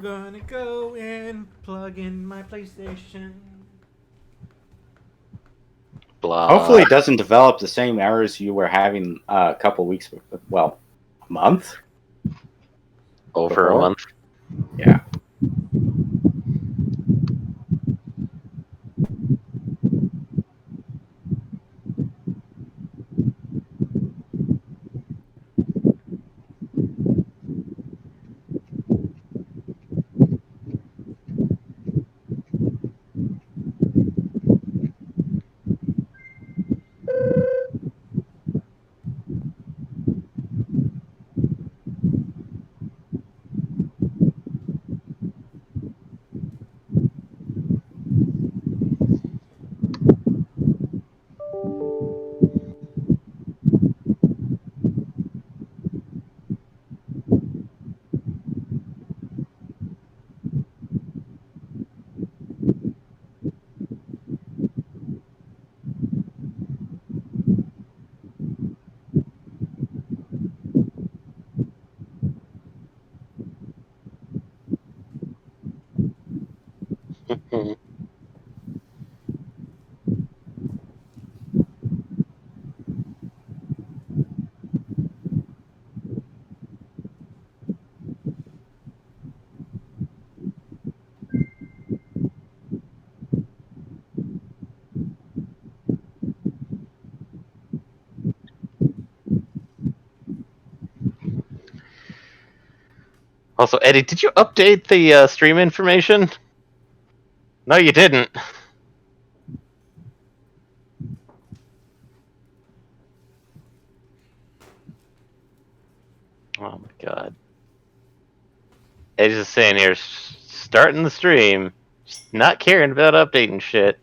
Gonna go and plug in my PlayStation. Blah. Hopefully, it doesn't develop the same errors you were having a couple weeks, well, a month? Over a before? month. Yeah. Also, Eddie, did you update the stream information? No, you didn't. Oh my god. Eddie's just saying here, starting the stream, just not caring about updating shit.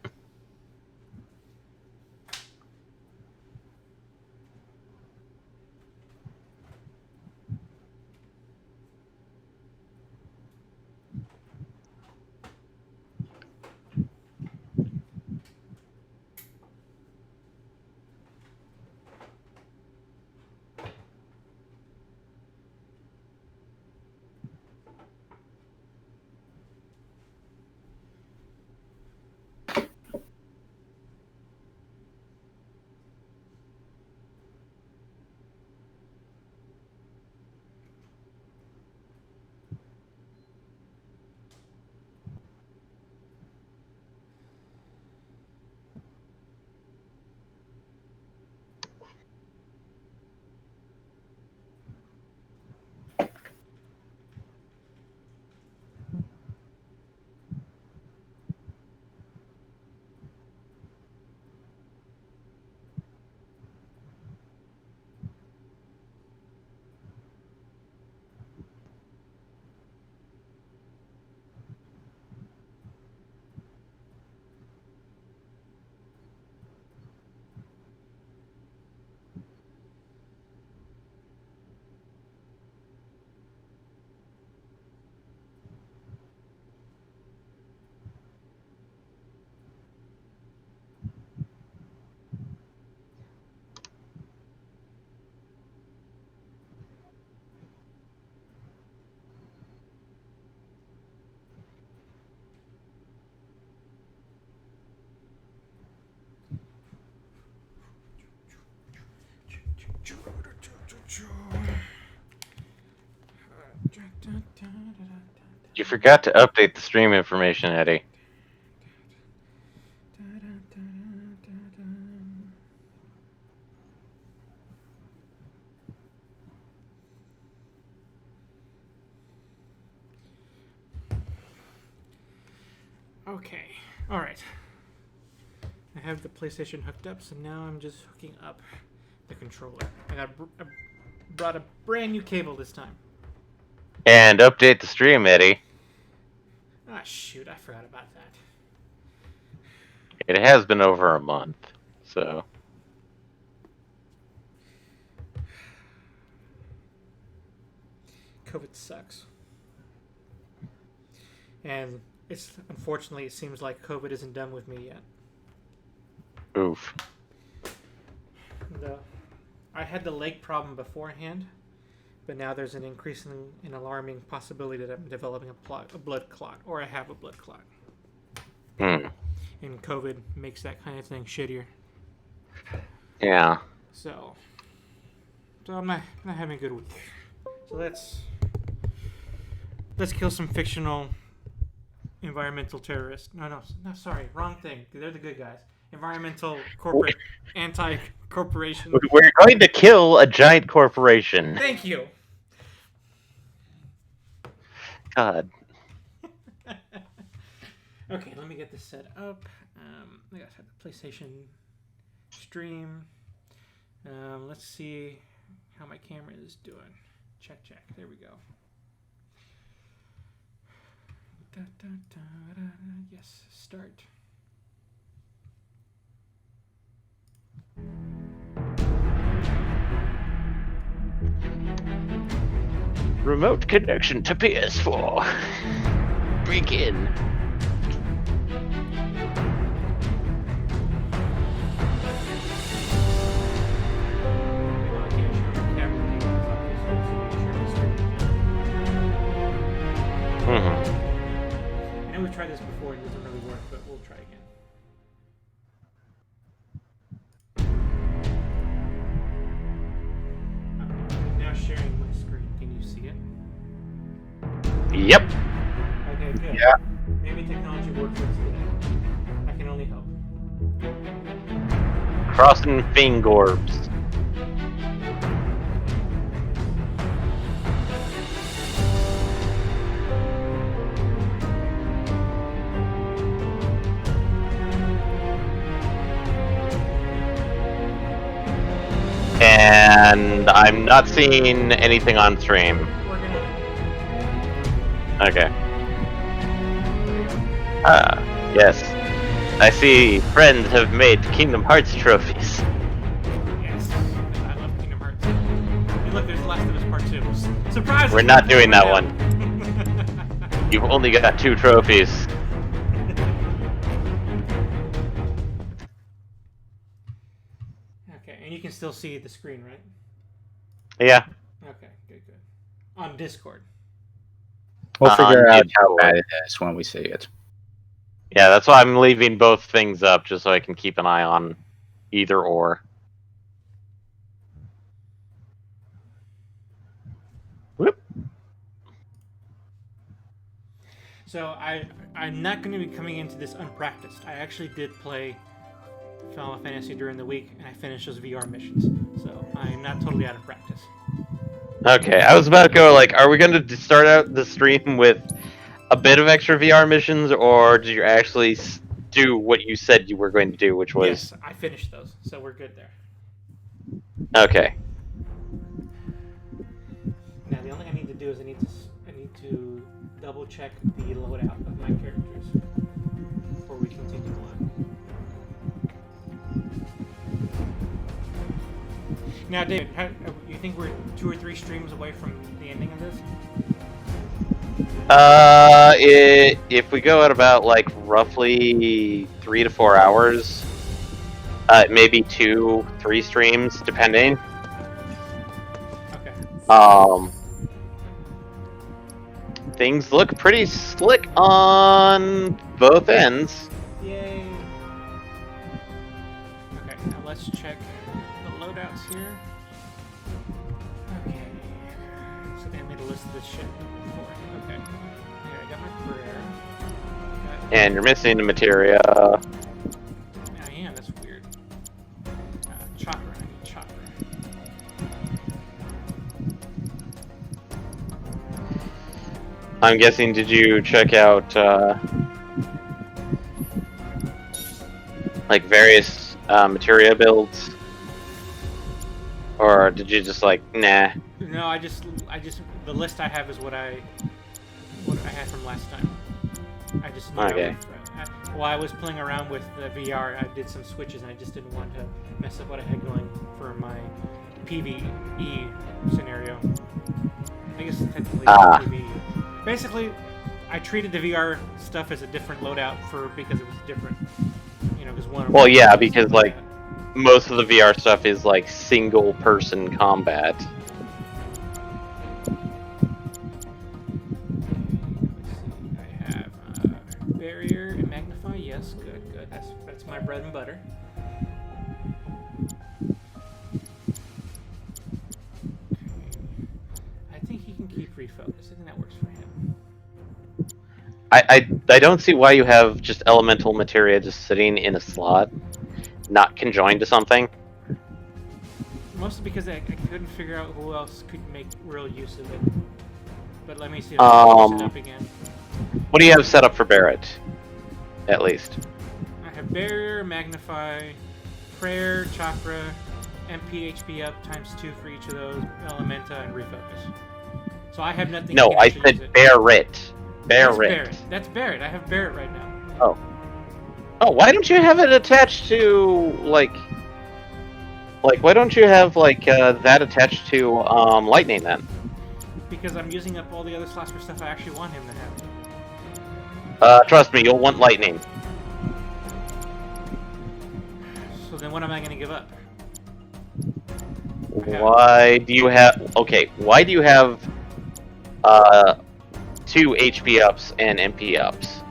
You forgot to update the stream information, Eddie. Okay, alright. I have the PlayStation hooked up, so now I'm just hooking up the controller. I brought a brand new cable this time. And update the stream, Eddie. Ah, shoot, I forgot about that. It has been over a month, so. COVID sucks. And unfortunately, it seems like COVID isn't done with me yet. Oof. I had the leg problem beforehand, but now there's an increasing and alarming possibility that I'm developing a blood clot, or I have a blood clot. Hmm. And COVID makes that kind of thing shittier. Yeah. So I'm not having a good week. So let's kill some fictional environmental terrorists. No, sorry, wrong thing. They're the good guys. Environmental corporate anti-corporation. We're going to kill a giant corporation. Thank you. God. Okay, let me get this set up. I gotta set the PlayStation stream. Let's see how my camera is doing. Check. There we go. Yes, start. Remote connection to PS4. Break in. I know we've tried this before and it doesn't really work, but we'll try again. I'm now sharing my screen. Can you see it? Yep. Okay, good. Yeah. Maybe technology works for us today. I can only hope. Crossing Fingorbs. And I'm not seeing anything on stream. We're gonna. Okay. Ah, yes. I see friends have made Kingdom Hearts trophies. Yes. I love Kingdom Hearts. Hey, look, there's Last of Us Part 2. Surprise! We're not doing that one. You've only got 2 trophies. Okay, and you can still see the screen, right? Yeah. Okay, good. On Discord. We'll figure On out how Discord. bad it is when we see it. Yeah, that's why I'm leaving both things up, just so I can keep an eye on either or. Whoop. So I'm not going to be coming into this unpracticed. I actually did play Final Fantasy during the week, and I finished those VR missions. So I'm not totally out of practice. Okay, I was about to go, like, are we going to start out the stream with a bit of extra VR missions, or did you actually do what you said you were going to do, which was... Yes, I finished those, so we're good there. Okay. Now the only thing I need to do is I need to double check the loadout of my characters before we continue on. Now, David, you think we're 2 or 3 streams away from the ending of this? If we go at about, like, roughly 3 to 4 hours, maybe 2, 3 streams, depending. Okay. Things look pretty slick on both ends. Yay! Okay, now let's check the loadouts here. Okay. So they made a list of this shit before. Okay. Here, I got my prayer. And you're missing the materia. I am, that's weird. Chakra, I need chakra. I'm guessing, did you check out, like, various, materia builds? Or did you just, like, nah? No, I just the list I have is what I had from last time. I just knew Okay. while I was playing around with the VR, I did some switches and I just didn't want to mess up what I had going for my PvE scenario. I guess technically PvE. Basically, I treated the VR stuff as a different loadout because it was different. You know, because one. Well, yeah, because, like, most of the VR stuff is, like, single-person combat. barrier and magnify. Yes, good, good. That's my bread and butter. I think he can keep refocus. I think that works for him. I don't see why you have just elemental materia just sitting in a slot, not conjoined to something. Mostly because I couldn't figure out who else could make real use of it. But let me see if I can push it up again. What do you have set up for Barrett? At least. I have barrier, magnify, prayer, chakra, MP HP up ×2 for each of those, elementa, and refocus. So I have nothing. No, I said Barrett. Barrett. That's Barrett. I have Barrett right now. Oh. Oh, why don't you have it attached to like why don't you have that attached to lightning then? Because I'm using up all the other slots for stuff I actually want him to have. Trust me, you'll want lightning. So then what am I going to give up? Why do you have 2 HP ups and MP ups?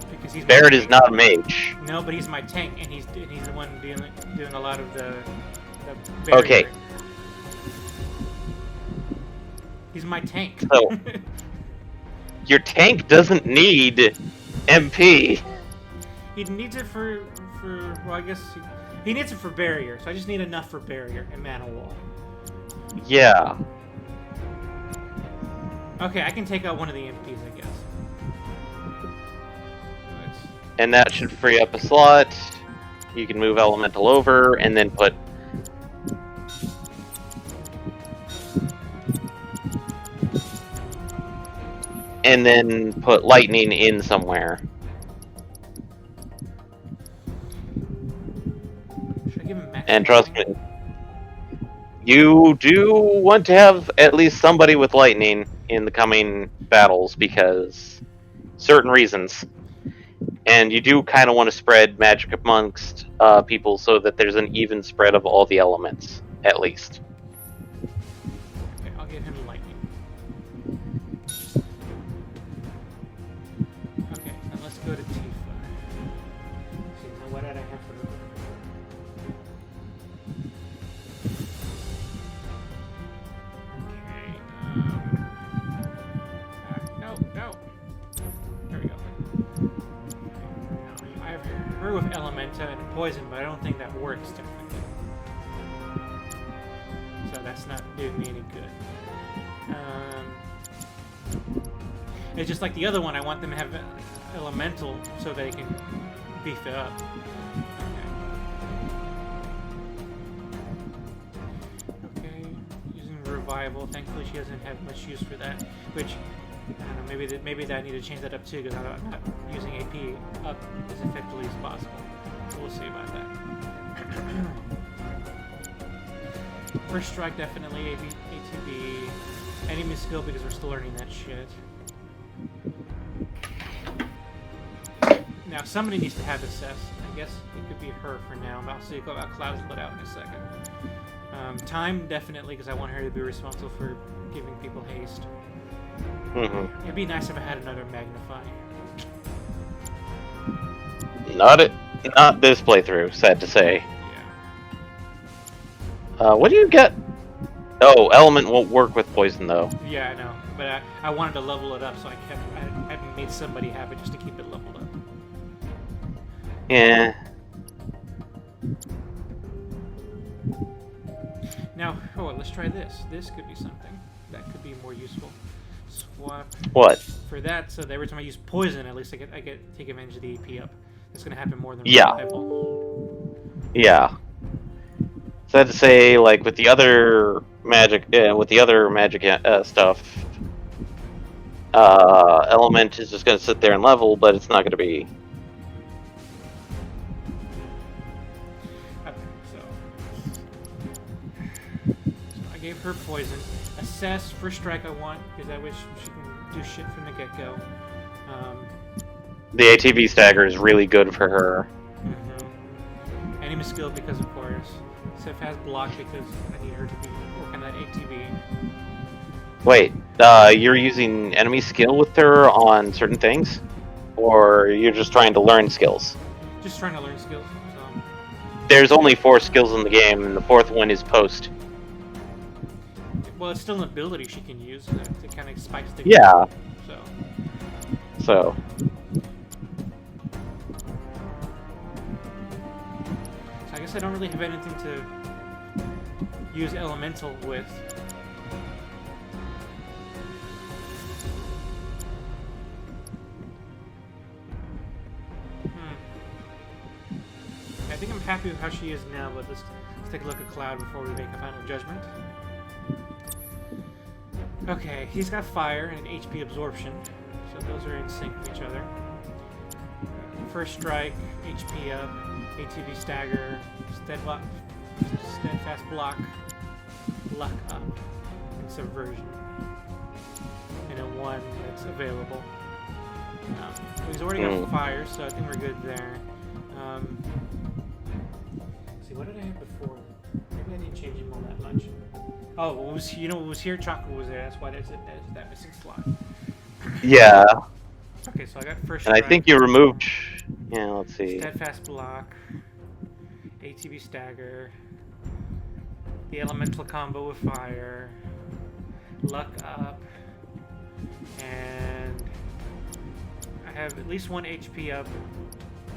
Because he's Barrett is not a mage. No, but he's my tank, and he's the one doing a lot of the barrier. Okay. He's my tank. So your tank doesn't need MP. He needs it for well, I guess he needs it for barrier. So I just need enough for barrier and mana wall. Yeah. Okay, I can take out one of the MPs, I guess. And that should free up a slot. You can move elemental over and then put lightning in somewhere. Should I give him max? And trust me, you do want to have at least somebody with lightning in the coming battles because certain reasons. And you do kind of want to spread magic amongst people so that there's an even spread of all the elements, at least. Okay, I'll give him lightning. Okay, now let's go to Tifa. See, now what did I have for her? Okay, no. There we go. I have her with Elementa and Poison, but I don't think that works technically. So that's not doing me any good. It's just like the other one, I want them to have Elemental so they can beef it up. Okay, using Revival. Thankfully she doesn't have much use for that, which I don't know, maybe I need to change that up too, because I'm not using AP up as effectively as possible. We'll see about that. First Strike, definitely ATB. Enemy skill, because we're still learning that shit. Now, somebody needs to have Assess. I guess it could be her for now, but I'll see about Cloud's let out in a second. Time, definitely, because I want her to be responsible for giving people haste. Mm-hmm. It'd be nice if I had another Magnify. Not this playthrough, sad to say. Yeah. What do you get? Oh, element won't work with poison though. Yeah, I know, but I wanted to level it up, so I hadn't made somebody have it just to keep it leveled up. Yeah. Now, let's try this. This could be something that could be more useful. Swap. What? For that, so that every time I use poison, at least I get take advantage of the AP up. It's gonna happen more than Yeah. Revival. Yeah. Sad to say, like with the other magic, stuff, element is just gonna sit there and level, but it's not gonna be. Okay, so I gave her poison. Assess, First Strike I want, because I wish she can do shit from the get-go. The ATB stagger is really good for her. Mm-hmm. Enemy skill, because of course. Sif has block because I need her to be working that ATB. Wait, you're using enemy skill with her on certain things? or you're just trying to learn skills? Just trying to learn skills. So. There's only 4 skills in the game, and the 4th one is post. Well, it's still an ability she can use to kind of spikes the Yeah. So. So. I guess I don't really have anything to use elemental with. I think I'm happy with how she is now, but let's take a look at Cloud before we make a final judgment. Okay, he's got fire and HP absorption, so those are in sync with each other. First strike, HP up, ATB stagger, steadfast block, luck up, and subversion. And a 1 that's available. He's already got fire, so I think we're good there. See, what did I have before? Maybe I didn't change him all that much. Oh, what was here? Chocolate was there. That's why there's that missing slot. Yeah. Okay, so I got first. And I think you removed. Yeah, let's see. Steadfast block, ATB stagger, the elemental combo with fire, luck up, and I have at least 1 HP up.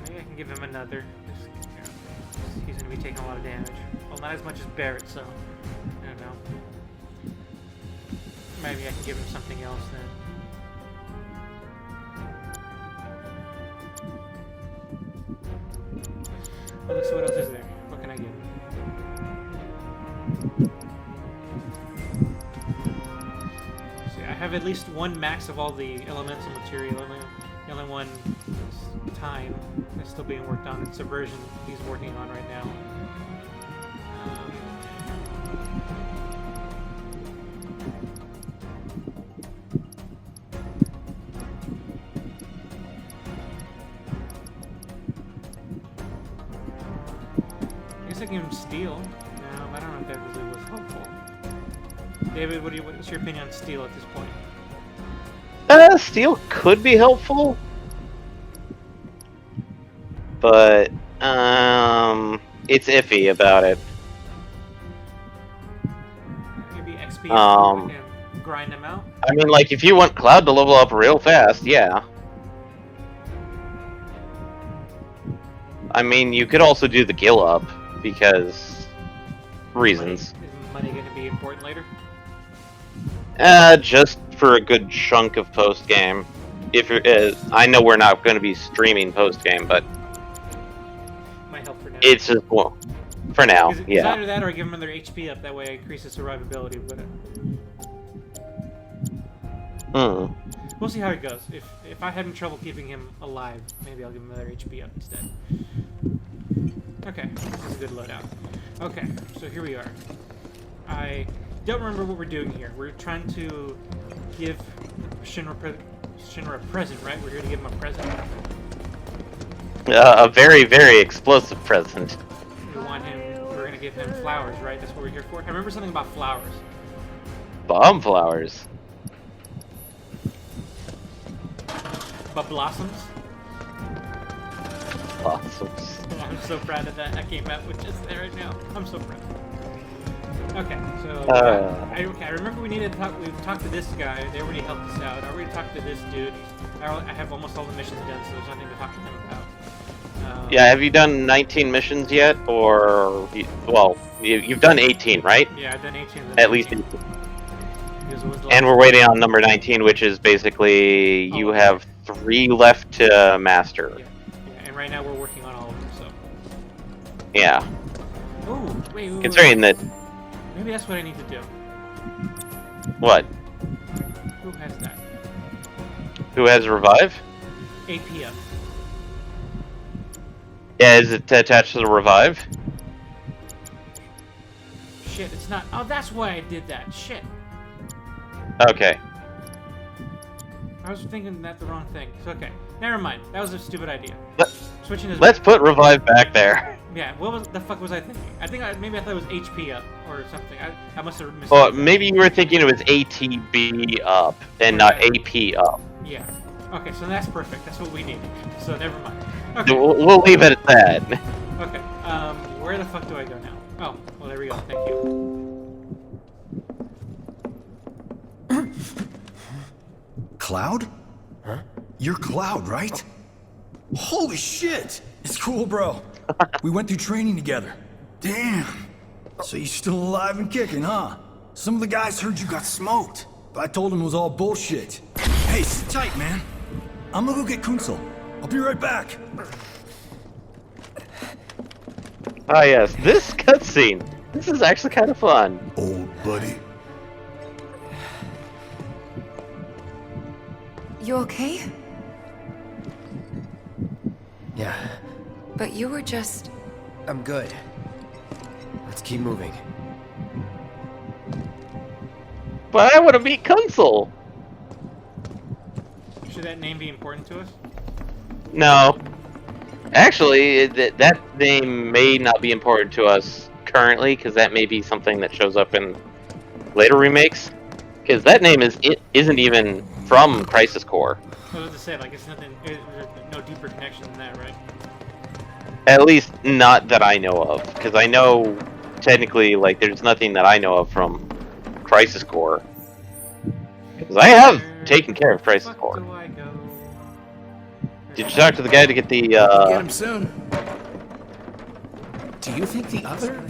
Maybe I can give him another. He's going to be taking a lot of damage. Well, not as much as Barrett, so I don't know. Maybe I can give him something else then. Well, let's see what else is there. What can I give him? See, I have at least 1 max of all the elemental material. The only one is time that's still being worked on. It's subversion he's working on right now. I guess I can give him steel. No, I don't know if that really was helpful. David, what's your opinion on steel at this point? Steel could be helpful, but it's iffy about it. Maybe XP and grind them out. I mean, like, if you want Cloud to level up real fast, yeah. I mean, you could also do the Gill up, because reasons. Is money going to be important later? Just for a good chunk of post game. If you're, I know we're not going to be streaming post game, but might help for now. it's just for now. It's Yeah. either that or give him another HP up. That way, it increases survivability. But we'll see how it goes. If I have trouble keeping him alive, maybe I'll give him another HP up instead. Okay, this is a good loadout. Okay, so here we are. I don't remember what we're doing here. We're trying to give Shinra a present, right? We're here to give him a present. A very, very explosive present. We're going to give him flowers, right? That's what we're here for. I remember something about flowers. Bomb flowers. But blossoms? Blossoms. I'm so proud of that. I came out with just that right now. I'm so proud. Okay, so I remember we needed to talk. We talked to this guy. They already helped us out. I already talked to this dude. I have almost all the missions done, so there's nothing to talk to him about. Yeah, have you done 19 missions yet? Or, well, you've done 18, right? Yeah, I've done 18. At least 18. And we're waiting on number 19, which is basically you have 3 left to master. Yeah, and right now we're working on all of them, so. Yeah. Oh, wait. Considering that. Maybe that's what I need to do. What? Who has that? Who has revive? AP up. Yeah, is it attached to the revive? Shit, it's not. Oh, that's why I did that. Shit. Okay. I was thinking that the wrong thing. So, okay. Never mind. That was a stupid idea. Switching his. Let's put revive back there. Yeah, what the fuck was I thinking? Maybe I thought it was HP up or something. I must have missed. Well, maybe you were thinking it was ATB up and not AP up. Yeah. Okay, so that's perfect. That's what we need. So never mind. Okay. We'll leave it at that. Okay. Where the fuck do I go now? Oh, well there we go. Thank you. Cloud? Huh? You're Cloud, right? Holy shit! It's cool, bro. We went through training together. Damn. So you're still alive and kicking, huh? Some of the guys heard you got smoked, but I told them it was all bullshit. Hey, sit tight, man. I'm gonna go get Kunsel. I'll be right back. Ah, yes, this cutscene. This is actually kind of fun. Old buddy. You okay? Yeah, But you were just... I'm good. Let's keep moving. But I want to meet Kunsel. Should that name be important to us? No. Actually, that name may not be important to us currently, because that may be something that shows up in later remakes. Because that name isn't even from Crisis Core. I was to say, like, it's nothing. There's no deeper connection than that, right? At least not that I know of. Because I know, technically, like, there's nothing that I know of from Crisis Core. Because I have taken care of Crisis Core. Do I go? Did you talk to the guy to get the, Get him soon. Do you think the other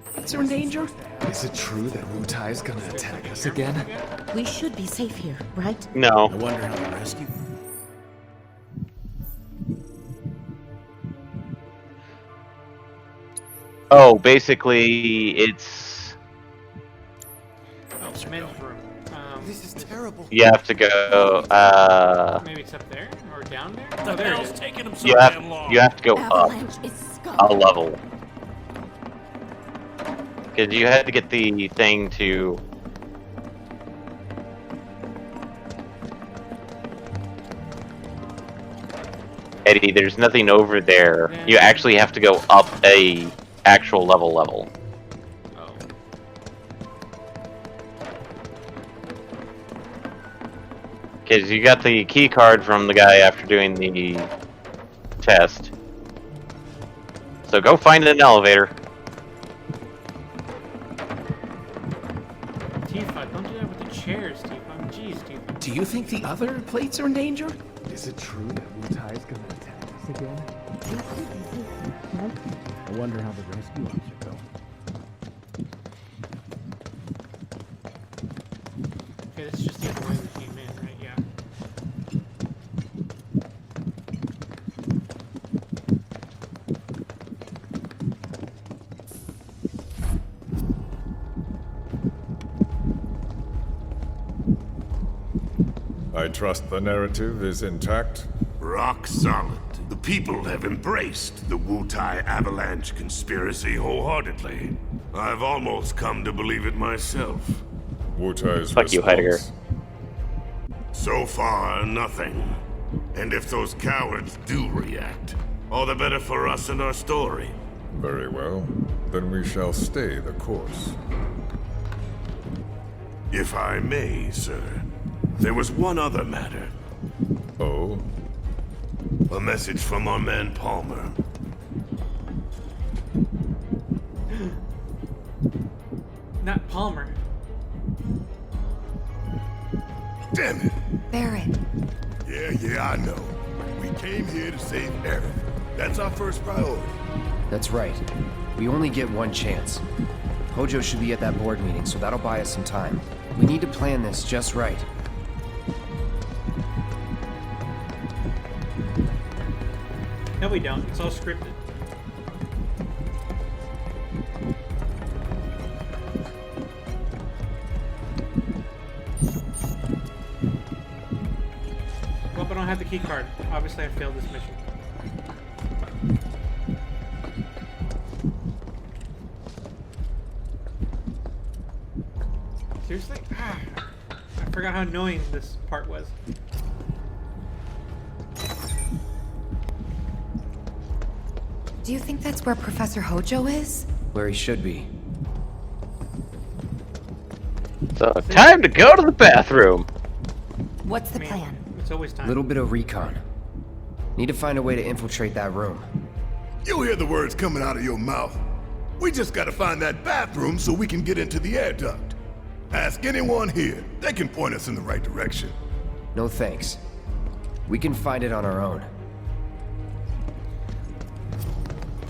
plates are in danger? Is it true that Wu Tai's gonna attack us again? We should be safe here, right? No. I wonder how to rescue. Oh, basically, it's... Oh, men's room. This is terrible. You have to go, Maybe it's up there or down there. Oh, there it is. Taking him so you damn long. have to go up Avalanche is scum. a level. Because you had to get the thing to... Eddie, there's nothing over there. You actually have to go up a actual level. Oh. Because you got the key card from the guy after doing the test. So go find an elevator. Tifa, don't do that with the chairs, Tifa. Jeez, Tifa. Do you think the other plates are in danger? Is it true that Wu Tai's gonna attack us again? I wonder how the rescue ops are going. Okay, that's just the other way we came in, right? Yeah. I trust the narrative is intact. Rock solid. The people have embraced the Wu Tai Avalanche conspiracy wholeheartedly. I've almost come to believe it myself. Wu Tai's Fuck you, Heidegger. response. So far, nothing. And if those cowards do react, all the better for us and our story. Very well. Then we shall stay the course. If I may, sir, there was one other matter. Oh? A message from our man Palmer. Not Palmer. Damn it! Barrett. Yeah, I know. We came here to save Eric. That's our first priority. That's right. We only get one chance. Hojo should be at that board meeting, so that'll buy us some time. We need to plan this just right. No, we don't. It's all scripted. Well, I don't have the key card. Obviously, I failed this mission. Seriously? Ah, I forgot how annoying this part was. Do you think that's where Professor Hojo is? Where he should be. So, time to go to the bathroom. What's the I mean, plan? It's always time. Little bit of recon. Need to find a way to infiltrate that room. You hear the words coming out of your mouth. We just gotta find that bathroom so we can get into the air duct. Ask anyone here. They can point us in the right direction. No thanks. We can find it on our own.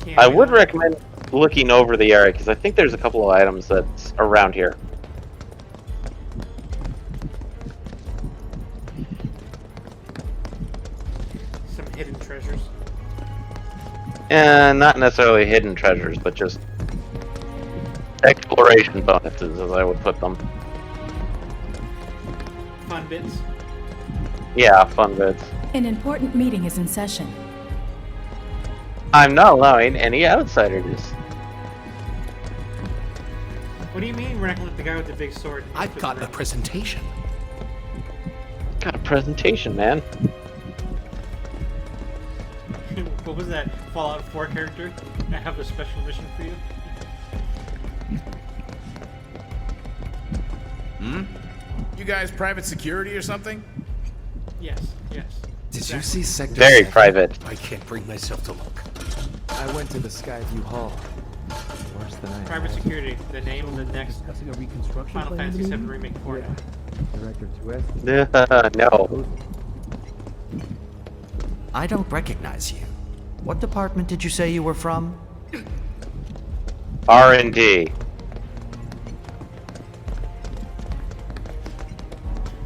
Can't I get would on. recommend looking over the area because I think there's a couple of items that's around here. Some hidden treasures. And not necessarily hidden treasures, but just exploration bonuses, as I would put them. Fun bits. Yeah, fun bits. An important meeting is in session. I'm not allowing any outsiders. What do you mean we're not gonna let the guy with the big sword? I've got a presentation. Got a presentation, man. What was that Fallout 4 character? I have a special mission for you. You guys private security or something? Yes, yes. Did you see Sector Very 7? private. I can't bring myself to look. I went to the Skyview Hall. Worse than I Private imagined. security, the name of the next Discussing a reconstruction Final plan, Fantasy you VII mean? Remake 4 now. Director 2S. No. I don't recognize you. What department did you say you were from? R&D.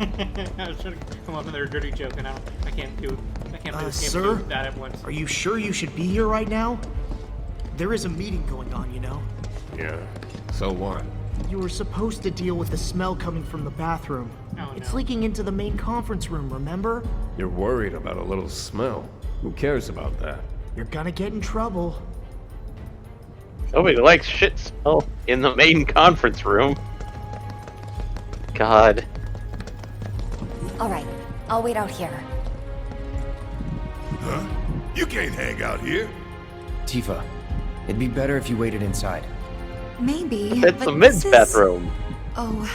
I was trying to come up with a dirty joke, and I can't do Sir? that at once. Are you sure you should be here right now? There is a meeting going on, you know. Yeah. So what? You were supposed to deal with the smell coming from the bathroom. Oh, It's no. leaking into the main conference room, remember? You're worried about a little smell. Who cares about that? You're gonna get in trouble. Nobody likes shit smell in the main conference room. God. All right, I'll wait out here. Huh? You can't hang out here. Tifa, it'd be better if you waited inside. Maybe. It's but a men's this is- bathroom. Oh,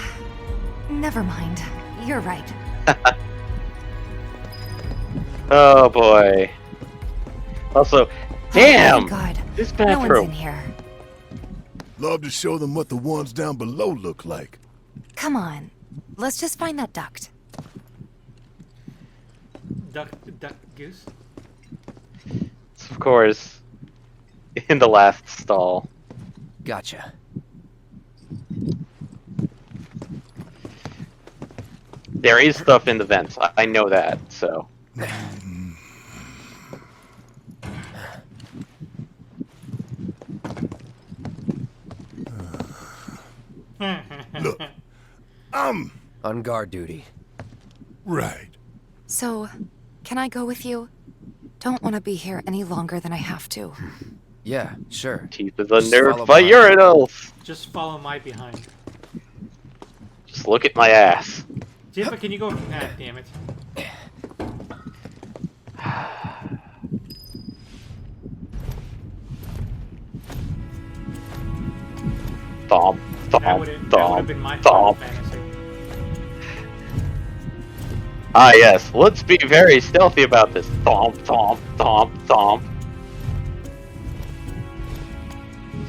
never mind. You're right. Oh boy. Also, damn! Oh, thank God. This No one's in bathroom. here. Love to show them what the ones down below look like. Come on. Let's just find that duct. Duck, goose. It's, of course, in the last stall. Gotcha. There is stuff in the vents. I know that, so. Look, On guard duty. right. So, can I go with you? Don't want to be here any longer than I have to. Yeah, sure. Teeth is a Just nerd follow by my- urinals. Just follow my behind. Just look at my ass. Tifa, can you go? Ah, damn it. Thomp, That thomp, would have thomp, been my Final thomp. Fantasy. Ah yes, let's be very stealthy about this. Thomp, thomp, thomp, thomp.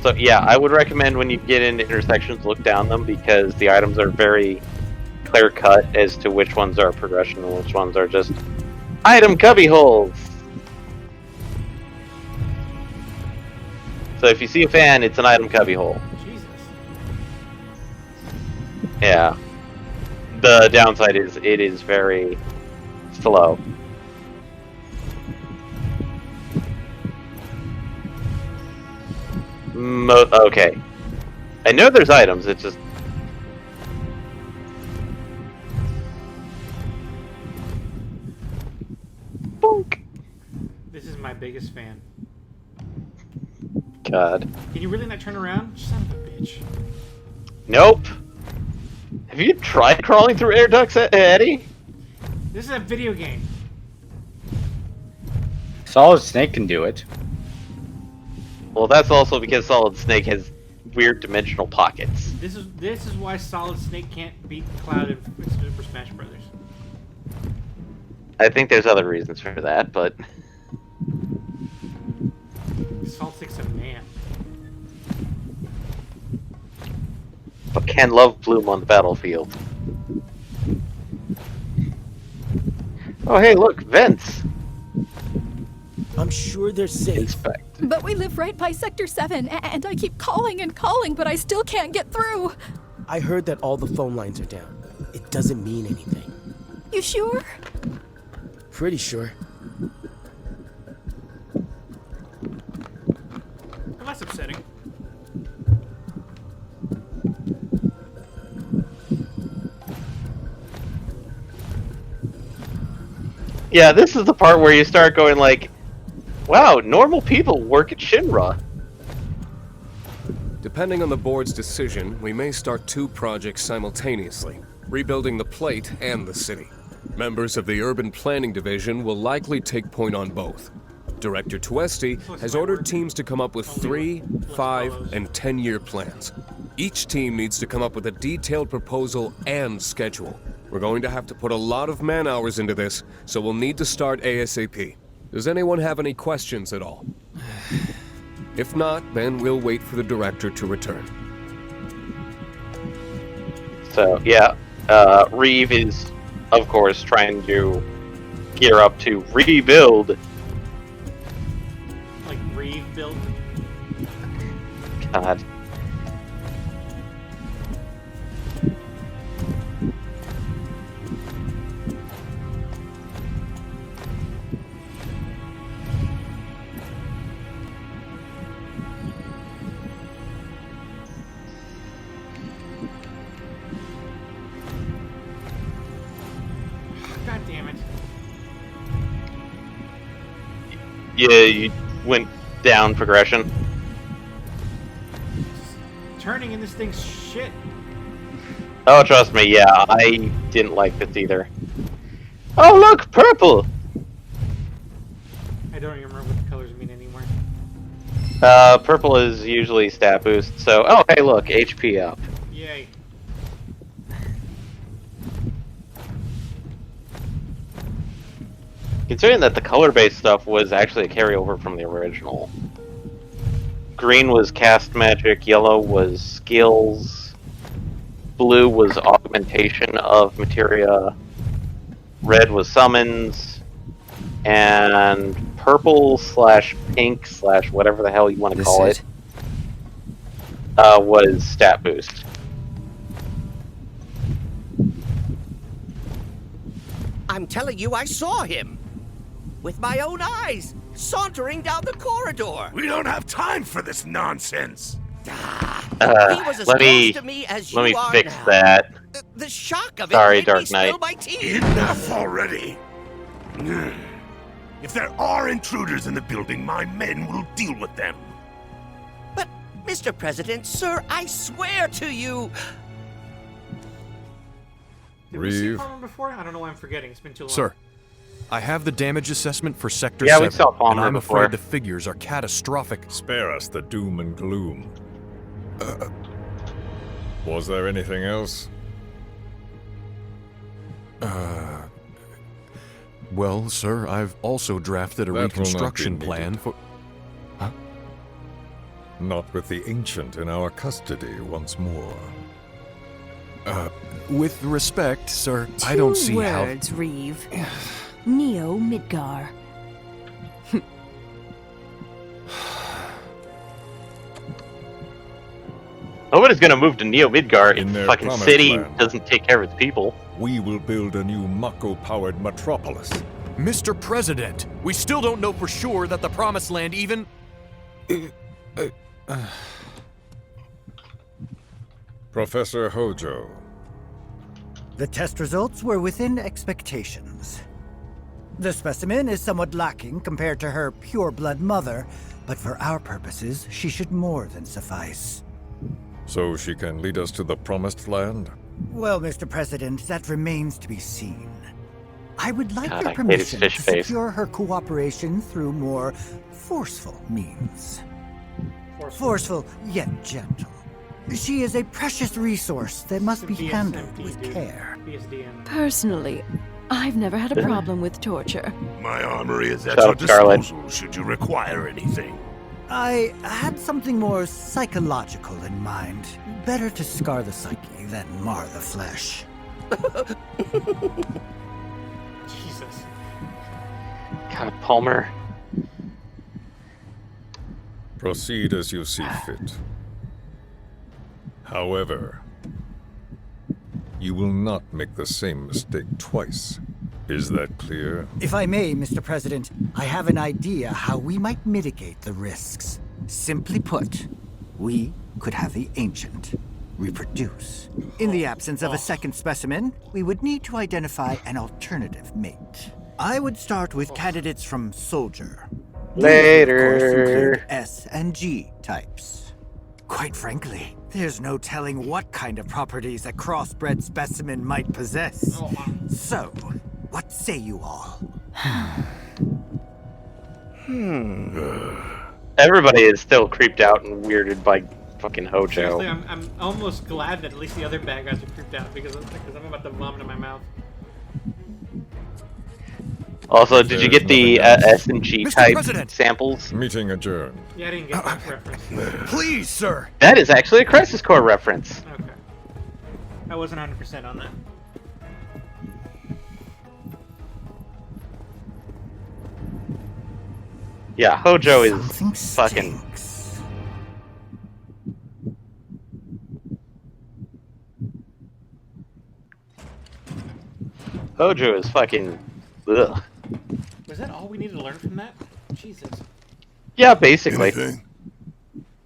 So yeah, I would recommend when you get into intersections, look down them because the items are very clear cut as to which ones are progression and which ones are just item cubby holes. So if you see a fan, it's an item cubby hole. Jesus. Yeah. The downside is it is very slow. Okay. I know there's items, it's just... Bonk. This is my biggest fan. God. Can you really not turn around? Son of a bitch. Nope. Have you tried crawling through air ducts, Eddie? This is a video game. Solid Snake can do it. Well, that's also because Solid Snake has weird dimensional pockets. This is why Solid Snake can't beat Cloud in Super Smash Brothers. I think there's other reasons for that, but Salt Sick's a man. can love bloom on the battlefield. Oh, hey, look, vents. I'm sure they're safe. Inspect. But we live right by Sector 7, and I keep calling and calling, but I still can't get through. I heard that all the phone lines are down. It doesn't mean anything. You sure? Pretty sure. Well, that's upsetting. Yeah, this is the part where you start going like, wow, normal people work at Shinra. Depending on the board's decision, we may start 2 projects simultaneously, rebuilding the plate and the city. Members of the Urban Planning Division will likely take point on both. Director Tuesti has ordered teams to come up with 3, 5, and 10-year plans. Each team needs to come up with a detailed proposal and schedule. We're going to have to put a lot of man-hours into this, so we'll need to start ASAP. Does anyone have any questions at all? If not, then we'll wait for the director to return. So, yeah, Reeve is, of course, trying to gear up to rebuild. Like rebuild? God. God damn it. Yeah, you went down progression. Turning in this thing's shit. Oh, trust me, yeah, I didn't like this either. Oh, look, purple! I don't even remember what the colors mean anymore. Purple is usually stat boost, so... Oh, hey, look, HP up. Yay. Considering that the color-based stuff was actually a carryover from the original. Green was cast magic, yellow was skills, blue was augmentation of materia, red was summons, and purple / pink / whatever the hell you want to call it was stat boost. I'm telling you, I saw him with my own eyes, sauntering down the corridor. We don't have time for this nonsense. He was as close to me as you are fix now. that. The shock of Sorry, it made me Dark Knight. spill my tea. Enough already. If there are intruders in the building, my men will deal with them. But, Mr. President, sir, I swear to you. Did we see Reeve. Palmer before? I don't know why I'm forgetting. It's been too long. Sir, I have the damage assessment for Sector Yeah, 7, we saw Palmer and I'm before. afraid the figures are catastrophic. Spare us the doom and gloom. Was there anything else? Well, sir, I've also drafted a That will not be reconstruction needed. plan for... Not with the Ancient in our custody once more. With respect, sir, I don't see how... Two words, Reeve. Neo Midgar. Nobody's gonna move to Neo Midgar if In the their fucking promised city land. doesn't take care of its people. We will build a new Mako-powered metropolis. Mr. President, we still don't know for sure that the Promised Land even... Professor Hojo. The test results were within expectations. The specimen is somewhat lacking compared to her pure-blood mother, but for our purposes, she should more than suffice. So she can lead us to the Promised Land? Well, Mr. President, that remains to be seen. I would like God, your I hate his permission fish to face. secure her cooperation through more forceful means. Forceful, yet gentle. She is a precious resource that must be handled with care. BSDM. Personally, I've never had a problem with torture. My armory is at Shut your up, Scarlet. disposal should you require anything. I had something more psychological in mind. Better to scar the psyche than mar the flesh. Jesus. God, Palmer. Proceed as you see fit. However, you will not make the same mistake twice. Is that clear? If I may, Mr. President, I have an idea how we might mitigate the risks. Simply put, we could have the Ancient reproduce. In the absence of a second specimen, we would need to identify an alternative mate. I would start with candidates from Soldier. These would, of course, Later. include S and G types. Quite frankly, there's no telling what kind of properties a crossbred specimen might possess. So, what say you all? Everybody is still creeped out and weirded by fucking Hojo. Seriously, I'm almost glad that at least the other bad guys are creeped out because I'm about to vomit in my mouth. Also, did you get the S and G Mr. type President! samples? Meeting adjourned. Yeah, I didn't get that reference. Please, sir. That is actually a Crisis Core reference. Okay. I wasn't 100% on that. Yeah, Hojo is Something fucking. stinks. Hojo is fucking. Ugh. Was that all we needed to learn from that? Jesus. Yeah, basically. Anything?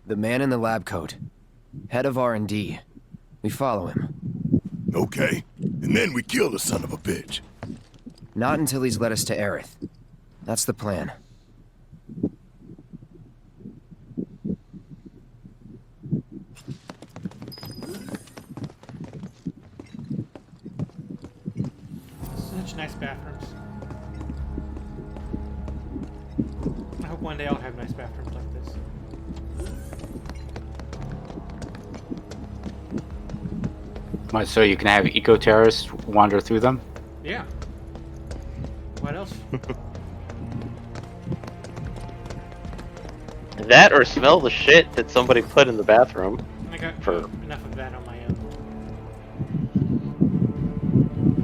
The man in the lab coat. Head of R&D. We follow him. Okay. And then we kill the son of a bitch. Not until he's led us to Aerith. That's the plan. Such nice bathrooms. I hope one day I'll have nice bathrooms like this. What, so you can have eco-terrorists wander through them? Yeah. What else? That or smell the shit that somebody put in the bathroom. I got For- enough of that on my own.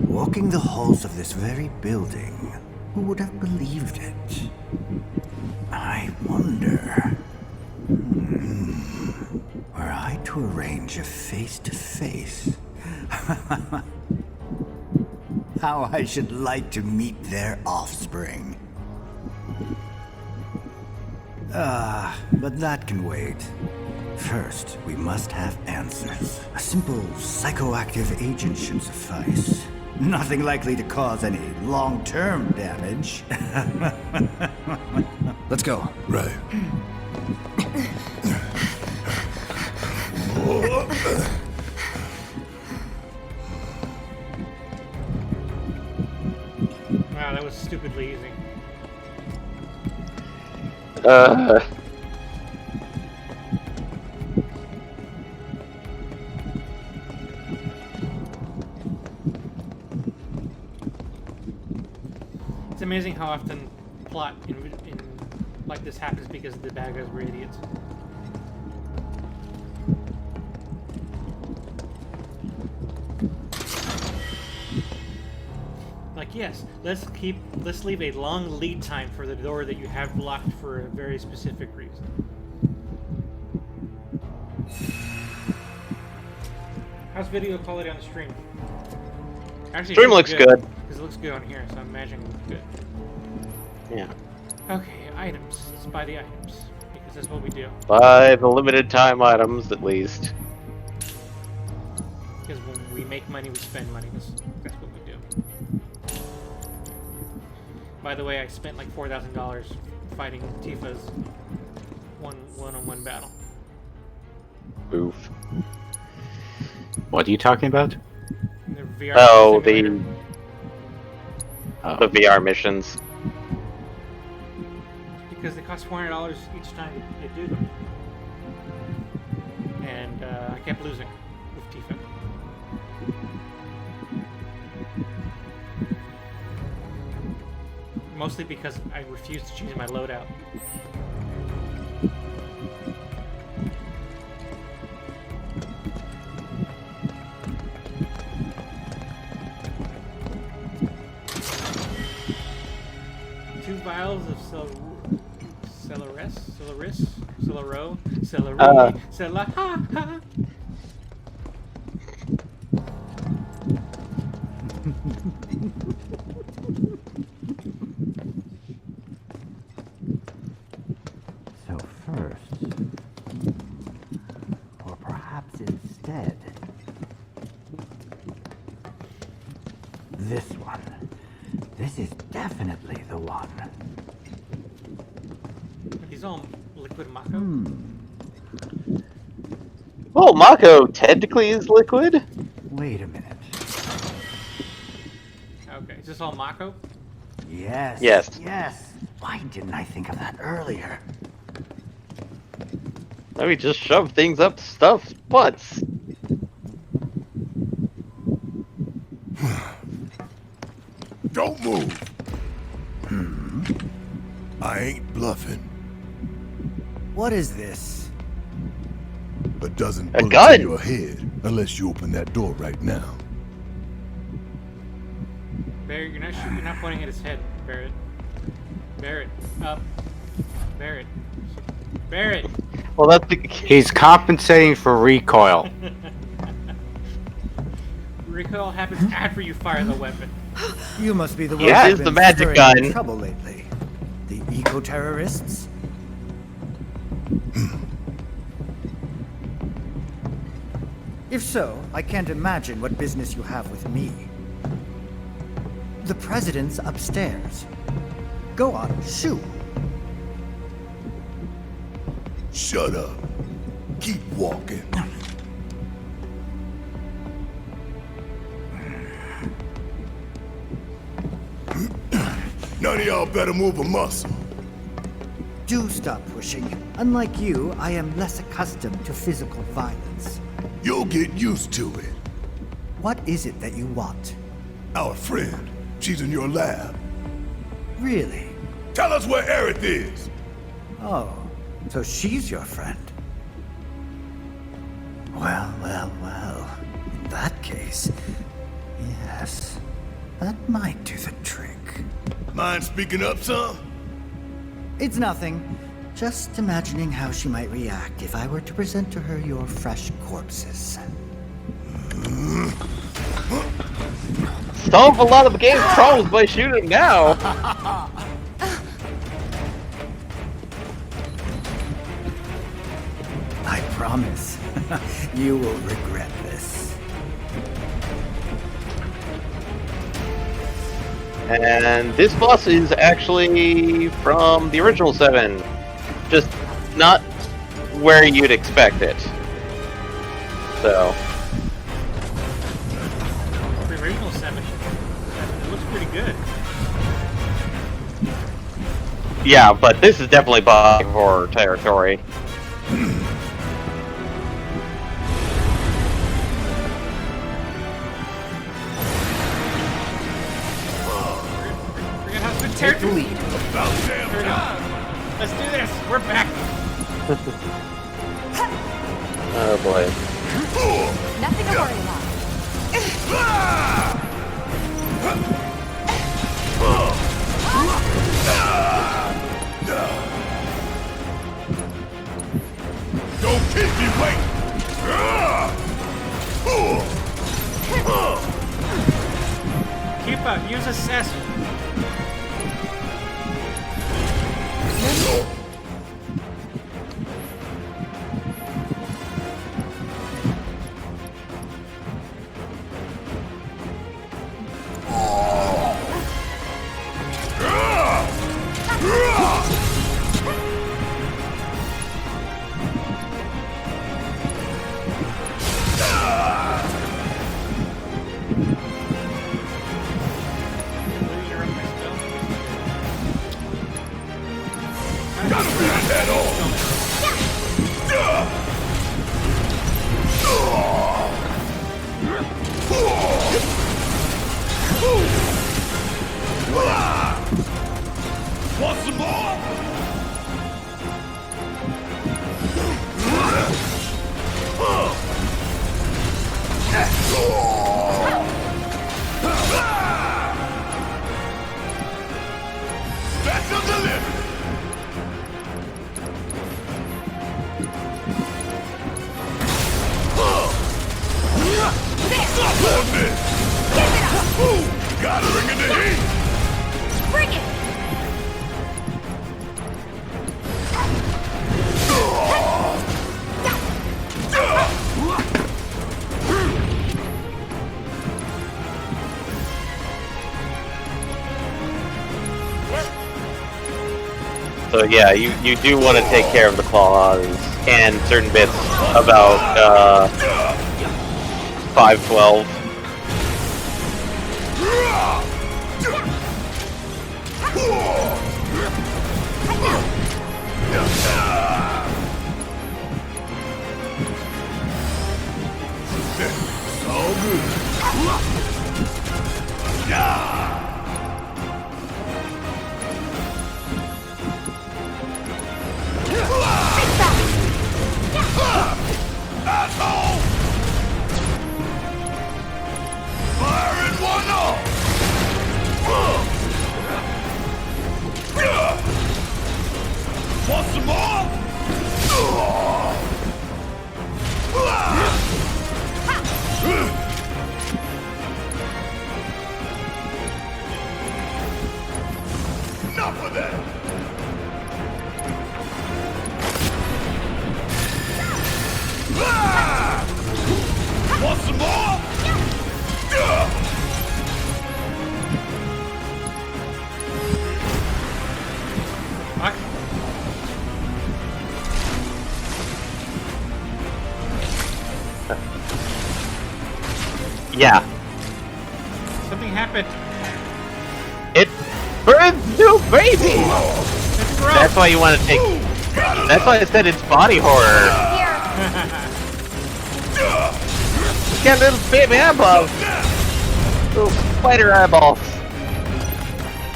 Walking the halls of this very building, who would have believed it? I wonder. Were I to arrange a face-to-face, how I should like to meet their offspring. But that can wait. First, we must have answers. A simple psychoactive agent should suffice. Nothing likely to cause any long-term damage. Let's go. Right. Wow, that was stupidly easy. It's amazing how often plot in like this happens because the bad guys were idiots. Like, yes, let's leave a long lead time for the door that you have locked for a very specific reason. How's video quality on the stream? Actually, Stream looks good. Because it looks good on here, so I'm imagining it looks good. Yeah. Okay, items. Let's buy the items. Because that's what we do. Buy the limited time items at least. Because when we make money, we spend money. That's what we do. By the way, I spent like $4,000 fighting Tifa's one-on-one battle. Oof. What are you talking about? The VR Oh, simulator. the VR missions. Because they cost $400 each time they do them. And I kept losing with Tifa. mostly because I refuse to change my loadout. Two vials of celery. So first, or perhaps instead, this one. This is definitely the one. Are these all liquid Mako? Well, Mako technically is liquid. Wait a minute. Okay, is this all Mako? Yes. Yes. Yes. Why didn't I think of that earlier? Let me just shove things up stuff's butts. Don't move. I ain't bluffing. What is this? A dozen A bullets gun. in your head, unless you open that door right now. Barrett, you're not pointing at his head, Barrett. Barrett, up. Barrett. Barrett! Well, that's He's compensating for recoil. Recoil happens after you fire the weapon. You must be the one Yeah, who's it's the been magic stirring gun. trouble lately. The eco-terrorists? If so, I can't imagine what business you have with me. The president's upstairs. Go on, shoot. Shut up. Keep walking. None of y'all better move a muscle. Do stop pushing. Unlike you, I am less accustomed to physical violence. You'll get used to it. What is it that you want? Our friend. She's in your lab. Really? Tell us where Aerith is. Oh, so she's your friend. Well. In that case, yes, that might do the trick. Mind speaking up some? It's nothing. Just imagining how she might react if I were to present to her your fresh corpses. Solve a lot of the game's problems by shooting now. I promise, you will regret this. And this boss is actually from the original 7. Just not where you'd expect it. So. The original 7, it looks pretty good. Yeah, but this is definitely body horror territory. Take the lead. About damn time. Let's do this. We're back. Oh boy. Nothing to worry about. Don't keep me waiting. Keep up. Use assess. Want some more? Special delivery! Stop on this! Give it up! Ooh, gotta bring in the heat! Bring it! So yeah, you do want to take care of the claws and certain bits about 512. All good. Asshole! Fire in one off! Want some more? Enough of that! Want some more? Yeah, Something happened. it birthed new baby. That's gross. That's why you want to take. That's why I said it's body horror. It's got little baby eyeballs, little spider eyeballs.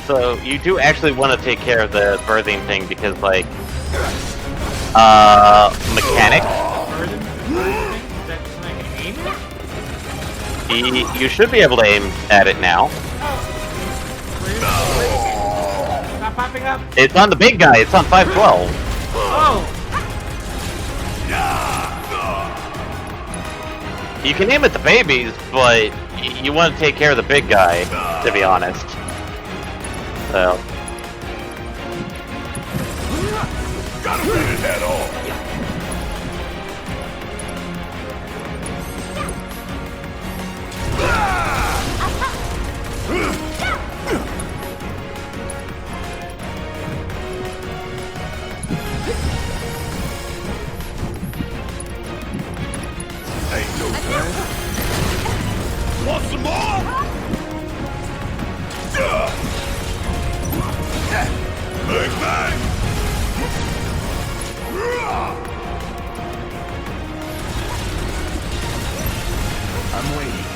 So you do actually want to take care of the birthing thing because, like, mechanic. You should be able to aim at it now. Not popping up. It's on the big guy. It's on 512. Oh. You can aim at the babies, but you want to take care of the big guy, to be honest. So. Gotta bring it head on! Ain't no time. Want some more? Big bang! I'm waiting.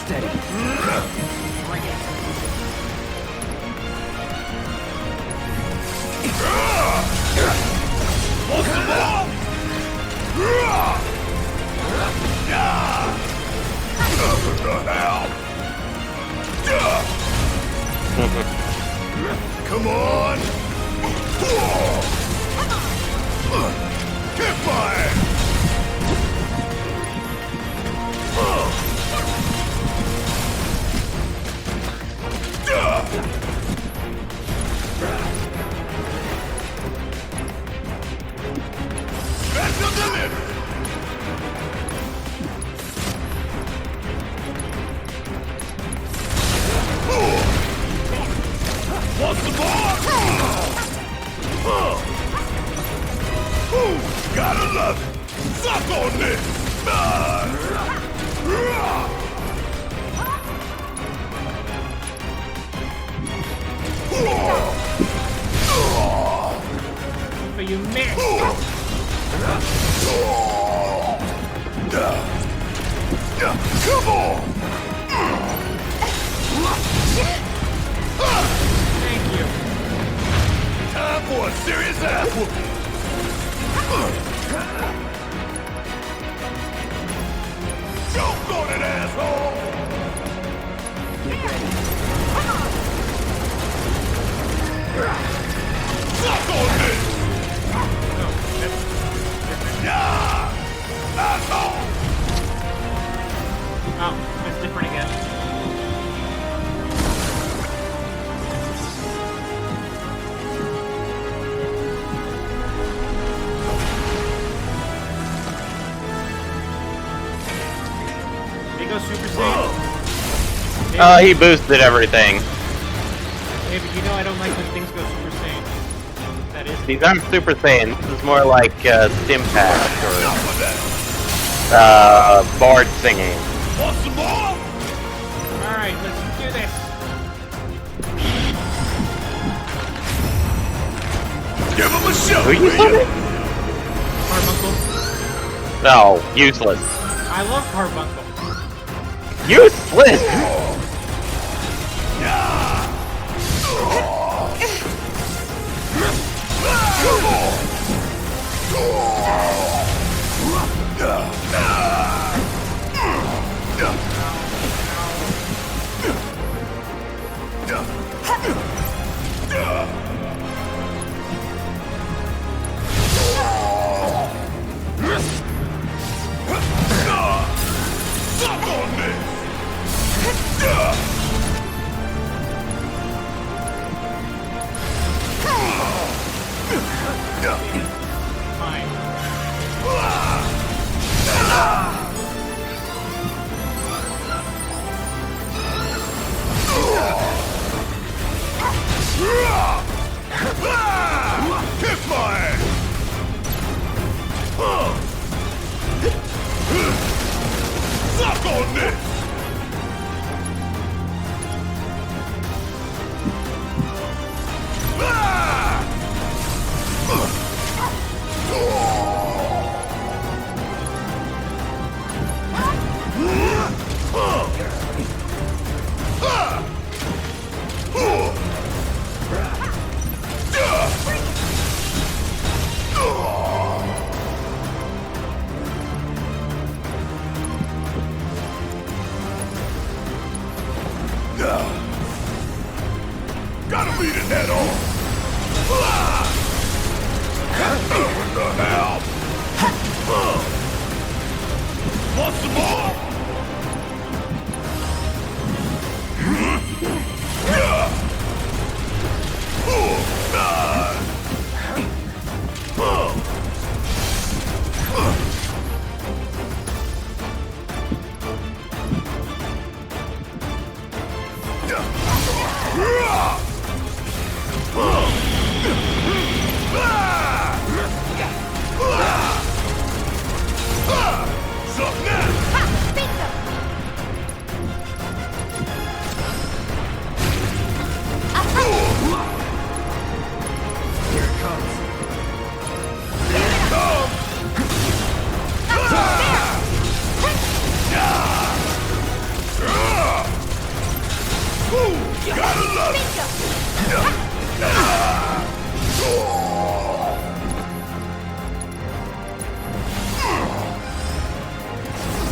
Steady. Bring it. Want some more? What the hell? Come on! Get fire! Special delivery! Want some more? Gotta love it! Come on! Thank you. Time for a serious ass whooping! Choke on it, asshole! Suck on this! Yeah! Asshole! Oh, that's different again. They go Super Saiyan. He boosted everything. Hey, but you know I don't like when things go Super Saiyan. That is. These aren't Super Saiyan. This is more like Stimpack or Bard singing. Want some more? Alright, let's do this. Give him a shot! Who you said it? Carbuncle. No, useless. I love Carbuncle. Useless! Suck on this! Kick my ass! Suck on this! Gotta beat it head on! What the hell? Want some more?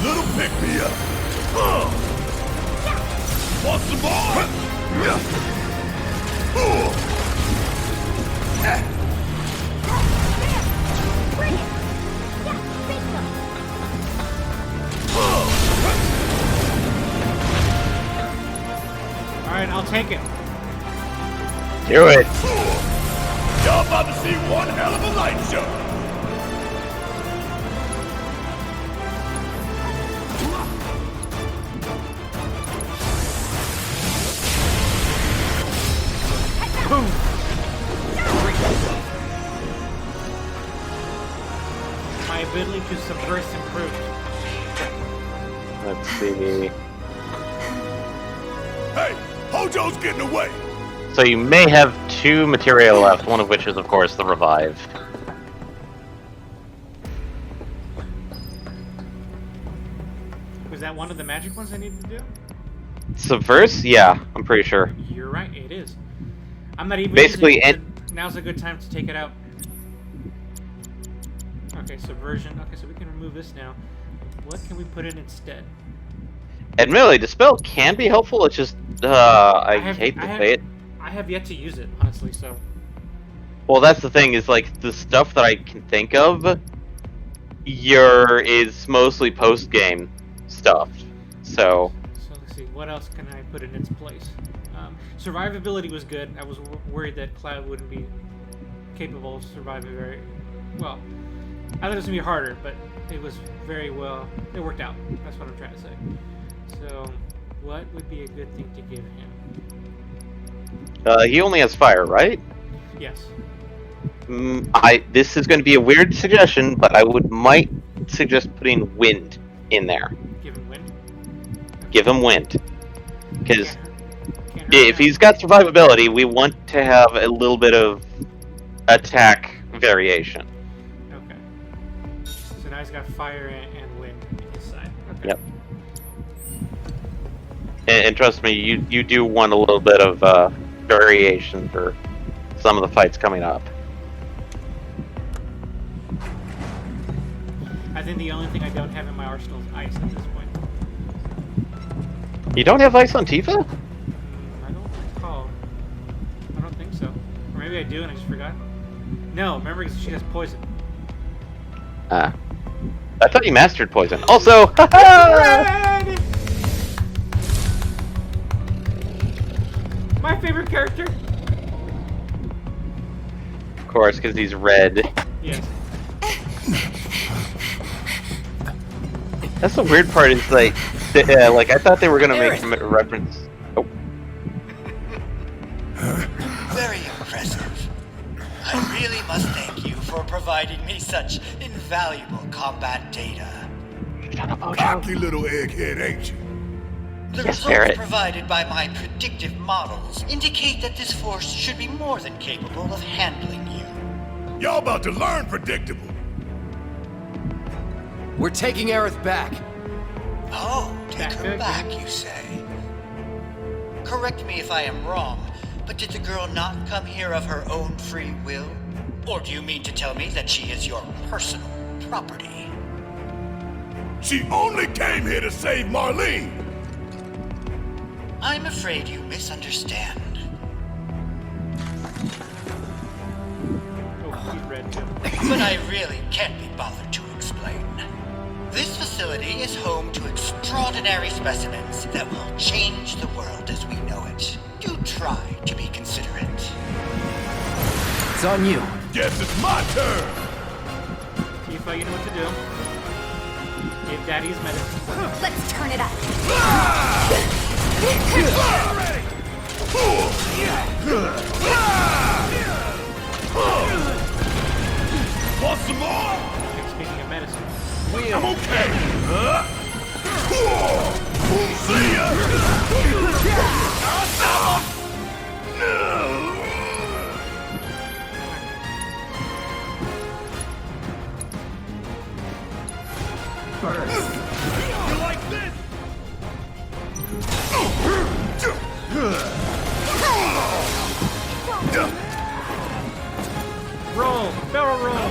Little pick me up. Want some more? Alright, I'll take it. Do it. Y'all about to see one hell of a light show. Boom. My ability to subverse improved. Let's see. Hey, Hojo's getting away. So you may have 2 materia left, one of which is, of course, the revive. Was that one one of the magic ones I need to do? Subverse? Yeah, I'm pretty sure. You're right, it is. I'm not even Basically, using it, so now's a good time to take it out. Okay, subversion. Okay, so we can remove this now. What can we put in instead? Admittedly, Dispel can be helpful, it's just, I hate to say it. I have yet to use it, honestly, so... Well, that's the thing, is like, the stuff that I can think of, is mostly post-game stuff, so... So let's see, what else can I put in its place? Survivability was good. I was worried that Cloud wouldn't be capable of surviving very... Well, I thought it was going to be harder, but it was very well... It worked out. That's what I'm trying to say. So, what would be a good thing to give him? He only has fire, right? Yes. This is going to be a weird suggestion, but I might suggest putting wind in there. Give him wind? Give him wind. Because if he's got survivability, we want to have a little bit of attack variation. Okay. So now he's got fire and wind in his side. Okay. Yep. And trust me, you do want a little bit of variation for some of the fights coming up. I think the only thing I don't have in my arsenal is ice at this point. You don't have ice on Tifa? I don't recall. I don't think so. Or maybe I do and I just forgot. No, remember she has poison. I thought you mastered poison. Also, Red! My favorite character. Of course, because he's red. Yes. That's the weird part. Is like, like I thought they were gonna make a reference. Oh. Very impressive. I really must thank you for providing me such invaluable combat data. Shut up, Ojo. Cocky little egghead, ain't you? The results provided by my predictive models indicate that this force should be more than capable of handling you. Y'all about to learn predictable. We're taking Aerith back. Oh, take her back, you say? Correct me if I am wrong, but did the girl not come here of her own free will? Or do you mean to tell me that she is your personal property? She only came here to save Marlene. I'm afraid you misunderstand. But I really can't be bothered to explain. This facility is home to extraordinary specimens that will change the world as we know it. Do try to be considerate. It's on you. Guess it's my turn. Tifa, you know what to do. Give Daddy his medicine. Let's turn it up. Want some more? Speaking of medicine. I'm okay. See ya. You like this? Roll! Barrel roll!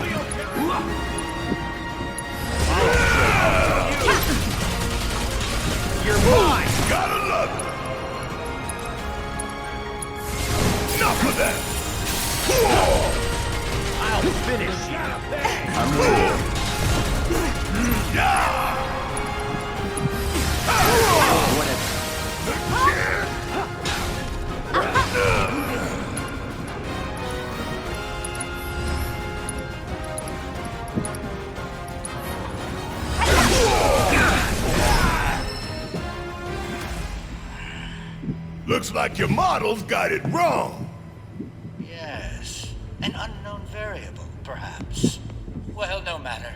You're mine! Gotta love it! Enough of that! I'll finish you. I'm ready. Looks like your models got it wrong. Yes, an unknown variable, perhaps. Well, no matter.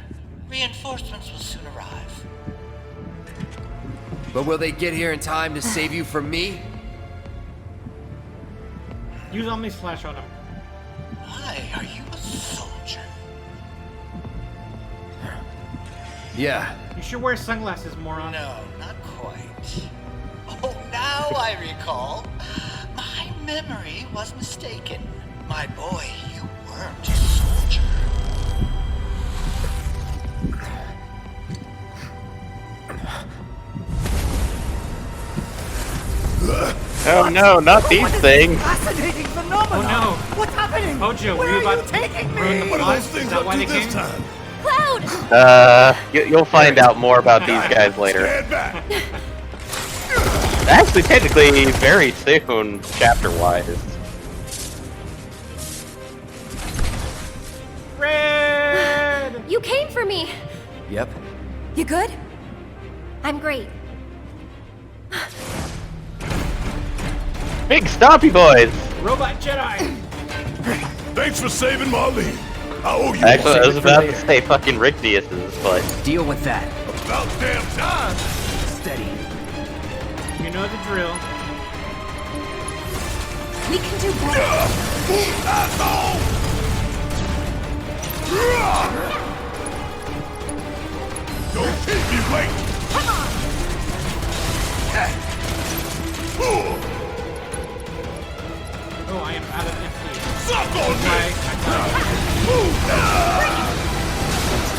Reinforcements will soon arrive. But will they get here in time to save you from me? Use Omni's flash on him. Why are you a soldier? Yeah. You should wear sunglasses, moron. No, not quite. I recall. My memory was mistaken. My boy, you weren't a soldier. Oh no, not these things. Fascinating phenomenon. Oh What's happening? no! Hojo, Where were you are about you taking to ruin me? the plot? Is that why they came? Cloud! You'll find out more about these guys later. Actually, technically, very soon, chapter-wise. Red! You came for me! Yep. You good? I'm great. Big stompy boys! Robot Jedi! Thanks for saving my lead. I owe you Actually, I one. was about to say fucking Rigdius's, but... Deal with that. About damn time. Steady. You know the drill. We can do better. Asshole! Don't keep me waiting. Come on! Oh, I am out of MP. Suck on me!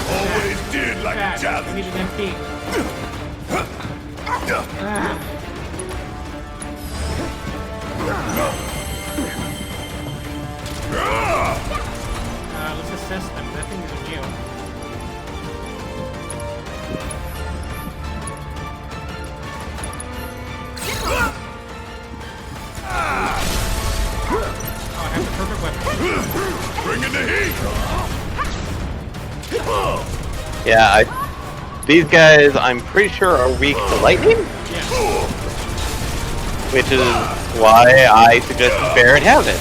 Always did like a I challenge. need an MP. Let's assess them. That thing is new. Oh, I have the perfect weapon. Bring in the heat. Yeah, these guys, I'm pretty sure, are weak to lightning? Yeah. Which is why I suggested Barrett have it.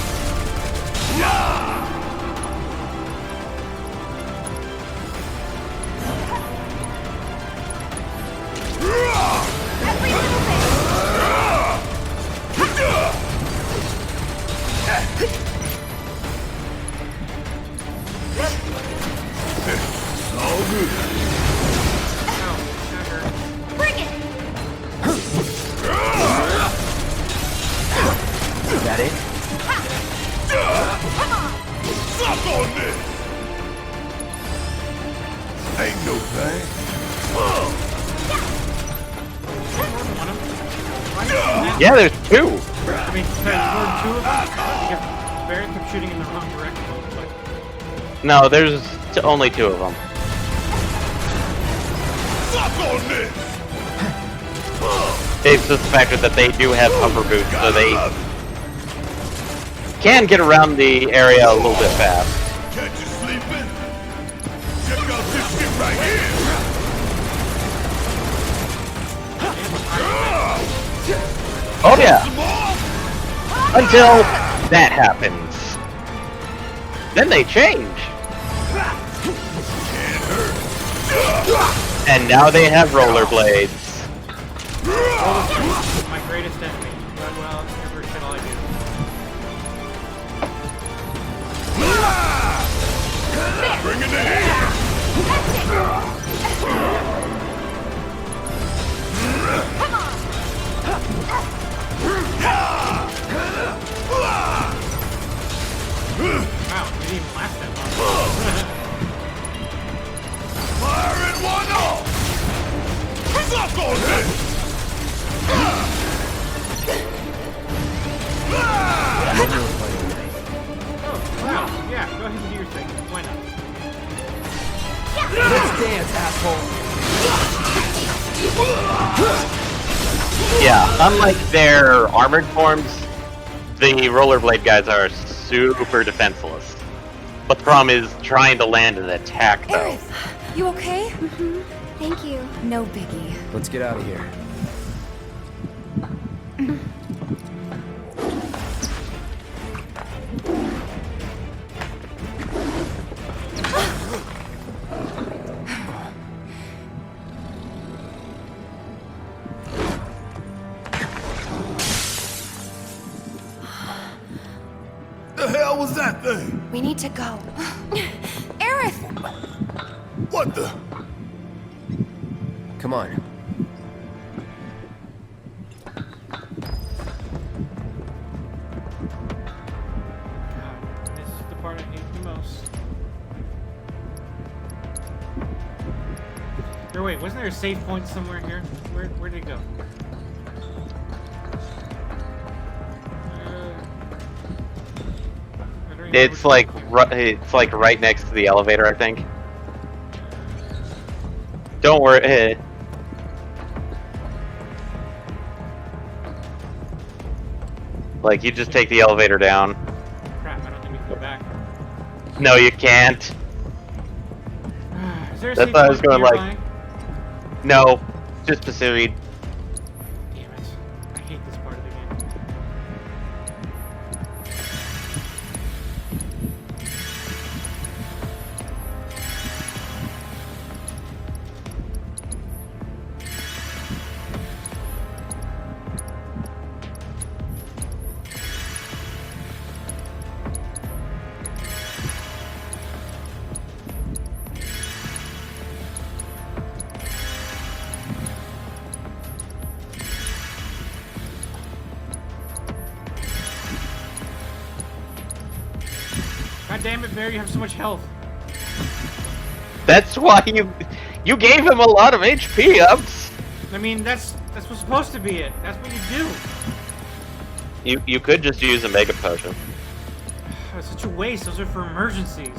Bring it! Is that it? Come on! Suck on me! Ain't no thing. Yeah, there's two! I mean, there's two of them. Because Barrett kept shooting in the wrong direction. But No, there's only two of them. Suck on me! It's just the fact that they do have hover boots, so they can get around the area a little bit fast. Catch you sleeping? Check out this shit right here! Oh yeah! Until that happens. Then they change. And now they have rollerblades. my greatest enemy. But well, never shall I do. Bring it in! Come on! Wow, we didn't even last that long. Fire in one off! Suck on this! Oh, wow. Yeah, go ahead and do your thing. Why not? Let's dance, asshole. Yeah, unlike their armored forms, the rollerblade guys are super defenseless. But the problem is trying to land an attack, though. Aerith, you okay? Mm-hmm. Thank you. No biggie. Let's get out of here. The hell was that thing? We need to go. Aerith! What the? Come on. wait, wasn't there a save point somewhere here? Where did it go? It's like right next to the elevator, I think. Don't worry. Like, you just take the elevator down. Crap, I don't think we can go back. No, you can't. Is there a That's save why I was point going nearby? like, no, just Pasiri. Damn it. I hate this part of the game. God damn it, Bear, you have so much health. That's why you gave him a lot of HP ups. I mean, that's what's supposed to be it. That's what you do. You could just use a mega potion. It's such a waste. Those are for emergencies.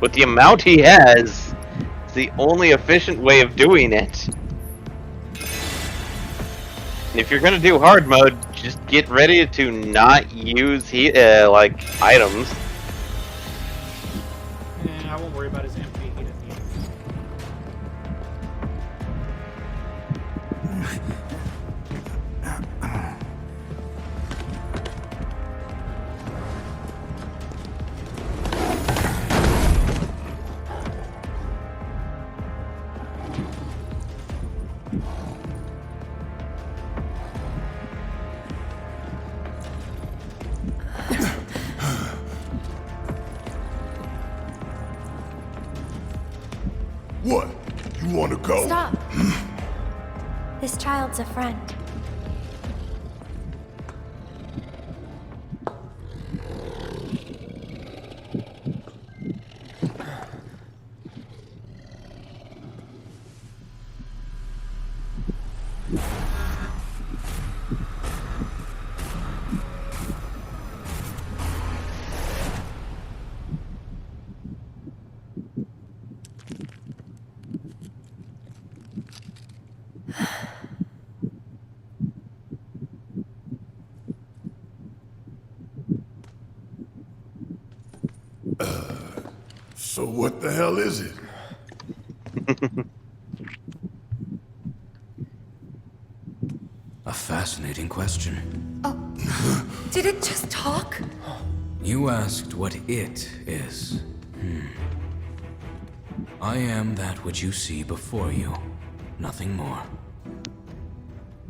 With the amount he has, it's the only efficient way of doing it. And if you're gonna do hard mode, just get ready to not use like items. I won't worry about his MP. He doesn't need it. What? You want to go? Stop. This child's a friend. So what the hell is it? A fascinating question. Did it just talk? You asked what it is. I am that which you see before you. Nothing more.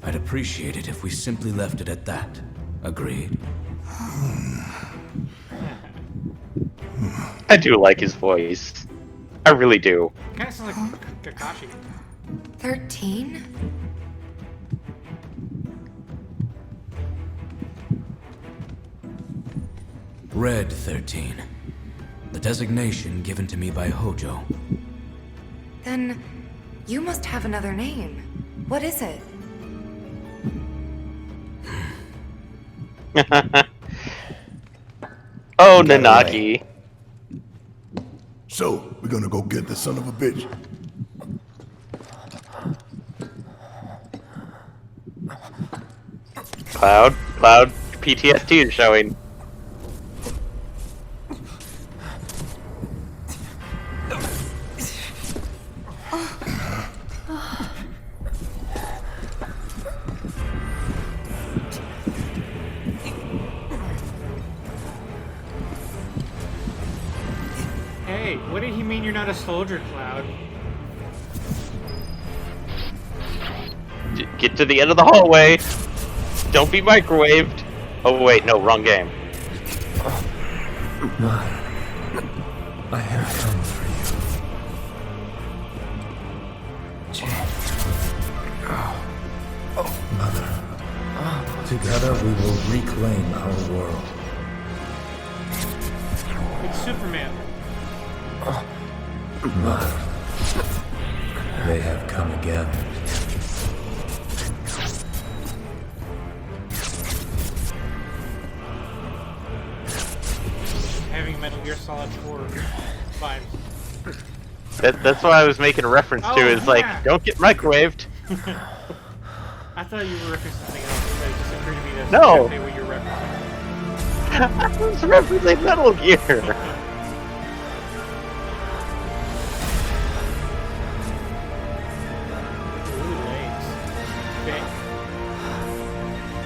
I'd appreciate it if we simply left it at that. Agreed? I do like his voice. I really do. Kind of sounds like Kakashi. 13? Red 13. The designation given to me by Hojo. Then you must have another name. What is it? Oh, Nanaki. So, we're gonna go get the son of a bitch. Cloud, PTSD is showing. Hey, what did he mean you're not a soldier, Cloud? Get to the end of the hallway. Don't be microwaved. Oh wait, no, wrong game. I have come for you. Mother, together we will reclaim our world. It's Superman. They have come again. Having Metal Gear Solid 4 vibes. That's what I was making a reference to. Is like, don't get microwaved. I thought you were referencing something else. It just occurred to me that's No. exactly what you're referencing. I was referencing Metal Gear.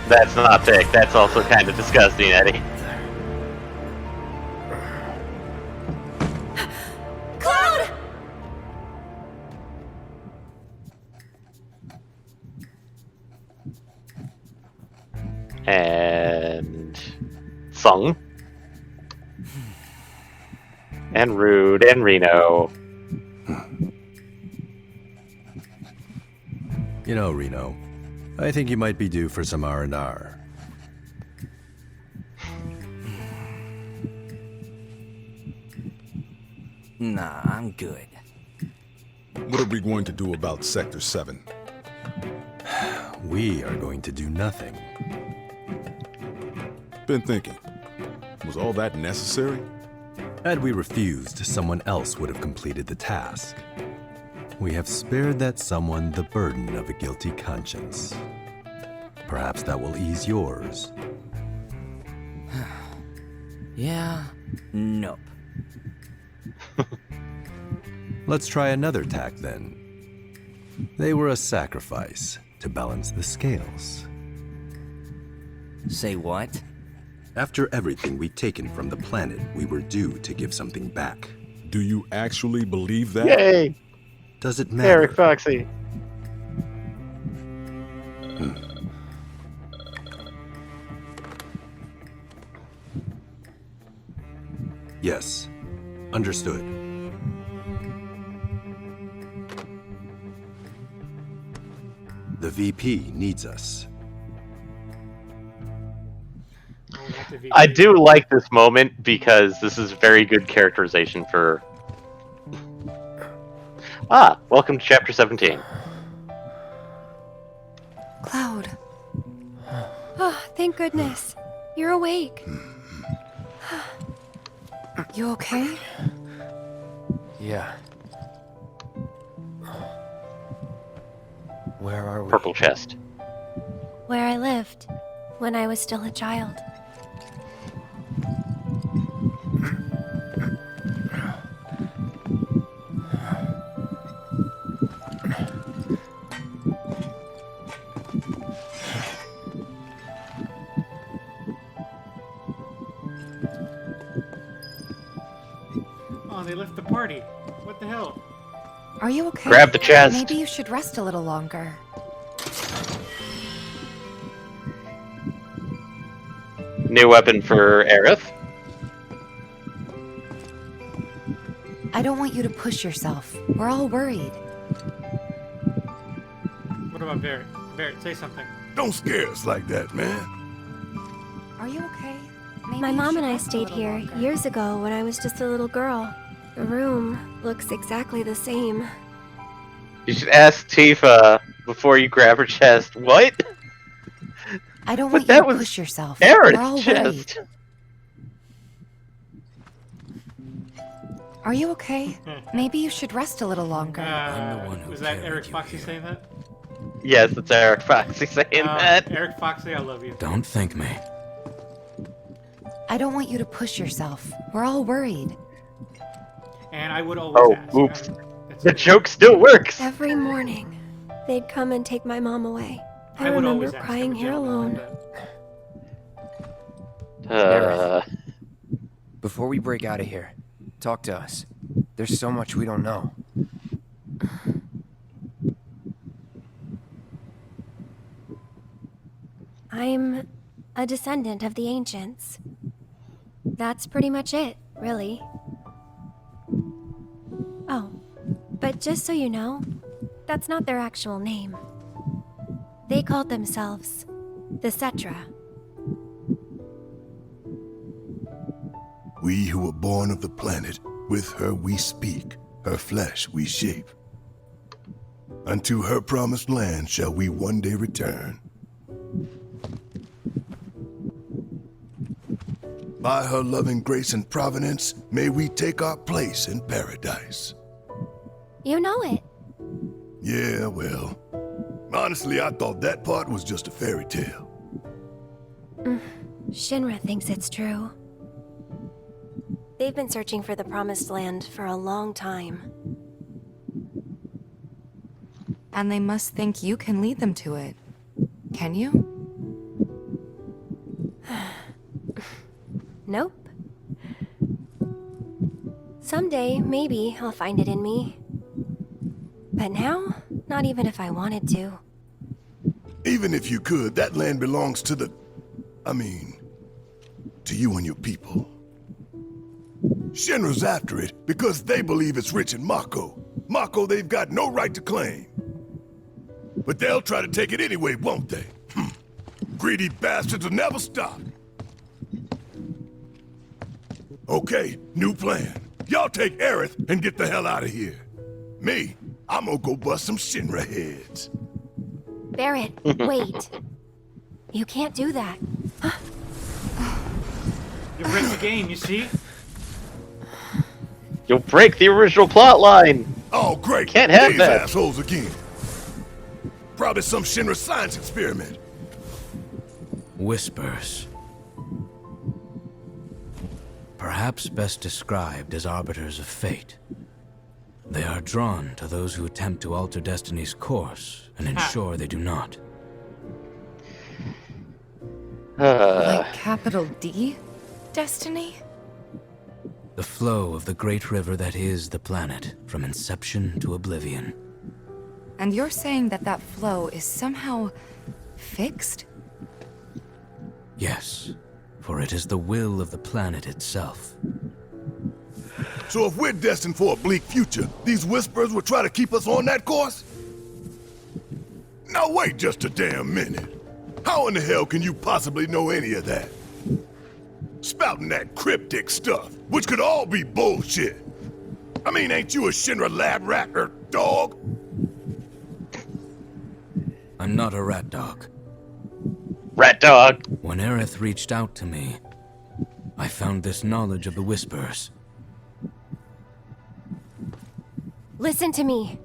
That's not thick. That's also kind of disgusting, Eddie. Cloud! And Sung. And Rude and Reno. You know, Reno, I think you might be due for some R&R. Nah, I'm good. What are we going to do about Sector 7? We are going to do nothing. Been thinking. Was all that necessary? Had we refused, someone else would have completed the task. We have spared that someone the burden of a guilty conscience. Perhaps that will ease yours. Yeah, nope. Let's try another tack then. They were a sacrifice to balance the scales. Say what? After everything we'd taken from the planet, we were due to give something back. Do you actually believe that? Yay! Does it matter? Eric Foxy. Yes. Understood. The VP needs us. I do like this moment because this is very good characterization for... welcome to Chapter 17. Cloud. Oh, thank goodness. You're awake. You okay? Yeah. Where are we? Purple chest. Where I lived when I was still a child. Oh, they left the party. What the hell? Are you okay? Grab the chest. Maybe you should rest a little longer. New weapon for Aerith. I don't want you to push yourself. We're all worried. What about Barrett? Barrett, say something. Don't scare us like that, man. Are you okay? Maybe My you mom should and I rest a stayed little here longer. years ago when I was just a little girl. The room looks exactly the same. You should ask Tifa before you grab her chest. What? I don't But want that you to was push yourself. Aerith's We're all chest. worried. Are you okay? Maybe you should rest a little longer. Was that Eric Foxy saying that? Yes, it's Eric Foxy saying that. Eric Foxy, I love you. Don't thank me. I don't want you to push yourself. We're all worried. And I would always ask. Oops. The joke still works. Every morning, they'd come and take my mom away. I I would remember always ask crying of a here gentleman like alone. Before we break out of here, talk to us. There's so much we don't know. I'm a descendant of the ancients. That's pretty much it, really. Oh, but just so you know, that's not their actual name. They called themselves the Cetra. We who were born of the planet With her we speak, her flesh we shape. Unto her promised land shall we one day return. By her loving grace and providence, may we take our place in paradise. You know it. Yeah, well, honestly, I thought that part was just a fairy tale. Shinra thinks it's true. They've been searching for the Promised Land for a long time. And they must think you can lead them to it. Can you? Nope. Someday, maybe, I'll find it in me. But now, not even if I wanted to. Even if you could, that land belongs to the... to you and your people. Shinra's after it because they believe it's rich in Mako. Mako they've got no right to claim. But they'll try to take it anyway, won't they? Greedy bastards will never stop. Okay, new plan. Y'all take Aerith and get the hell out of here. Me, I'm gonna go bust some Shinra heads. Barrett, wait. You can't do that. You break the game, you see? You'll break the original plot line. Oh, great. Can't have These that. assholes again. Probably some Shinra science experiment. Whispers. Perhaps best described as arbiters of fate. They are drawn to those who attempt to alter destiny's course and ensure they do not. Like capital D? Destiny? The flow of the great river that is the planet, from inception to oblivion. And you're saying that that flow is somehow fixed? Yes, for it is the will of the planet itself. So if we're destined for a bleak future, these Whispers will try to keep us on that course? Now wait just a damn minute. How in the hell can you possibly know any of that? Spouting that cryptic stuff, which could all be bullshit. Ain't you a Shinra lab rat or dog? I'm not a rat dog. Rat dog. When Aerith reached out to me, I found this knowledge of the Whispers. Listen to me.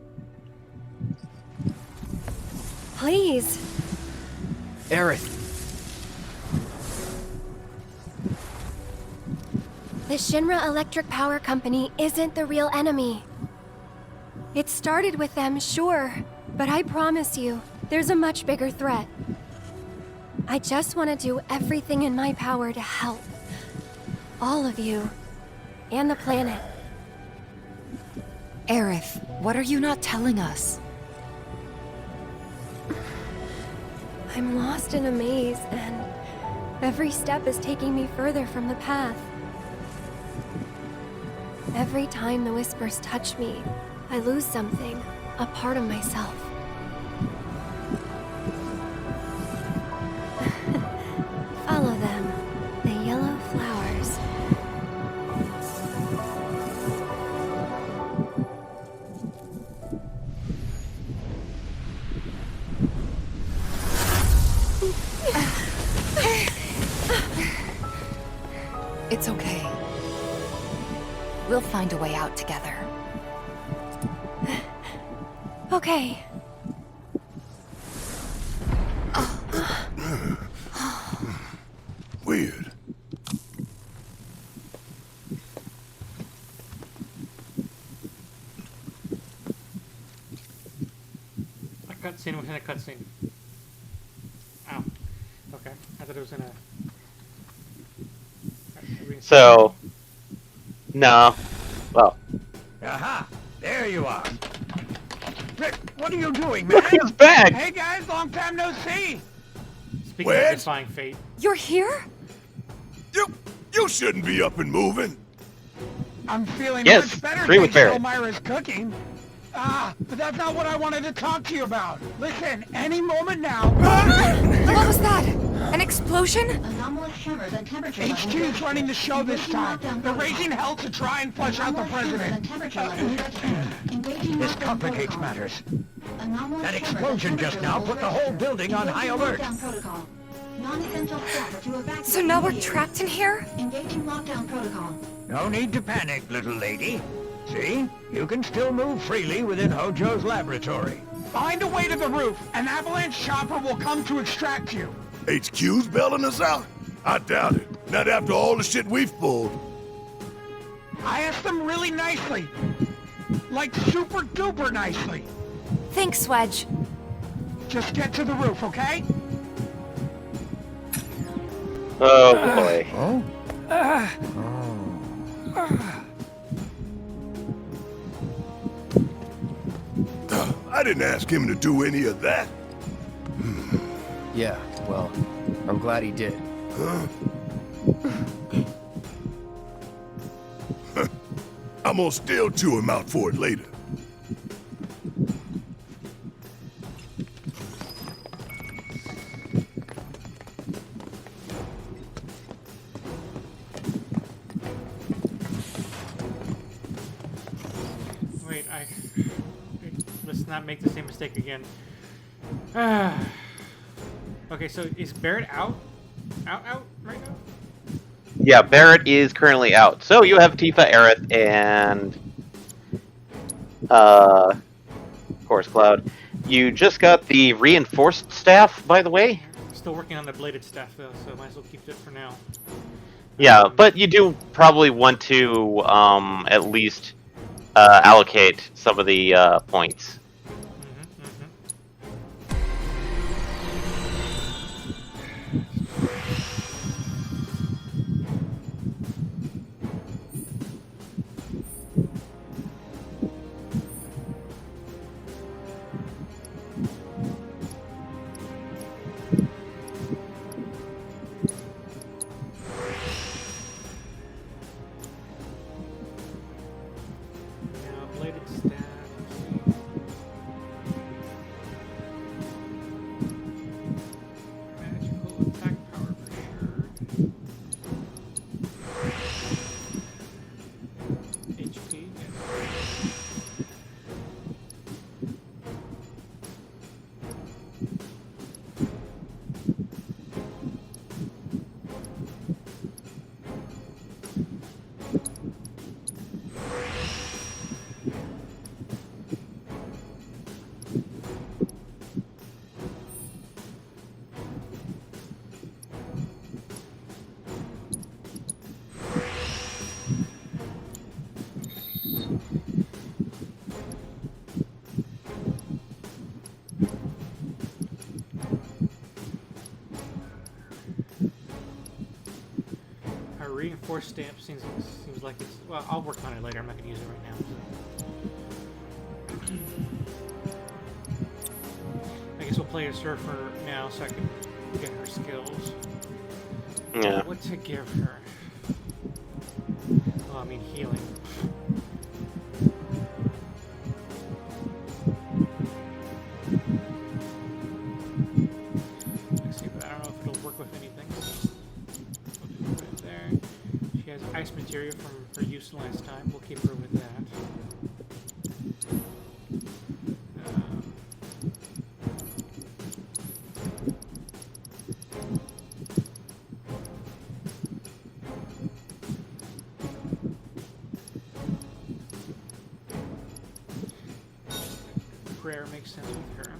Please. Aerith. The Shinra Electric Power Company isn't the real enemy. It started with them, sure, but I promise you, there's a much bigger threat. I just want to do everything in my power to help. All of you. And the planet. Aerith, what are you not telling us? I'm lost in a maze, and every step is taking me further from the path. Every time the Whispers touch me, I lose something, a part of myself. Follow them, the yellow flowers. It's okay. We'll find a way out together. Okay. Weird. A cutscene within a cutscene. Ow. Okay. I thought it was in a... So, no. Well, Aha! There you are. Rick, what are you doing, man? he's back. Hey guys, long time no see. Speaking of defying fate. You're here? You shouldn't be up and moving. I'm feeling Yes, much better agree with thanks to Barrett. Elmira's cooking. But that's not what I wanted to talk to you about. Listen, any moment now. What was that? An explosion? HQ's running the show this time. They're raising hell to try and flush out the president. This complicates matters. That explosion just now put the whole building on high alert. So now we're trapped in here? No need to panic, little lady. See? You can still move freely within Hojo's laboratory. Find a way to the roof. An avalanche chopper will come to extract you. HQ's bailing us out? I doubt it. Not after all the shit we've pulled. I asked them really nicely. Like super duper nicely. Thanks, Wedge. Just get to the roof, okay? Oh boy. I didn't ask him to do any of that. Yeah, well, I'm glad he did. I'm gonna still chew him out for it later. Wait, let's not make the same mistake again. Okay, so is Barrett out? Out right now? Yeah, Barrett is currently out. So you have Tifa, Aerith, and of course Cloud. You just got the reinforced staff, by the way. Still working on the bladed staff though, so might as well keep it for now. Yeah, but you do probably want to at least allocate some of the points. Reinforced stamp seems like it's... Well, I'll work on it later. I'm not going to use it right now. So. I guess we'll play a surfer now so I can get her skills. Yeah. What to give her? Oh, I mean healing. Let's see, but I don't know if it'll work with anything. We'll put it there. She has ice material from her use last time. We'll keep her with that. Prayer makes sense with her.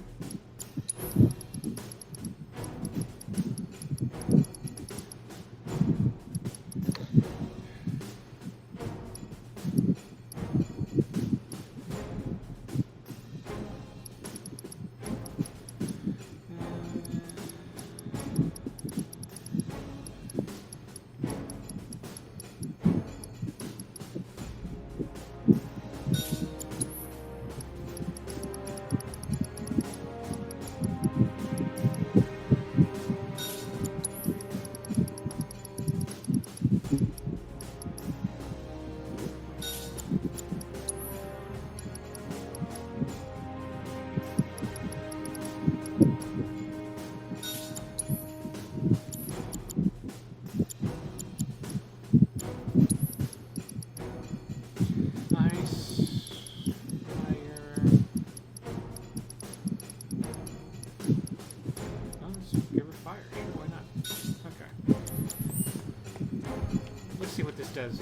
does.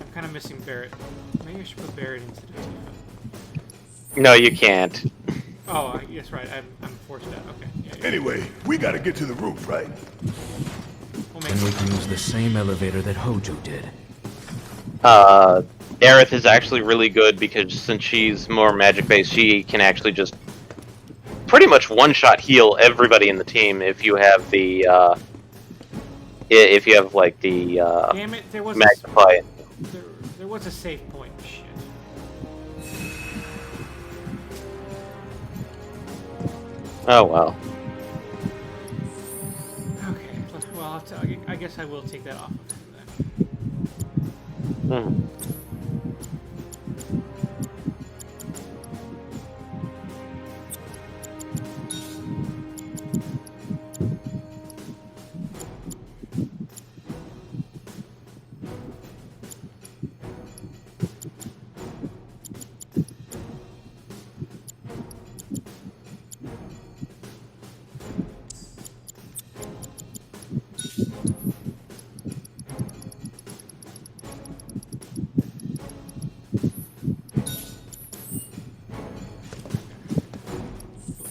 I'm kind of missing Barrett. Maybe I should put Barrett instead of Tifa. No, you can't. Oh, yes, right. I'm forced out. Okay. Yeah. Anyway, we gotta get to the roof, right? And we can use the same elevator that Hojo did. Aerith is actually really good because since she's more magic-based, she can actually just pretty much one-shot heal everybody in the team if you have the, like, the, Damn it, there was magnify. There was a save point. Shit. Oh, well. Okay, well, I guess I will take that off of him then. Hmm.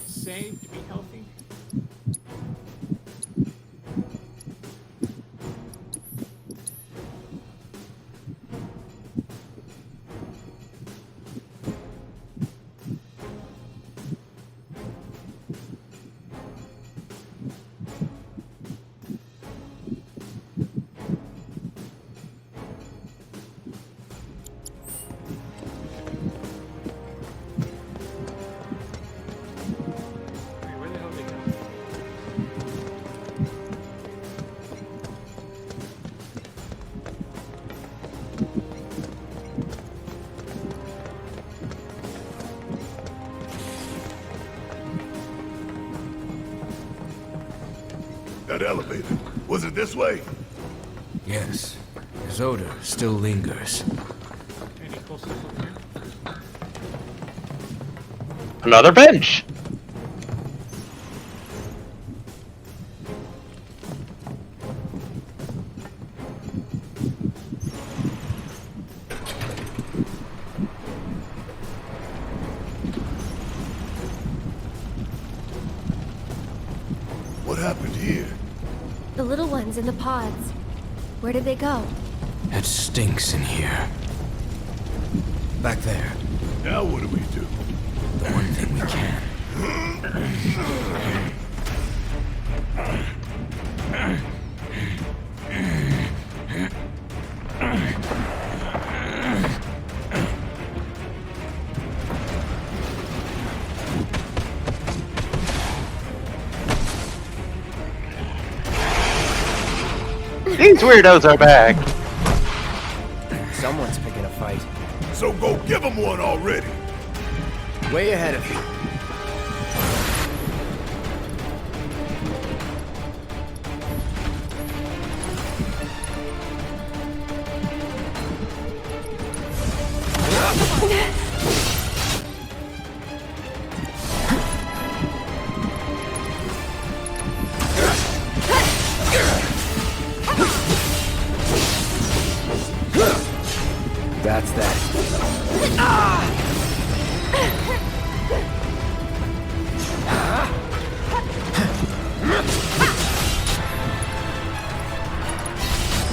Save to be healthy. Where the hell did they go? That elevator. Was it this way? Yes. His odor still lingers. Any cool stuff up there? Another bench! What happened here? The little ones in the pods. Where did they go? It stinks in here. Back there. Now what do we do? The one thing we can. These weirdos are back. Someone's picking a fight. So go give them one already. Way ahead of you. That's that.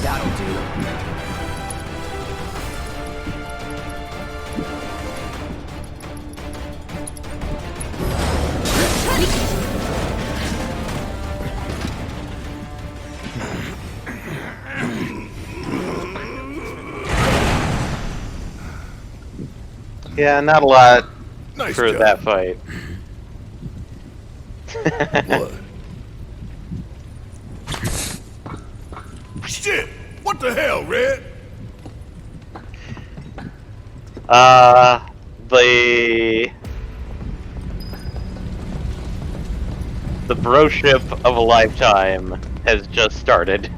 That'll do. Yeah, not a lot Nice for job. that fight. What? Shit! What the hell, Red? The broship of a lifetime has just started.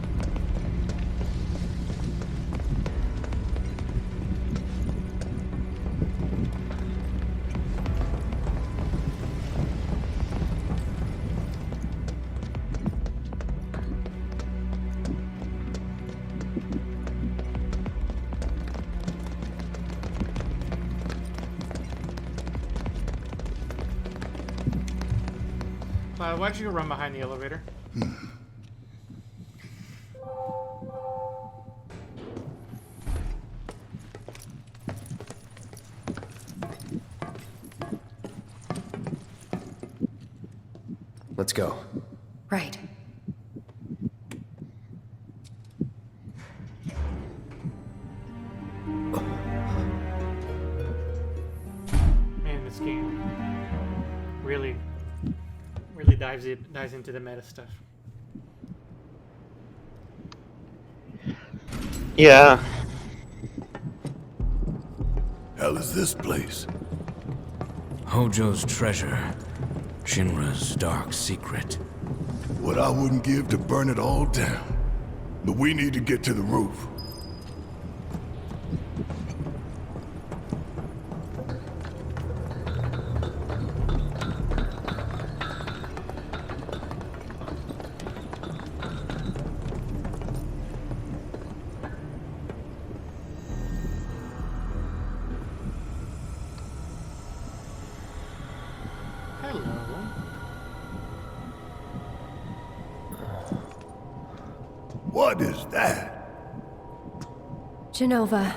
Why'd you go run behind the elevator? Let's go. Right. Man, this game really dives into the meta stuff. Yeah. Hell is this place? Hojo's treasure. Shinra's dark secret. What I wouldn't give to burn it all down. But we need to get to the roof. What is that? Genova.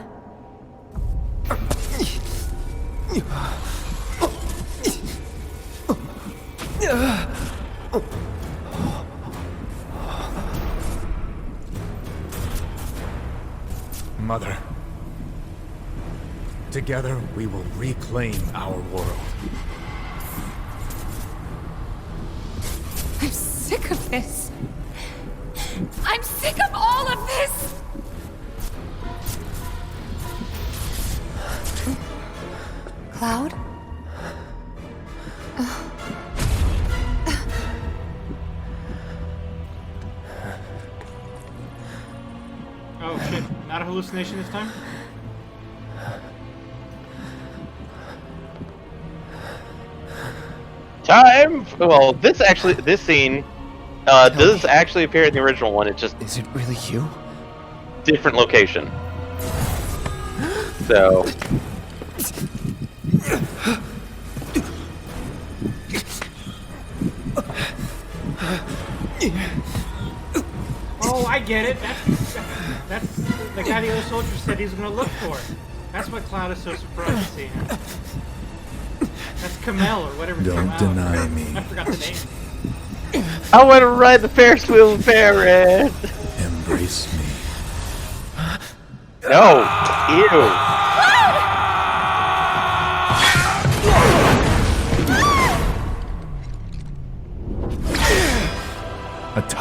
Mother. Together, we will reclaim our world. I'm sick of this. I'm sick of all of this! Cloud? Oh shit, not a hallucination this time? Well, this scene does actually appear in the original one. It just is it really you? Different location. So. Oh, I get it. That's the guy the other soldier said he was going to look for. That's why Cloud is so surprised to see him. That's Kamel or whatever. Don't deny me. I forgot the name. I want to ride the Ferris wheel with Barrett. Embrace me. No, ew.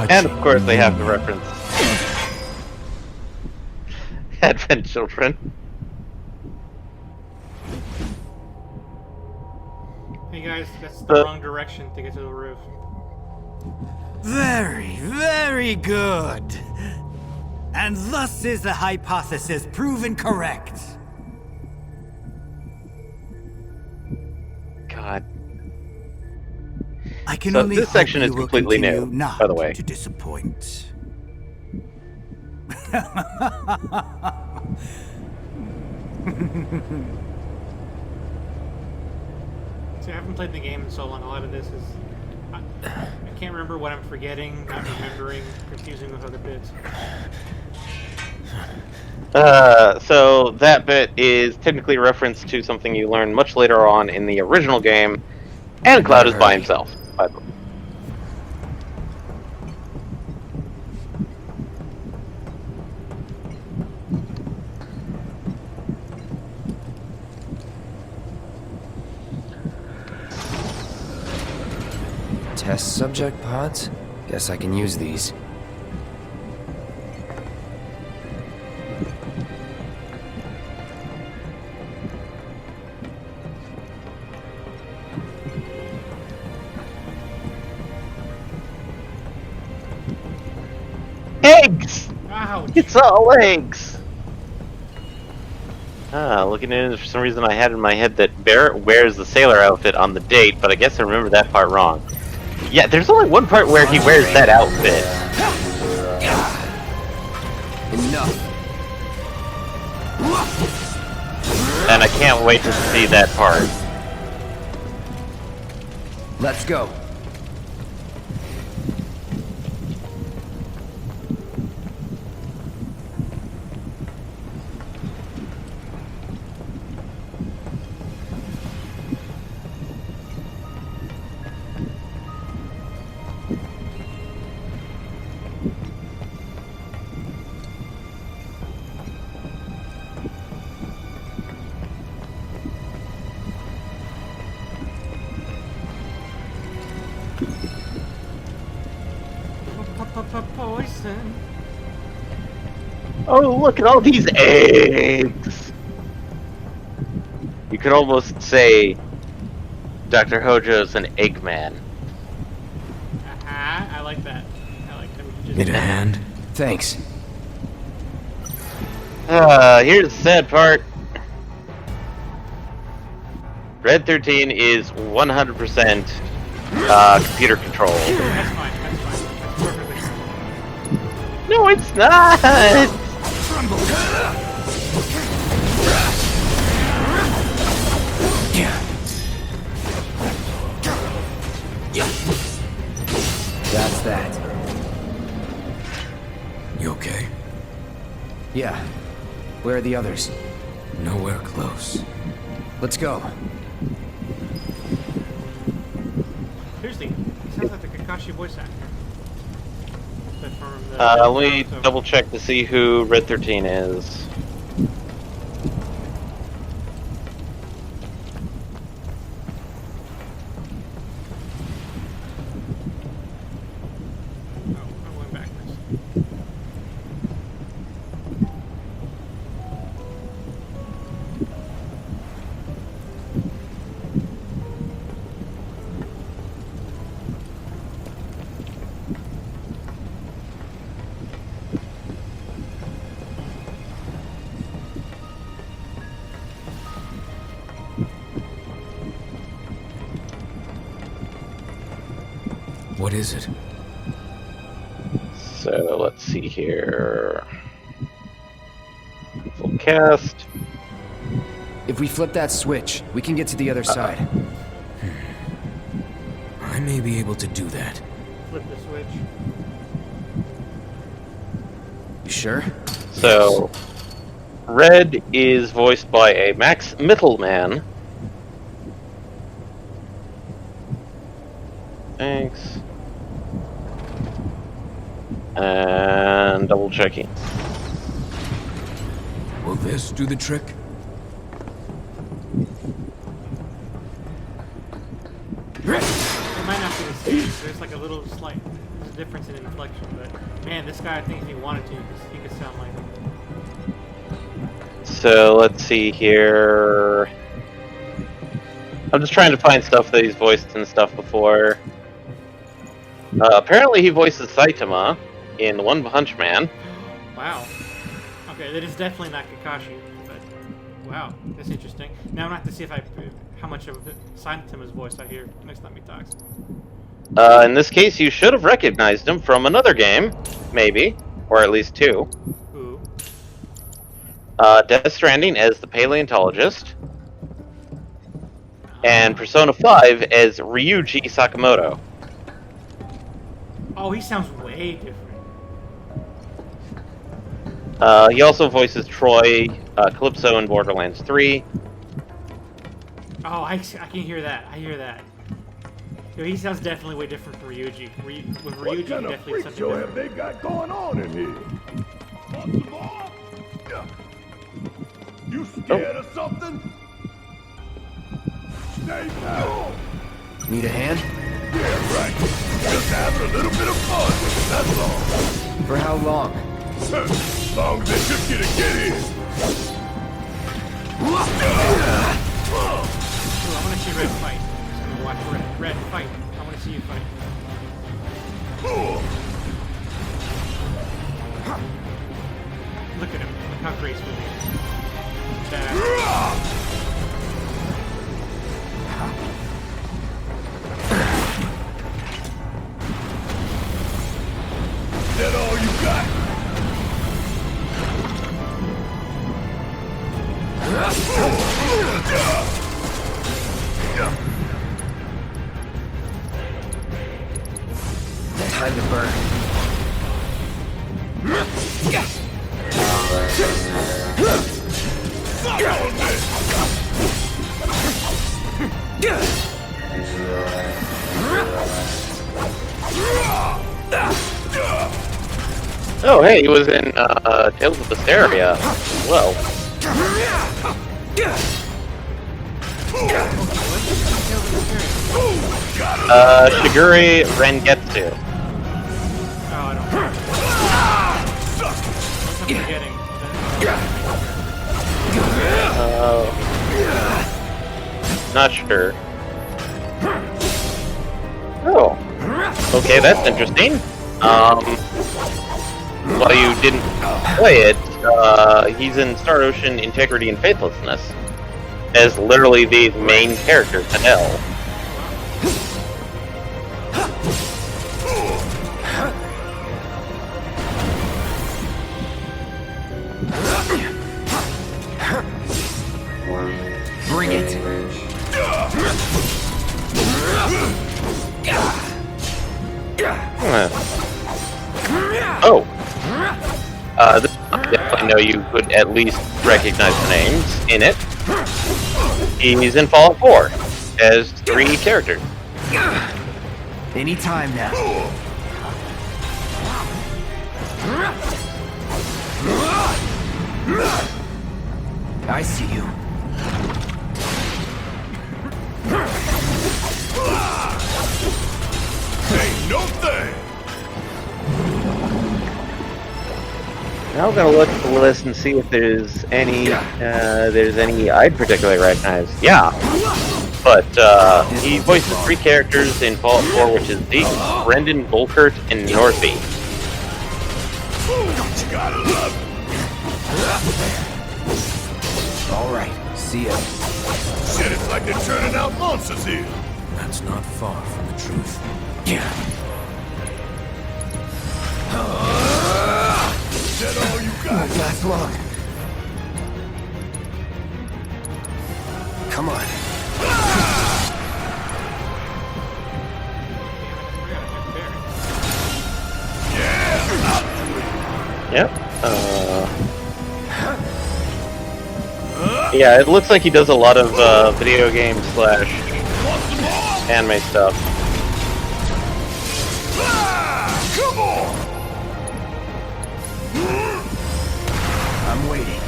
And of course they have the reference. Advent Children. Hey guys, that's the wrong direction to get to the roof. Very, very good. And thus is the hypothesis proven correct. God. I can So only this hope section is you will completely continue new, not by the way. to disappoint. See, I haven't played the game in so long. A lot of this is I can't remember what I'm forgetting, not remembering, confusing with other bits. So that bit is technically a reference to something you learn much later on in the original game, and Cloud is by himself, by the way. Test subject pods? Guess I can use these. Eggs! Ouch. It's all eggs! Looking at it, for some reason I had in my head that Barrett wears the sailor outfit on the date, but I guess I remember that part wrong. Yeah, there's only one part where he wears that outfit. Enough. And I can't wait to see that part. Let's go. Poison. Oh, look at all these eggs! You could almost say Dr. Hojo's an Eggman. I like that. I like that. We Need a hand? Thanks. Here's the sad part. Red 13 is 100% computer controlled. That's fine. That's fine. That's perfectly fine. No, it's not! That's that. You okay? Yeah. Where are the others? Nowhere close. Let's go. Seriously, he sounds like the Kakashi voice actor. But from the Let me double check to see who Red 13 is. I'm going backwards. What is it? So let's see here. Full cast. If we flip that switch, we can get to the other side. I may be able to do that. Flip the switch. You sure? So, Red is voiced by a Max Mittelman. Thanks. And double checking. Will this do the trick? It might not be the same. There's like a little slight difference in inflection, but man, this guy, I think if he wanted to, he could sound like him. So let's see here. I'm just trying to find stuff that he's voiced and stuff before. Apparently he voices Saitama in One Punch Man. Wow. Okay, that is definitely not Kakashi, but wow, that's interesting. Now I'm gonna have to see if how much of Saitama's voice I hear next time he talks. In this case, you should have recognized him from another game, maybe, or at least two. Ooh. Death Stranding as the paleontologist, and Persona 5 as Ryuji Sakamoto. Oh, he sounds way different. He also voices Troy, Calypso in Borderlands 3. Oh, I can hear that. I hear that. Yo, he sounds definitely way different from Ryuji. With Ryuji, What kind he of definitely freak something show different. have they got going on in here? Want some more? Yeah. You scared of something? Stay down. Need a hand? Yeah, right. Just having a little bit of fun with it, that's all. For how long? As long as they just get in. Ooh, I want to see Red fight. I'm gonna watch Red fight. I want to see you fight. Look at him. Look how graceful he is. Is that all you got? Time to burn. Oh, hey, he was in Tales of Hysteria as well. Gotta Shigure Rengetsu. Oh, I don't know. What's I'm forgetting? Not sure. Oh. Okay, that's interesting. While you didn't play it, he's in Star Ocean Integrity and Faithlessness as literally the main character, Fidel. Bring it. Oh. This I know you could at least recognize the names in it. He's in Fallout 4 as 3 characters. Anytime now. I see you. Ain't no thing. Now we're gonna look at the list and see if there's any I'd particularly recognize. Yeah, but he voices 3 characters in Fallout 4, which is Zeke, Brendan, Volkert, and Northby. You gotta love it. All right, see ya. Shit, it's like they're turning out monsters here. That's not far from the truth. Yeah. Is that all you got? Last long. Come on. Yep. Yeah, it looks like he does a lot of video game / anime stuff. Come on! I'm waiting.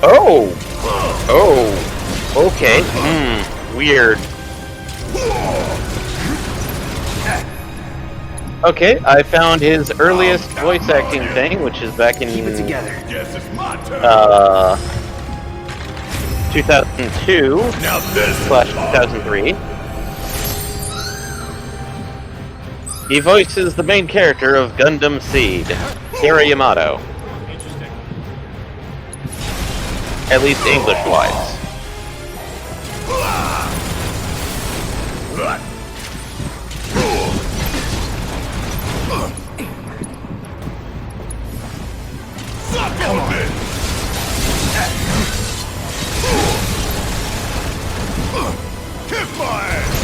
Oh! Oh! Okay. Weird. Okay, I found his earliest voice acting thing, which is back in 2002/2003. He voices the main character of Gundam Seed, Kira Yamato. Interesting. At least English-wise. Suck on it! Kick my ass!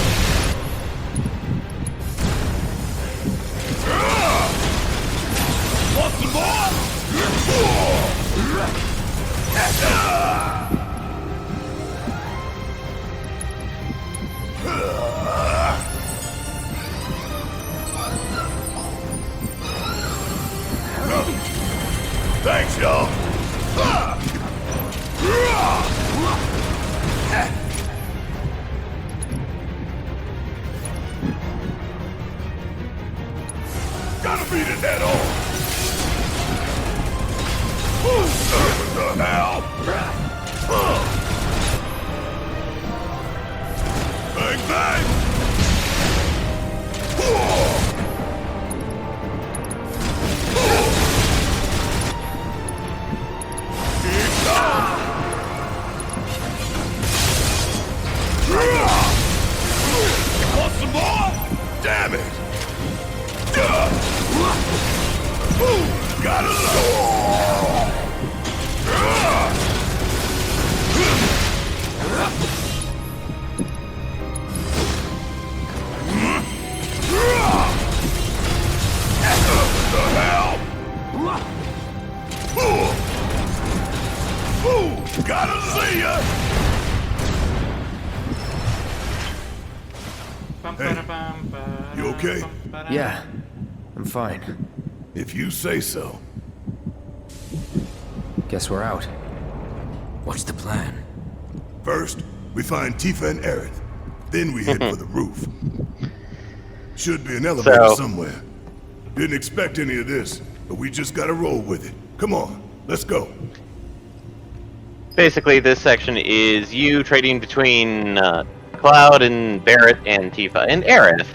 Want some more? Thanks, y'all. Gotta beat it head on. What the hell? Bang, bang. Want some more? Damn it! Gotta the hell? Gotta see ya! Hey, you okay? Yeah, I'm fine. If you say so. Guess we're out. What's the plan? First, We find Tifa and Aerith. Then we head for the roof. Should be an elevator somewhere. Didn't expect any of this, but we just gotta roll with it. Come on, let's go. Basically, this section is you trading between Cloud and Barrett and Tifa and Aerith.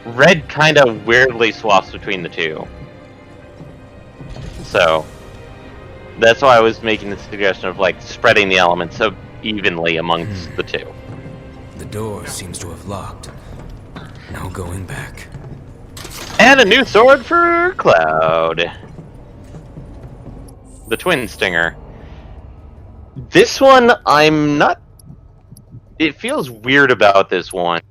Red kind of weirdly swaps between the two. So, that's why I was making the suggestion of, like, spreading the elements so evenly amongst the two. The door seems to have locked. No going back. And a new sword for Cloud. The Twin Stinger. This one, I'm not... It feels weird about this one.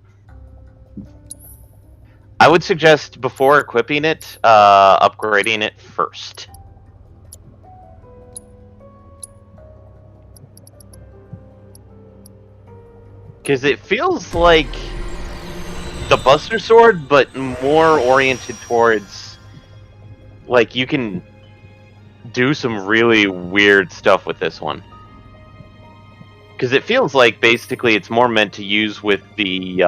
I would suggest, before equipping it, upgrading it first. Because it feels like the Buster Sword, but more oriented towards, like, you can do some really weird stuff with this one. Because it feels like, basically, it's more meant to use with the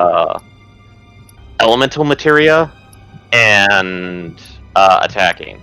elemental materia and attacking.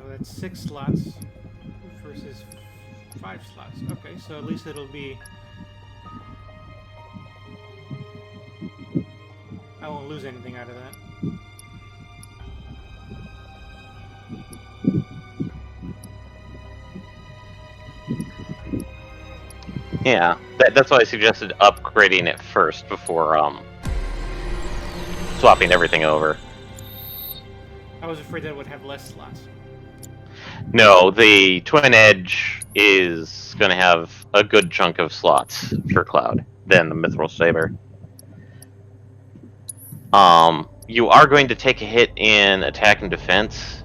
That's 6 slots versus 5 slots. Okay, so at least it'll be... I won't lose anything out of that. Yeah, that's why I suggested upgrading it first before swapping everything over. I was afraid that it would have less slots. No, the Twin Edge is going to have a good chunk of slots for Cloud than the Mithril Saber. You are going to take a hit in attack and defense,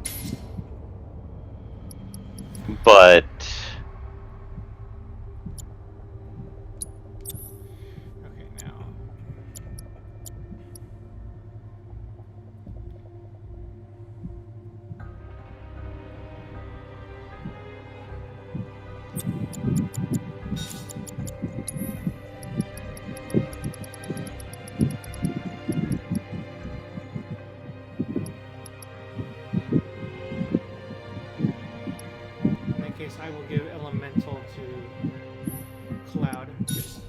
but okay, now I will give Elemental to Cloud, because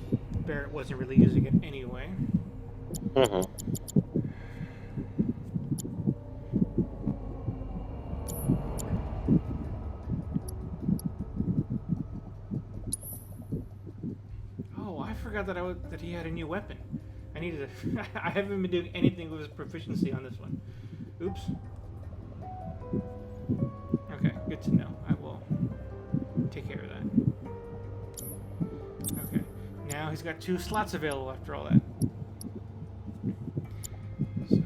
Barrett wasn't really using it anyway. Oh, I forgot that that he had a new weapon. I needed to... I haven't been doing anything with his proficiency on this one. Oops. Okay, good to know. I will take care of that. Okay, now he's got 2 slots available after all that. So,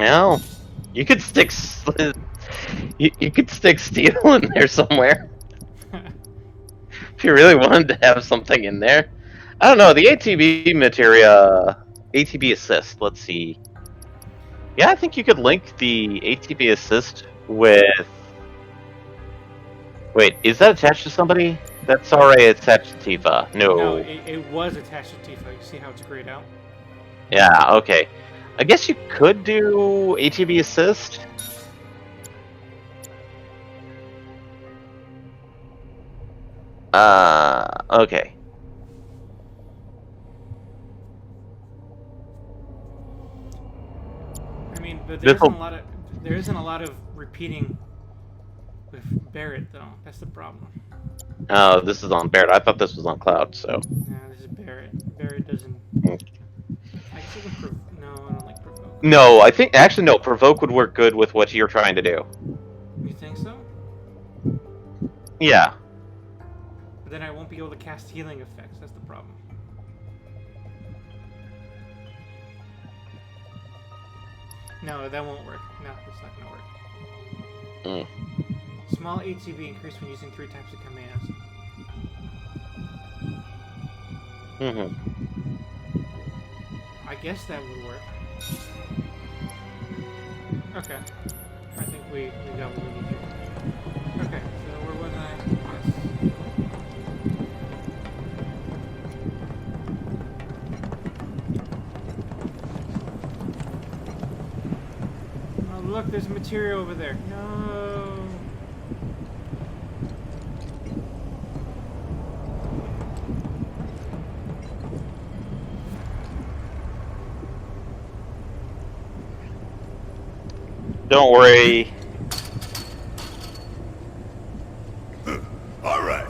Well, you could stick you could stick steel in there somewhere. If you really wanted to have something in there. I don't know, the ATB material, ATB assist, let's see. Yeah, I think you could link the ATB assist with... Wait, is that attached to somebody? That's already attached to Tifa. No, No. it was attached to Tifa. You see how it's grayed out? Yeah, okay. I guess you could do ATB assist. Okay. I mean, but There isn't a lot of repeating with Barrett though. That's the problem. Oh, this is on Barrett. I thought this was on Cloud, so. No, this is Barrett. Barrett doesn't. I guess you can no, I don't like provoke. No, I think actually no. Provoke would work good with what you're trying to do. You think so? Yeah. But then I won't be able to cast healing effects. That's the problem. No, that won't work. No, it's not gonna work. Small ATB increase when using 3 types of commands. I guess that would work. Okay. I think we got what we need here. Okay, so where was I? Yes. Oh look, there's material over there. No. Don't worry. All right.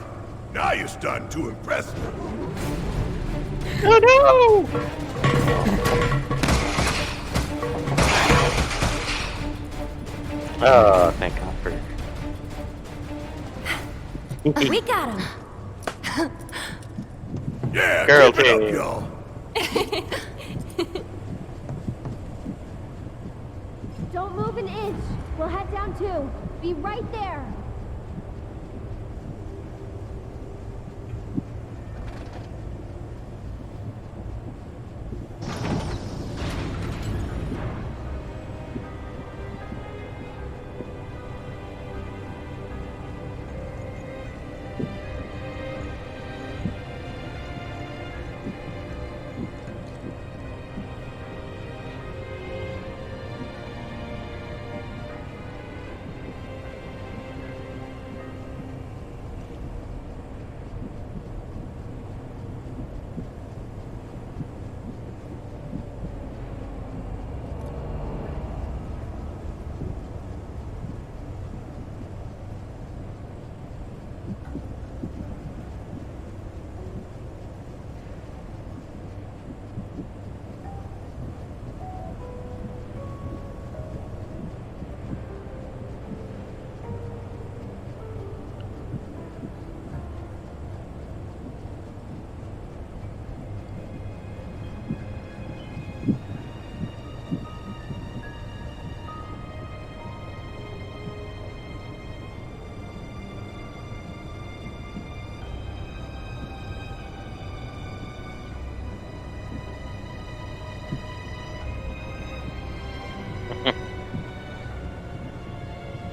Now you're starting to impress me. Oh no! Oh, thank God for... We got him. Yeah, girl keep it up, team. y'all. Don't move an inch. We'll head down too. Be right there.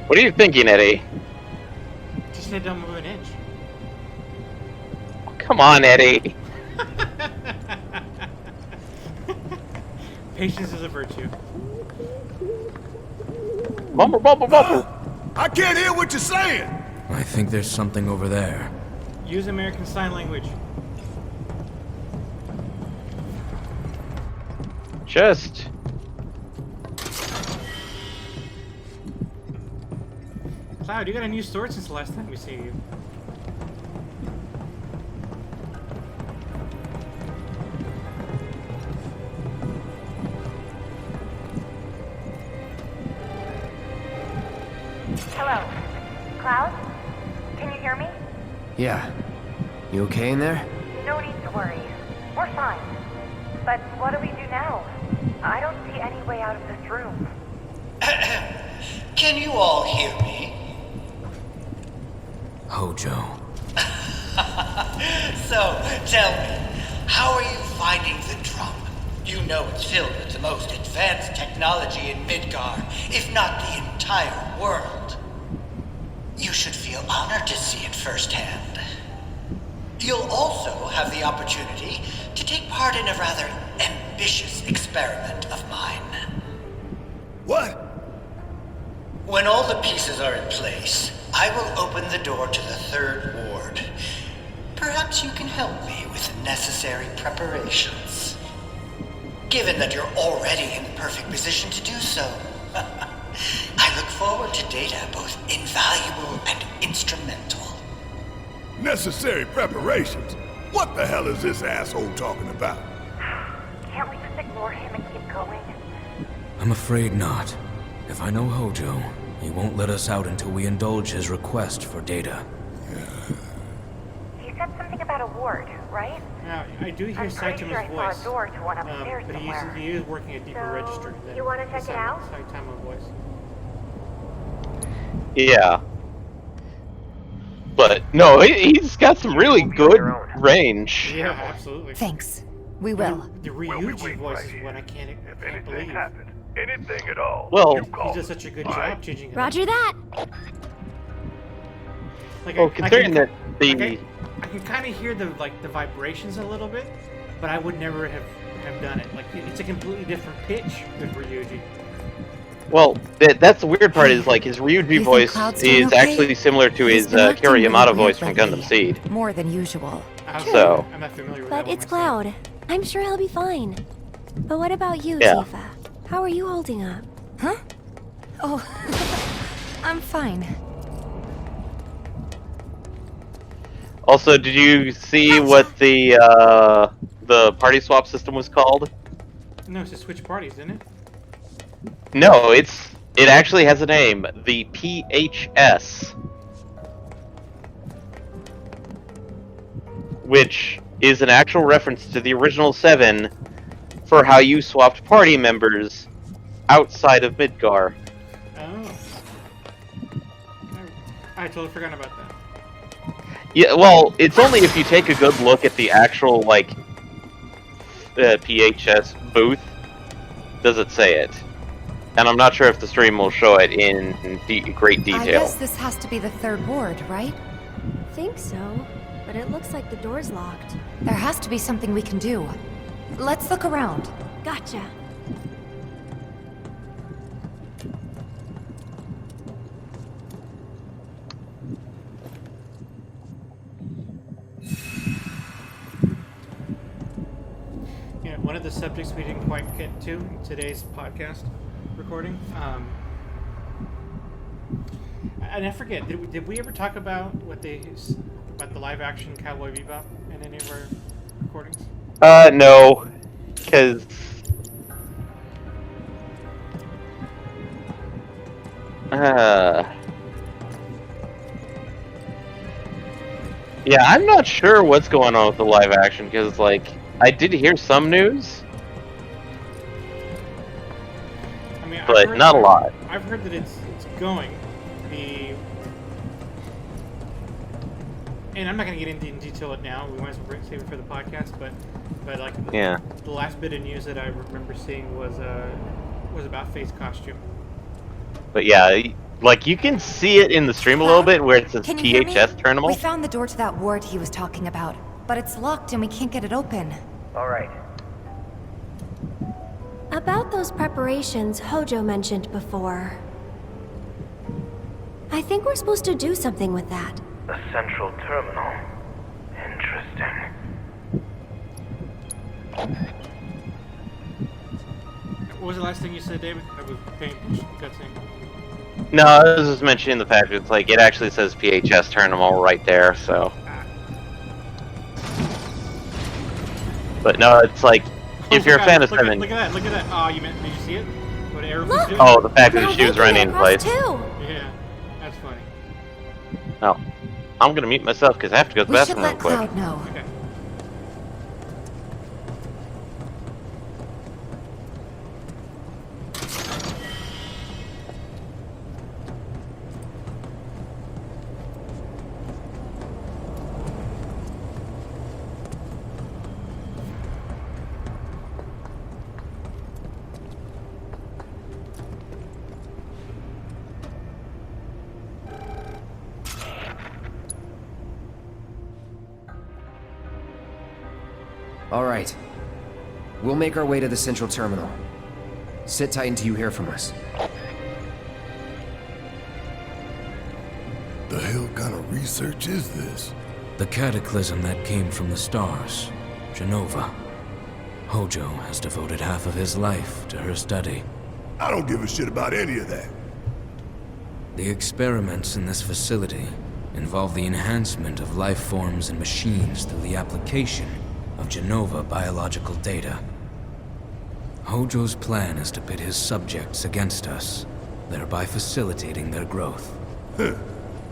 What are you thinking, Eddie? Just said don't move an inch. Come on, Eddie. Patience is a virtue. Bumper, bumper, bumper. I can't hear what you're saying. I think there's something over there. Use American Sign Language. Just... Cloud, you got a new sword since the last time we see you. Hello. Cloud? Can you hear me? Yeah. You okay in there? No need to worry. We're fine. But what do we do now? I don't see any way out of this room. Can you all hear me? Hojo. So, tell me, how are you finding the drum? You know it's filled with the most advanced technology in Midgar, if not the entire world. You should feel honored to see it firsthand. You'll also have the opportunity to take part in a rather ambitious experiment of mine. What? When all the pieces are in place, I will open the door to the third ward. Perhaps you can help me with the necessary preparations. Given that you're already in the perfect position to do so. I look forward to data both invaluable and instrumental. Necessary preparations? What the hell is this asshole talking about? Can't we just ignore him and keep going? I'm afraid not. If I know Hojo, he won't let us out until we indulge his request for data. He said something about a ward, right? Now, I do hear I'm pretty sure I Saitama's saw voice, a door to one upstairs but somewhere. he is working a deeper register than you want to check it out? Saitama voice. Yeah. But, no, he's got some really good range. Yeah, absolutely. Thanks. We will. The Ryuji voice is what I can't believe. Anything at all. Well, he does such a good job changing it. Roger that. Like, well, considering that the... I can kind of hear the vibrations a little bit, but I would never have done it. Like, it's a completely different pitch with Ryuji. Well, that's the weird part is, like, his Ryuji voice is actually similar to his Kira Yamada voice from Gundam Seed. More than usual. So... I'm not familiar with But that it's Cloud. I'm sure he'll be fine. But what about you, Yeah. Tifa? How are you holding up? Huh? Oh, I'm fine. Also, did you see what the party swap system was called? No, it's to switch parties, isn't it? No, it actually has a name. The PHS. Which is an actual reference to the original 7 for how you swapped party members outside of Midgar. Oh. I totally forgot about that. Yeah, well, it's only if you take a good look at the actual, like, PHS booth does it say it. And I'm not sure if the stream will show it in great detail. I guess this has to be the third ward, right? Think so, but it looks like the door's locked. There has to be something we can do. Let's look around. Gotcha. Yeah, one of the subjects we didn't quite get to in today's podcast recording, and I forget, did we ever talk about about the live action Cowboy Bebop in any of our recordings? No, because yeah, I'm not sure what's going on with the live action because, like, I did hear some news, I mean, but not a lot. I've heard that it's going. And I'm not going to get into detail it now. We might as well save it for the podcast. But like, Yeah. The last bit of news that I remember seeing was about face costume. But yeah, like, you can see it in the stream a little bit where it says Can you hear me? PHS terminal. We found the door to that ward he was talking about, but it's locked and we can't get it open. All right. About those preparations Hojo mentioned before. I think we're supposed to do something with that. A central terminal. Interesting. What was the last thing you said, David? I was paying cutscene. No, I was just mentioning the fact that it's like it actually says PHS terminal right there, so. But no, it's like if you're a fan of 7. Look at that! Oh, did you see it? What Arrow was doing? Oh, the fact that she was running in place. Yeah, that's funny. No, I'm gonna mute myself because I have to go to the We should bathroom real let quick. Cloud know. Okay. All right. We'll make our way to the central terminal. Sit tight until you hear from us. The hell kind of research is this? The cataclysm that came from the stars, Genova. Hojo has devoted half of his life to her study. I don't give a shit about any of that. The experiments in this facility involve the enhancement of life forms and machines through the application of Genova biological data. Hojo's plan is to pit his subjects against us, thereby facilitating their growth. Huh.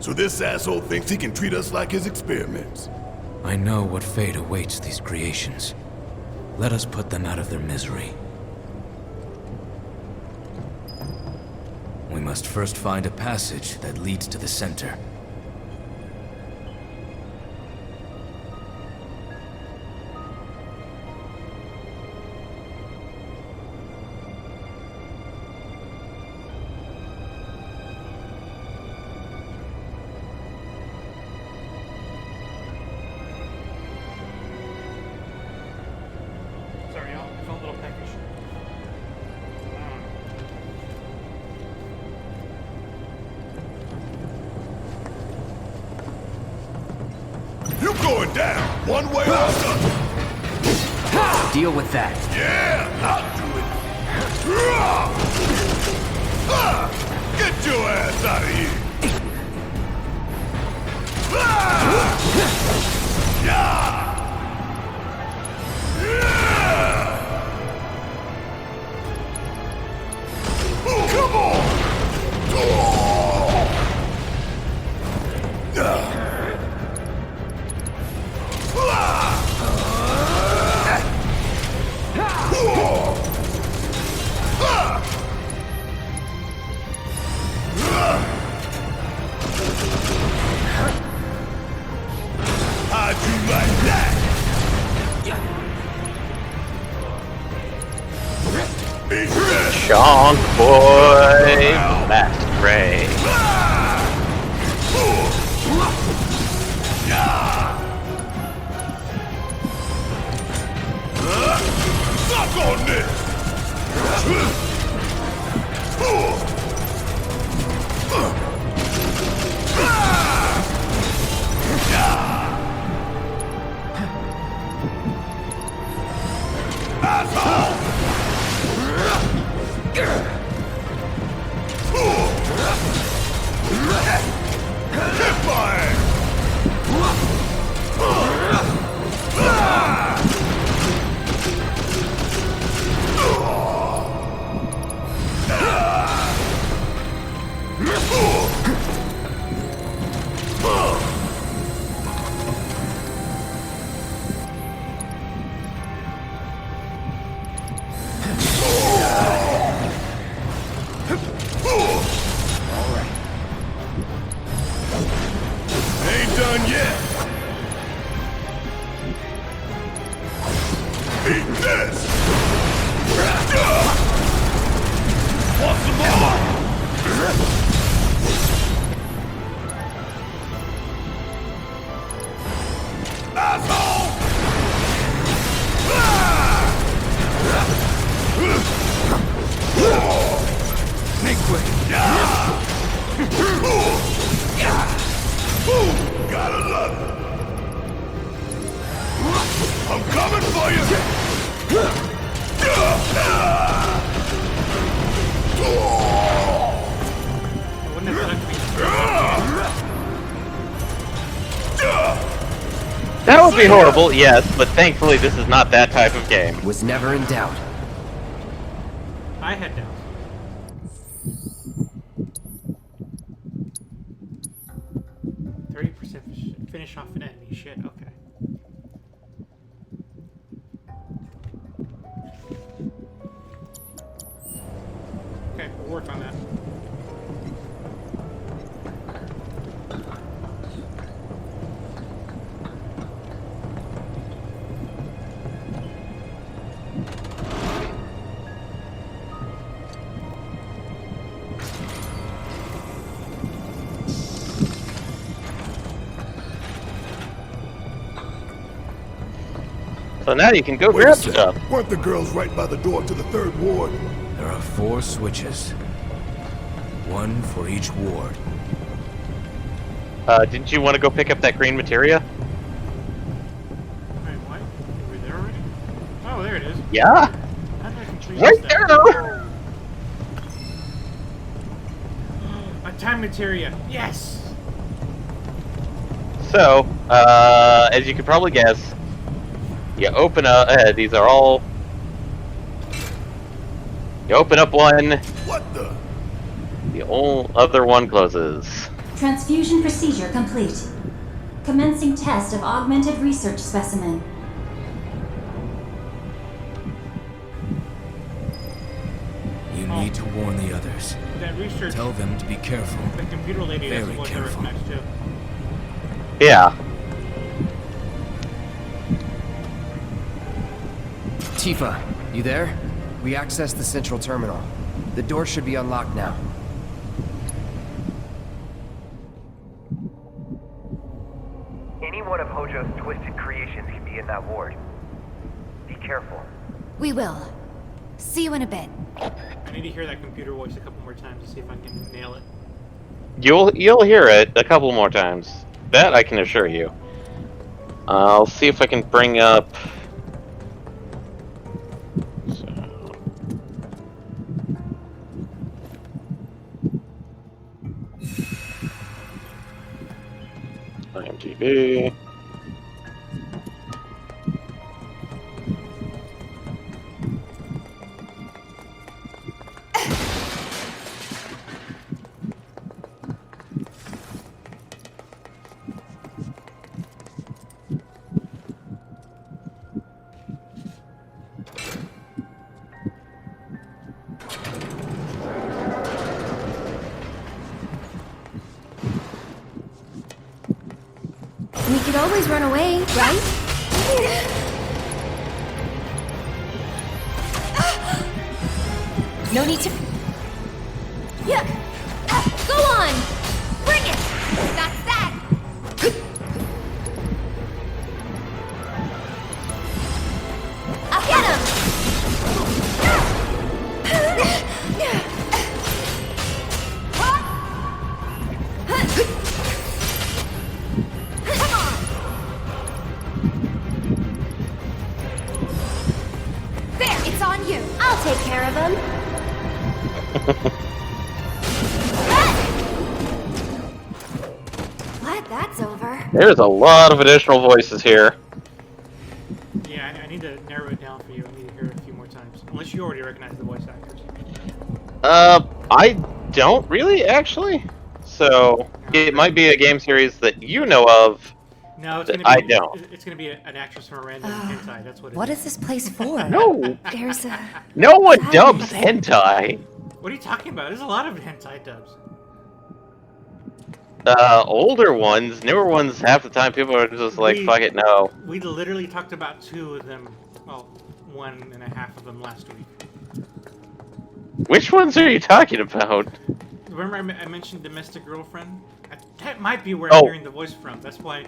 So this asshole thinks he can treat us like his experiments. I know what fate awaits these creations. Let us put them out of their misery. We must first find a passage that leads to the center. Sorry, y'all. I felt a little peckish. You going down, one way or another. Deal with that. Yeah, I'll do it. Get your ass out of here. Yeah. Come on! How'd you like that? Chonk boy, Masquerade. Suck on this! Ain't done yet. Eat this. Want some more? Asshole! Make way. Gotta love it. I'm coming for you. Wouldn't have done That would be horrible, yes, but thankfully this is not that type of game. Was never in doubt. I had doubts. Finish off an enemy. Shit, okay. Okay, we'll work on that. So now you can go grab stuff. Weren't the girls right by the door to the 3rd ward? There are 4 switches. 1 for each ward. Didn't you want to go pick up that green materia? Wait, what? Are we there already? Oh, there it is. Yeah. How did I complete Right that? there! A time materia. Yes! So, as you can probably guess, you open up, these are all, you open up one, What the? the other one closes. Transfusion procedure complete. Commencing test of augmented research specimen. You need to warn the others. That research. Tell them to be careful. The computer lady Very doesn't want to careful. recognize too. Yeah. Tifa, you there? We accessed the central terminal. The door should be unlocked now. Any one of Hojo's twisted creations can be in that ward. Be careful. We will. See you in a bit. I need to hear that computer voice a couple more times to see if I can nail it. You'll hear it a couple more times. That I can assure you. I'll see if I can bring up. IMDb. We could always run away, right? No need to... Yeah. Go on! Bring it! That's that! Get him! Come on! There, it's on you. I'll take care of him. Glad that's over. There's a lot of additional voices here. Yeah, I need to narrow it down for you. I need to hear it a few more times. Unless you already recognize the voice actors. I don't really, actually. So, it might be a game series that you know of. No, it's that gonna be, I don't. It's gonna be an actress from a random hentai. That's what it What is. is this place for? No! There's a... No one dubs hentai! What are you talking about? There's a lot of hentai dubs. Older ones, newer ones, half the time people are just like, fuck it, no. We literally talked about 2 of them, well, 1.5 of them last week. Which ones are you talking about? Remember I mentioned Domestic Girlfriend? That might be where I'm hearing the voice from. That's why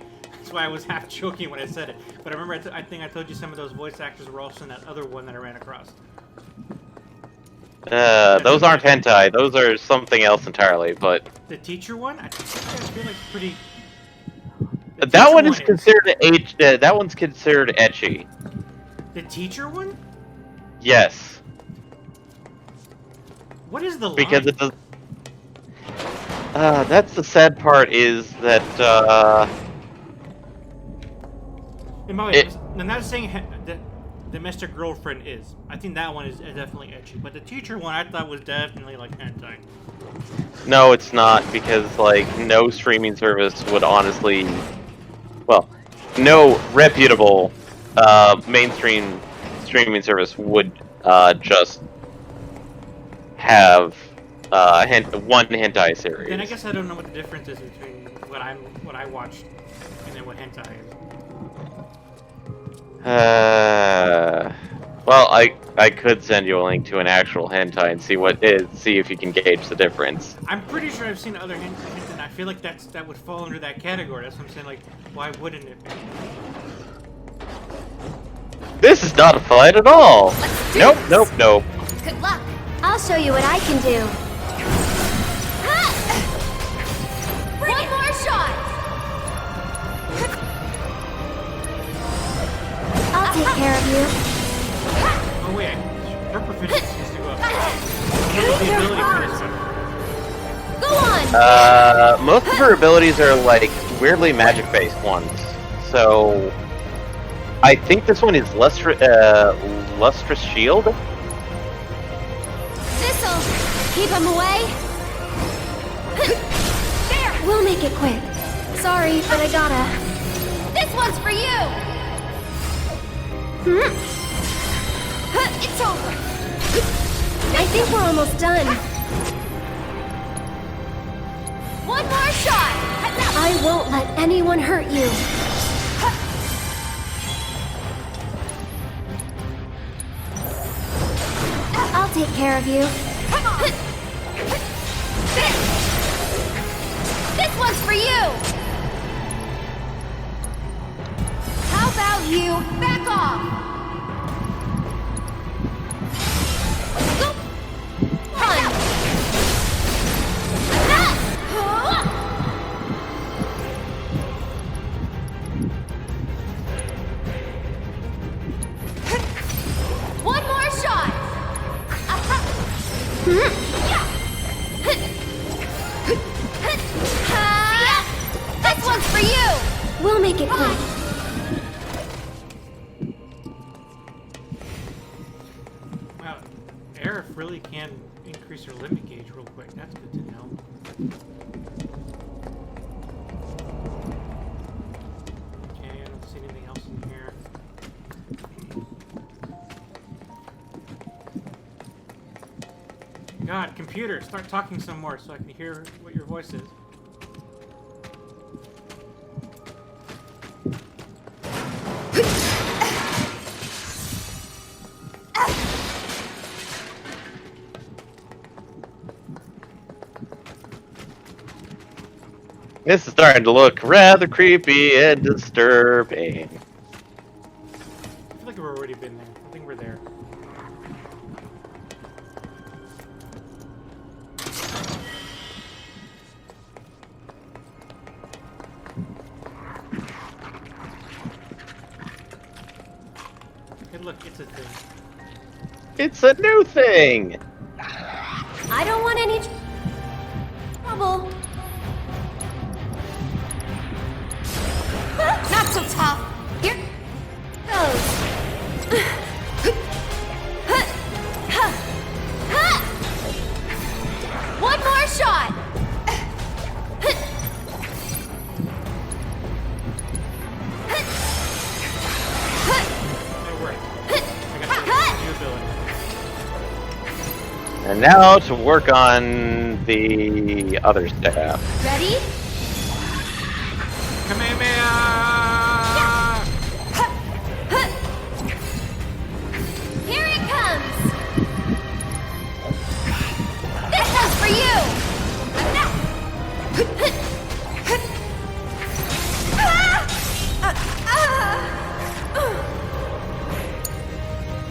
I was half joking when I said it. But I remember I think I told you some of those voice actors were also in that other one that I ran across. Those aren't hentai. Those are something else entirely, but... The teacher one? I feel like it's pretty... That one is considered that one's considered ecchi. The teacher one? Yes. What is the line? Because it does... that's the sad part is that, And by the way, I'm not saying that Domestic Girlfriend is. I think that one is definitely ecchi. But the teacher one I thought was definitely like hentai. No, it's not, because, like, no streaming service would honestly... Well, no reputable mainstream streaming service would just have one hentai series. Then I guess I don't know what the difference is between what I watched and then what hentai is. Well, I could send you a link to an actual hentai and see if you can gauge the difference. I'm pretty sure I've seen other hentai, and I feel like that would fall under that category. That's what I'm saying. Like, why wouldn't it be? This is not a fight at all. Nope, nope, nope. Good luck. I'll show you what I can do. One more shot. I'll take care of you. Oh wait, her proficiency needs to go up. What is the ability for this one? Go on. Most of her abilities are like weirdly magic-based ones. So, I think this one is Lustrous Shield. This'll keep him away. There. We'll make it quick. Sorry, but I gotta. This one's for you. It's over. I think we're almost done. One more shot. I won't let anyone hurt you. I'll take care of you. Come on. This one's for you. How about you back off? Go on. One more shot. This one's for you. We'll make it quick. Wow, Aerith really can increase her limit gauge real quick. That's good to know. Okay, I don't see anything else in here. God, computer, start talking some more so I can hear what your voice is. This is starting to look rather creepy and disturbing. I feel like we've already been there. I think we're there. Hey, look, it's a thing. It's a new thing! I don't want any trouble. Not so tough. Here goes. One more shot. That worked. I got the new ability. And now to work on the other staff. Ready? Kamehameha! Here it comes. This one's for you.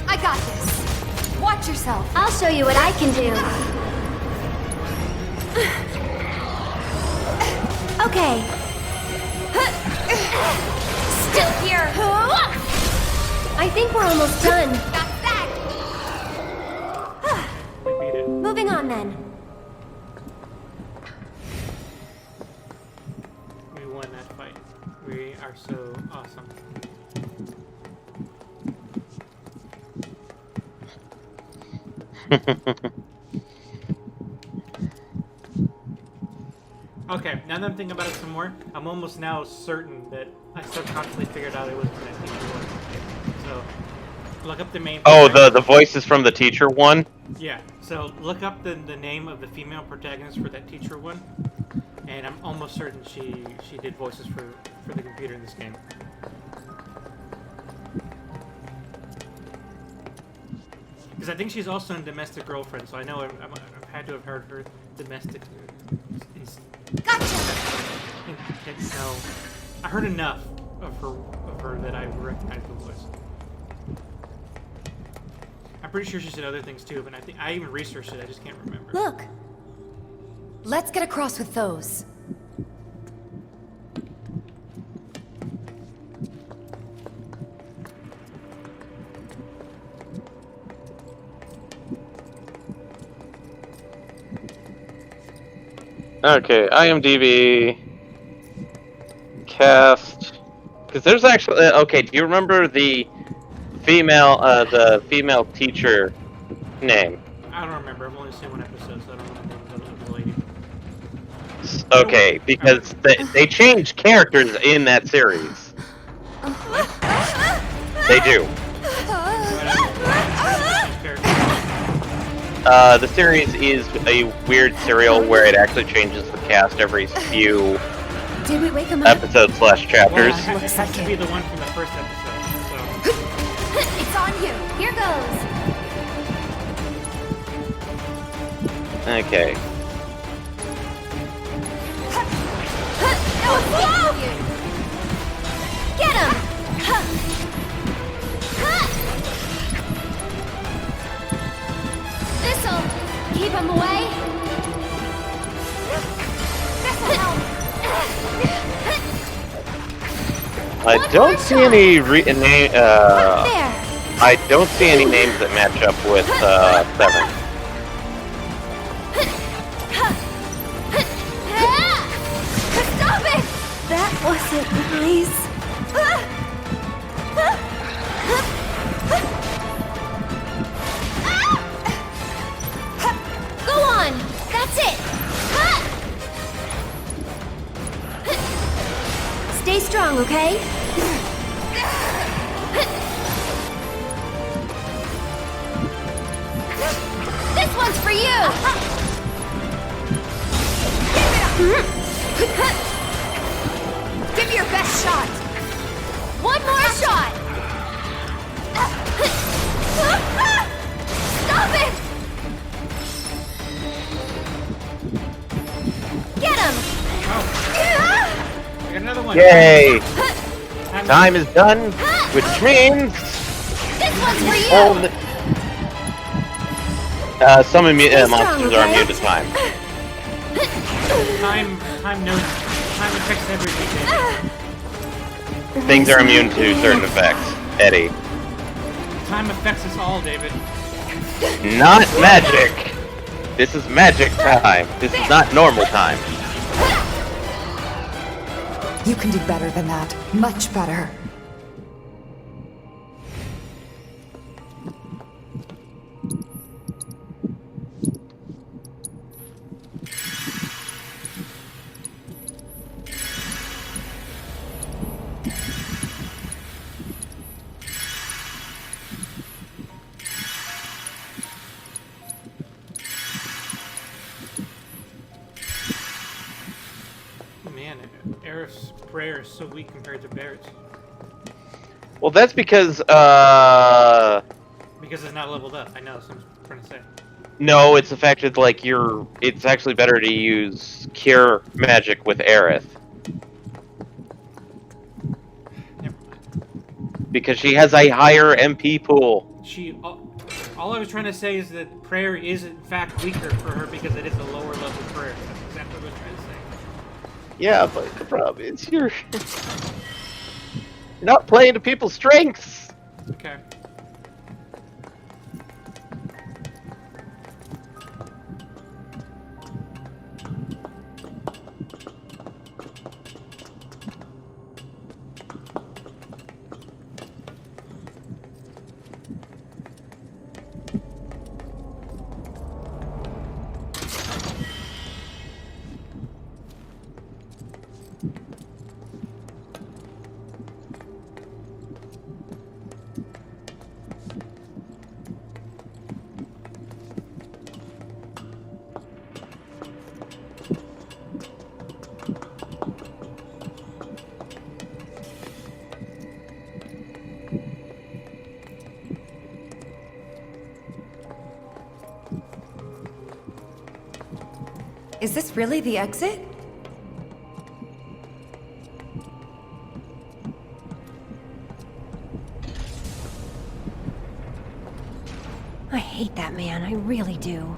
I got this. Watch yourself. I'll show you what I can do. Okay. Still here. I think we're almost done. Got that. We beat it. Moving on then. We won that fight. We are so awesome. Okay, now that I'm thinking about it some more, I'm almost now certain that I subconsciously figured out it was from that teacher one. So, look up the main... Oh, the voices from the teacher one? Yeah, so look up the name of the female protagonist for that teacher one, and I'm almost certain she did voices for the computer in this game. Because I think she's also in Domestic Girlfriend, so I know I've had to have heard her domestic... Gotcha! No, I heard enough of her that I recognize the voice. I'm pretty sure she said other things too, but I think I even researched it. I just can't remember. Look! Let's get across with those. Okay, IMDb cast. Because there's actually okay. Do you remember the female teacher name? I don't remember. I've only seen one episode, so I don't remember the lady. Okay, because they change characters in that series. They do. The series is a weird serial where it actually changes the cast every few Did we wake him up? episodes / chapters. Well, it has to be the one from the first episode. So. It's on you. Here goes. Okay. Get him! This'll keep him away. This'll help. I don't see any I don't see any names that match up with 7. Stop it! That wasn't nice. Go on! That's it! Stay strong, okay? This one's for you! Give me your best shot. One more shot! Stop it! Get him! I got another one. Yay! Time is done, which means This one's for you! some monsters are immune to time. Time affects everything. Things are immune to certain effects. Eddie. Time affects us all, David. Not magic! This is magic time. This is not normal time. You can do better than that. Much better. Man, Aerith's prayer is so weak compared to Barrett's. Well, that's because, Because it's not leveled up. I know, that's what I'm trying to say. no, it's the fact that, like, it's actually better to use Cure Magic with Aerith. Because she has a higher MP pool. All I was trying to say is that prayer is, in fact, weaker for her because it is a lower level prayer. That's exactly what I was trying to say. Yeah, but the problem is you're not playing to people's strengths. Okay. Is this really the exit? hate that man, I really do.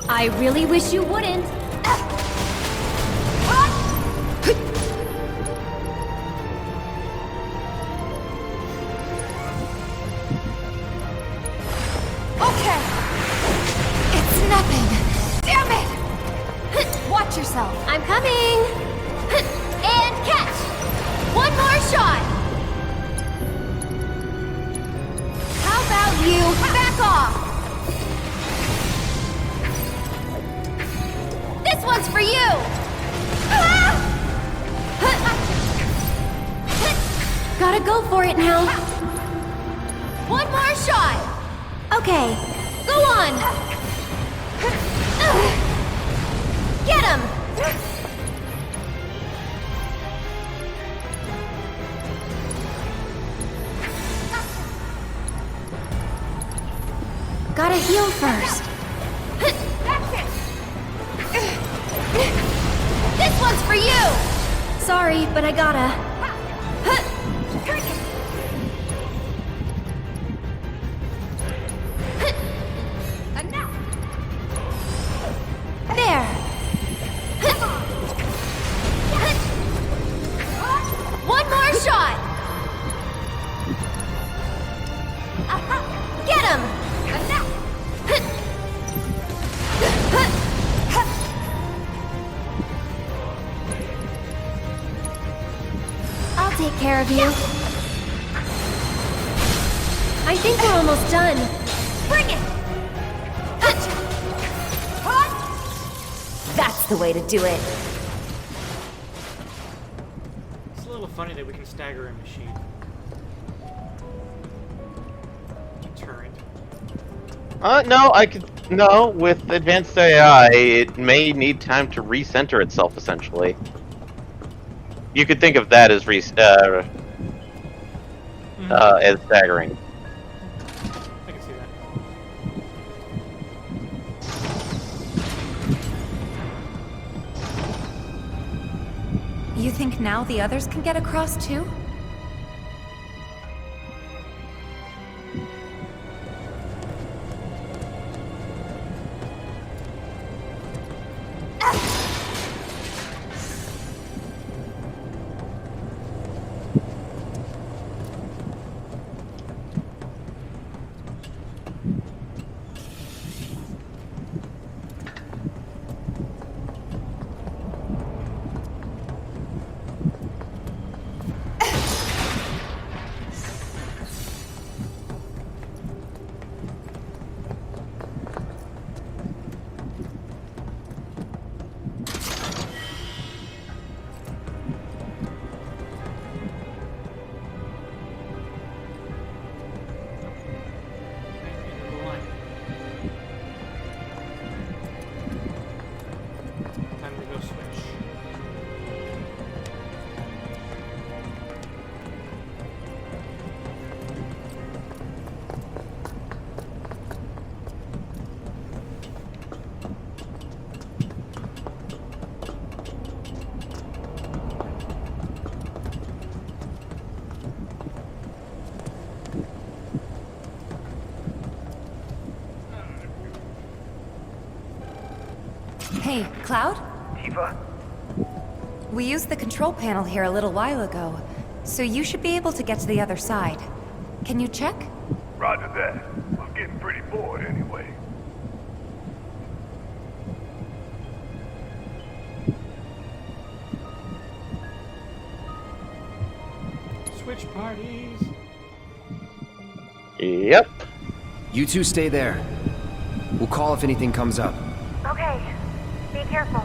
I really wish you wouldn't. Okay. It's nothing. Damn it! Watch yourself. I'm coming. And catch. One more shot. How about you back off? This one's for you! Gotta go for it now. One more shot! Okay, go on! Get him! Gotta heal first. This one's for you! Sorry, but I gotta. There! One more shot! Get him! I'll take care of you. I think we're almost done. Bring it! That's the way to do it. It's a little funny that we can stagger a machine. Turret. No, I could. No, with advanced AI, it may need time to recenter itself, essentially. You could think of that as as staggering. I can see that. You think now the others can get across too? Time to go switch. Hey, Cloud? Tifa? We used the control panel here a little while ago, so you should be able to get to the other side. Can you check? Roger that. I'm getting pretty bored anyway. Switch parties. Yep. You two stay there. We'll call if anything comes up. Okay, be careful.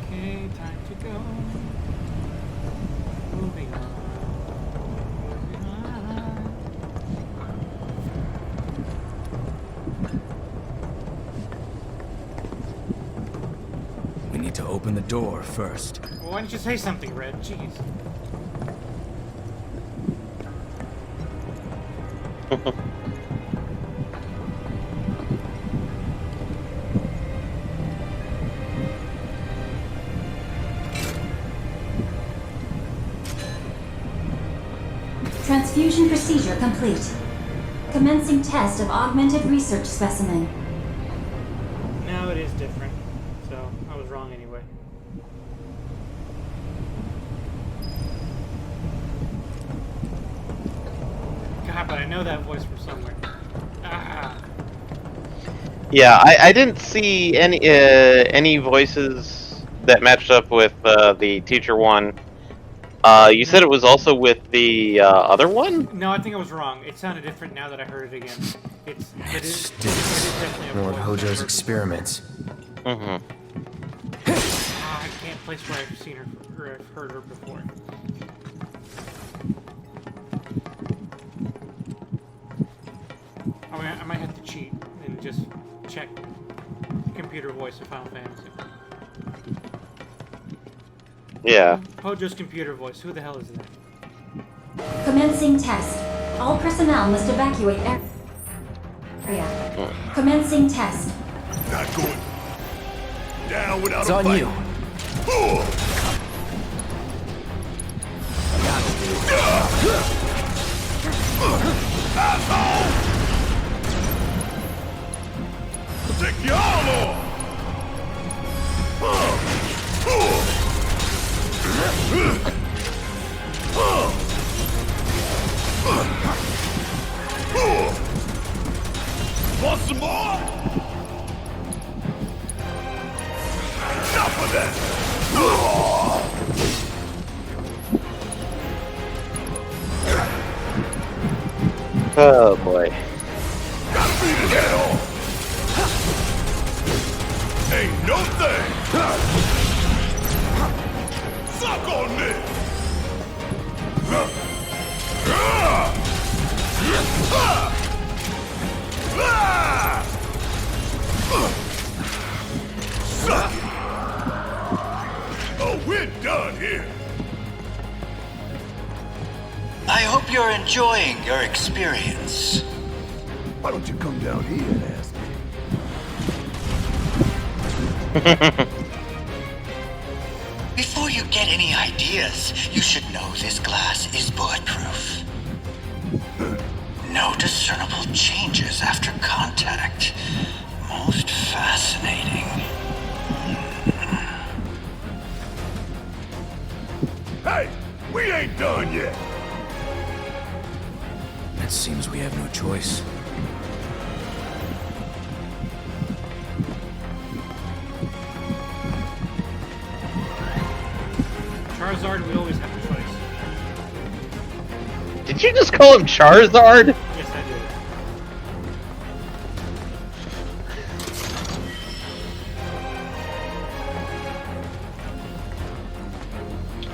Okay, time to go. to open the door first. Well, why didn't you say something, Red? Jeez. Transfusion procedure complete. Commencing test of augmented research specimen. Now it is different, so I was wrong anyway. God, but I know that voice from somewhere. Ah. Yeah, I didn't see any voices that matched up with the teacher one. You said it was also with the other one? No, I think I was wrong. It sounded different now that I heard it again. It is definitely a More of voice Hojo's experiments. Mm-hmm. I can't place where I've seen her or I've heard her before. I might have to cheat and just check computer voice of Final Fantasy. Yeah. Hojo's computer voice. Who the hell is that? Commencing test. All personnel must evacuate area. Commencing test. Not going down without It's a on fight. you. Asshole! Take your arm off! Want some more? Enough of that! Oh boy. Gotta beat it head on! Ain't no thing! Suck on this! Suck it! Oh, we're done here! I hope you're enjoying your experience. Why don't you come down here and ask me? Before you get any ideas, you should know this glass is bulletproof. No discernible changes after contact. Most fascinating. Hey, we ain't done yet! It seems we have no choice. Charizard, we always have a choice. Did you just call him Charizard? Yes, I did.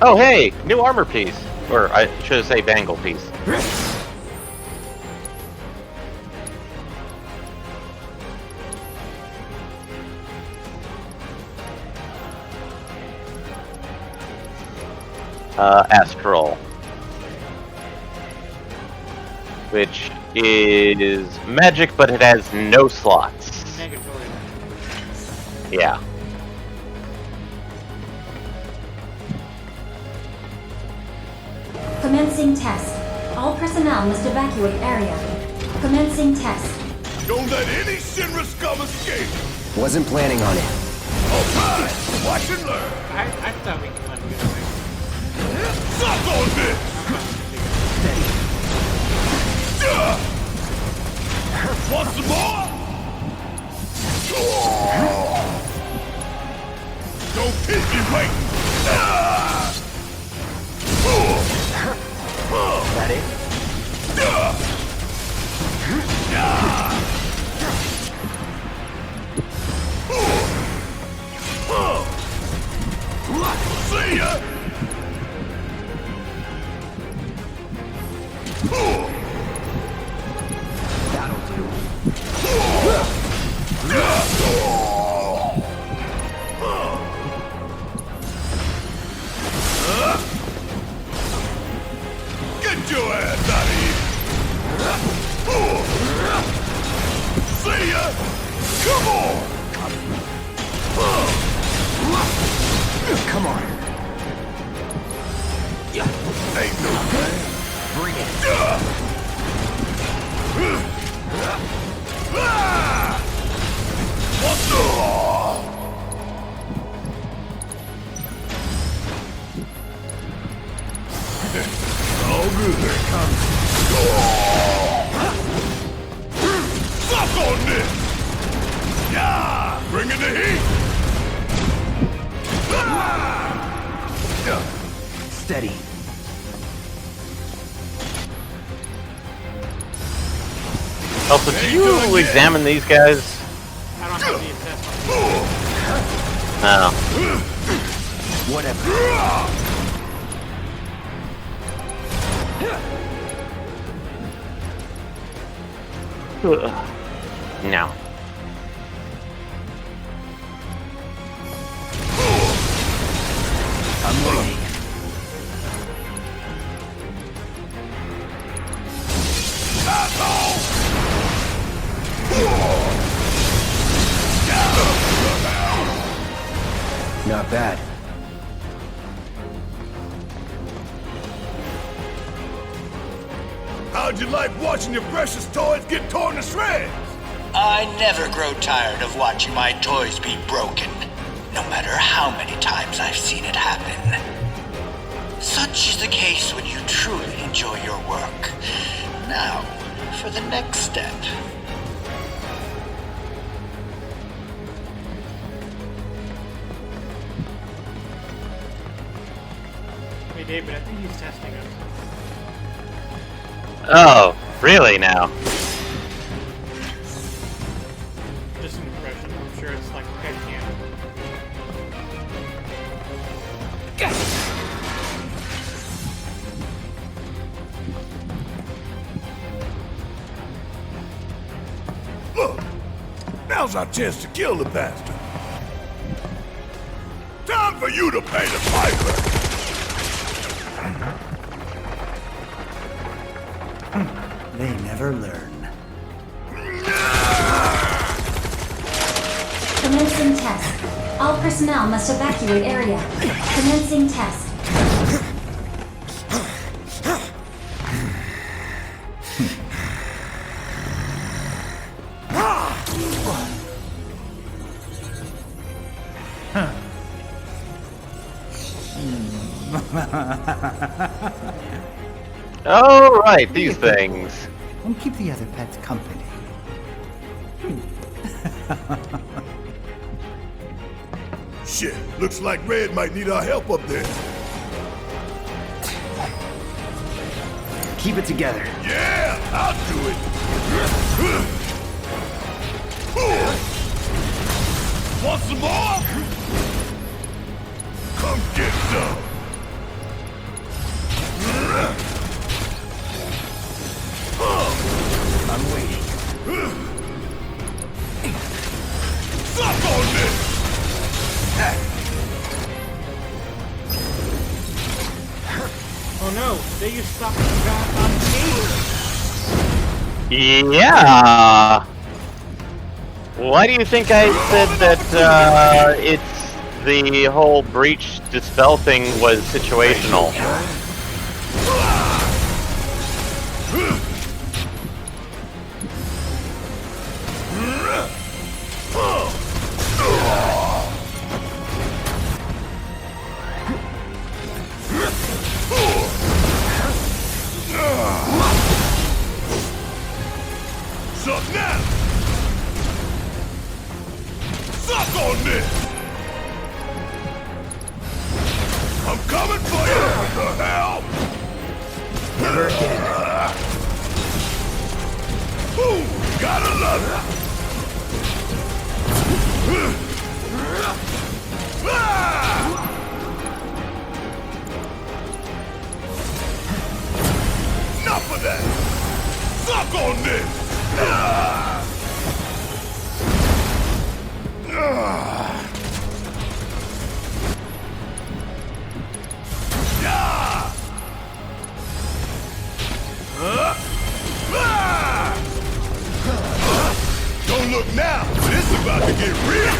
Oh hey, new armor piece. Or I should say bangle piece. Astral. Which is magic, but it has no slots. Negatory. Yeah. Commencing test. All personnel must evacuate area. Commencing test. Don't let any Shinra scum escape! Wasn't planning on it. Alright, watch and learn! I thought we could let him get away. Suck on this! Want some more? Don't keep me waiting! That it? See ya! That'll do. Come on! Come on. Ain't no plan. Bring it. What the? All good. Here it comes. Suck on this! Yeah! Bring in the heat! Steady. Also, do you examine these guys? I don't have the assessment. No. Whatever. No. I'm waiting. Not bad. How'd you like watching your precious toys get torn to shreds? I never grow tired of watching my toys be broken, no matter how many times I've seen it happen. Such is the case when you truly enjoy your work. Now, for the next step. Hey, David, I think he's testing us. Oh, really now? Just an impression. I'm sure it's like headcanon. Look! Now's our chance to kill the bastard. Time for you to pay the piper! They never learn. Commencing test. All personnel must evacuate area. Commencing test. Oh, right, these things. And keep the other pets company. Shit, looks like Red might need our help up there. Keep it together. Yeah, I'll do it. Want some more? Come get some. I'm waiting. Suck on this! Oh no, they used stuff on me. Yeah. Why do you think I said that it's the whole breach dispel thing was situational? Suck now! Suck on this! I'm coming for you! What the hell? Never again. Ooh, gotta love it! Enough of that! Suck on this! look now, but it's about to get real.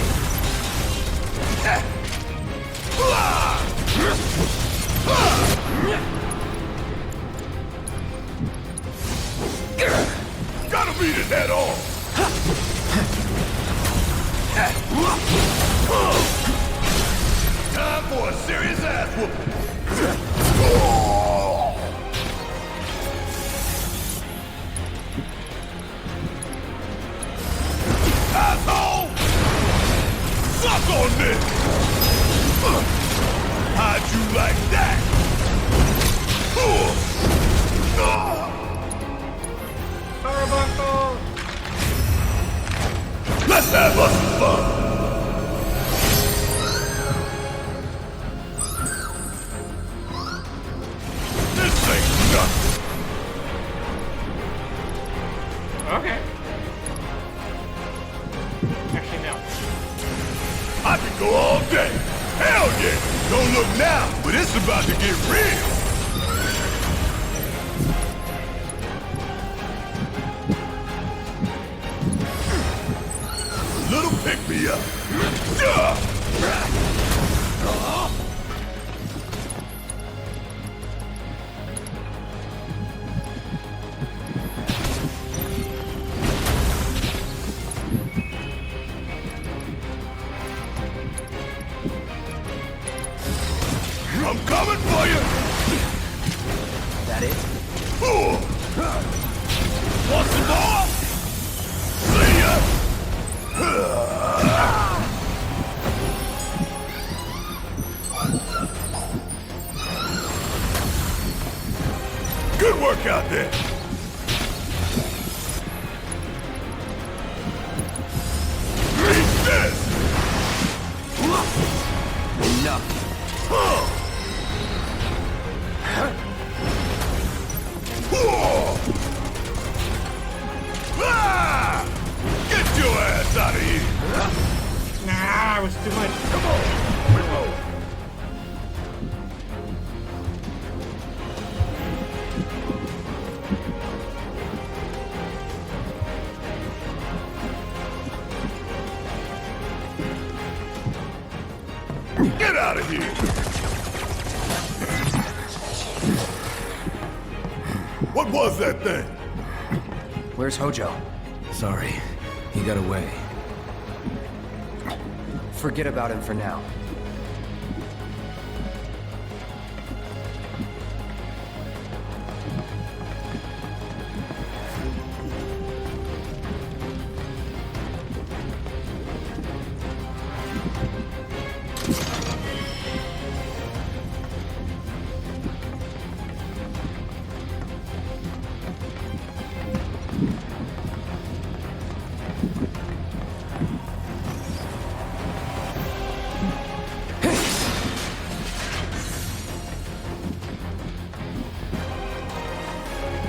Gotta beat it head on. Time for a serious ass whooping. Asshole! Suck on this! How'd you like that? Let's have us some fun! This ain't nothing! Okay. Actually, no. I could go all day! Hell yeah! Don't look now, but it's about to get real! Little pick-me-up! I'm coming for you! That it? Want some more? See ya! Good work out there! Reach this! Enough. Get your ass out of here! Nah, it was too much. Come on! Get out of here! What was that thing? Where's Hojo? Sorry, he got away. Forget about him for now.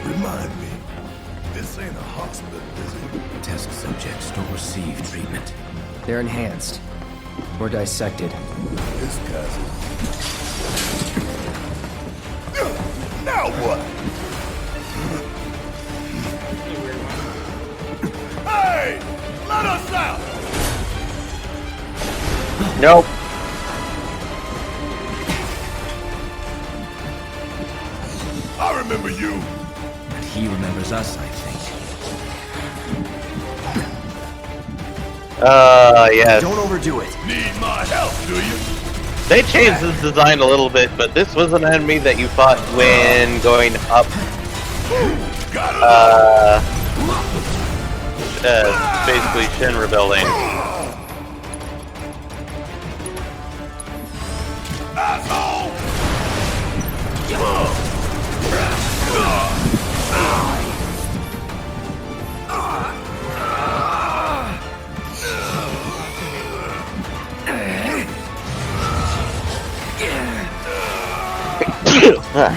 Remind me, this ain't a hospital, is it? Test subjects don't receive treatment. They're enhanced. Or dissected. This guy's Now what? Hey! Let us out! Nope. I remember you. And he remembers us, I think. Yes. Don't overdo it. Need my help, do you? They changed this design a little bit, but this was an enemy that you fought when going up. Basically Shinra building. Asshole!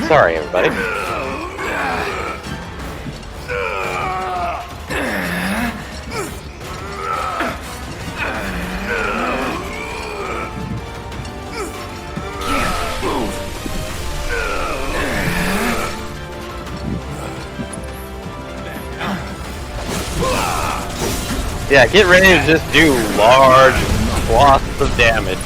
Sorry, everybody. Yeah, get ready to just do large swaths of damage.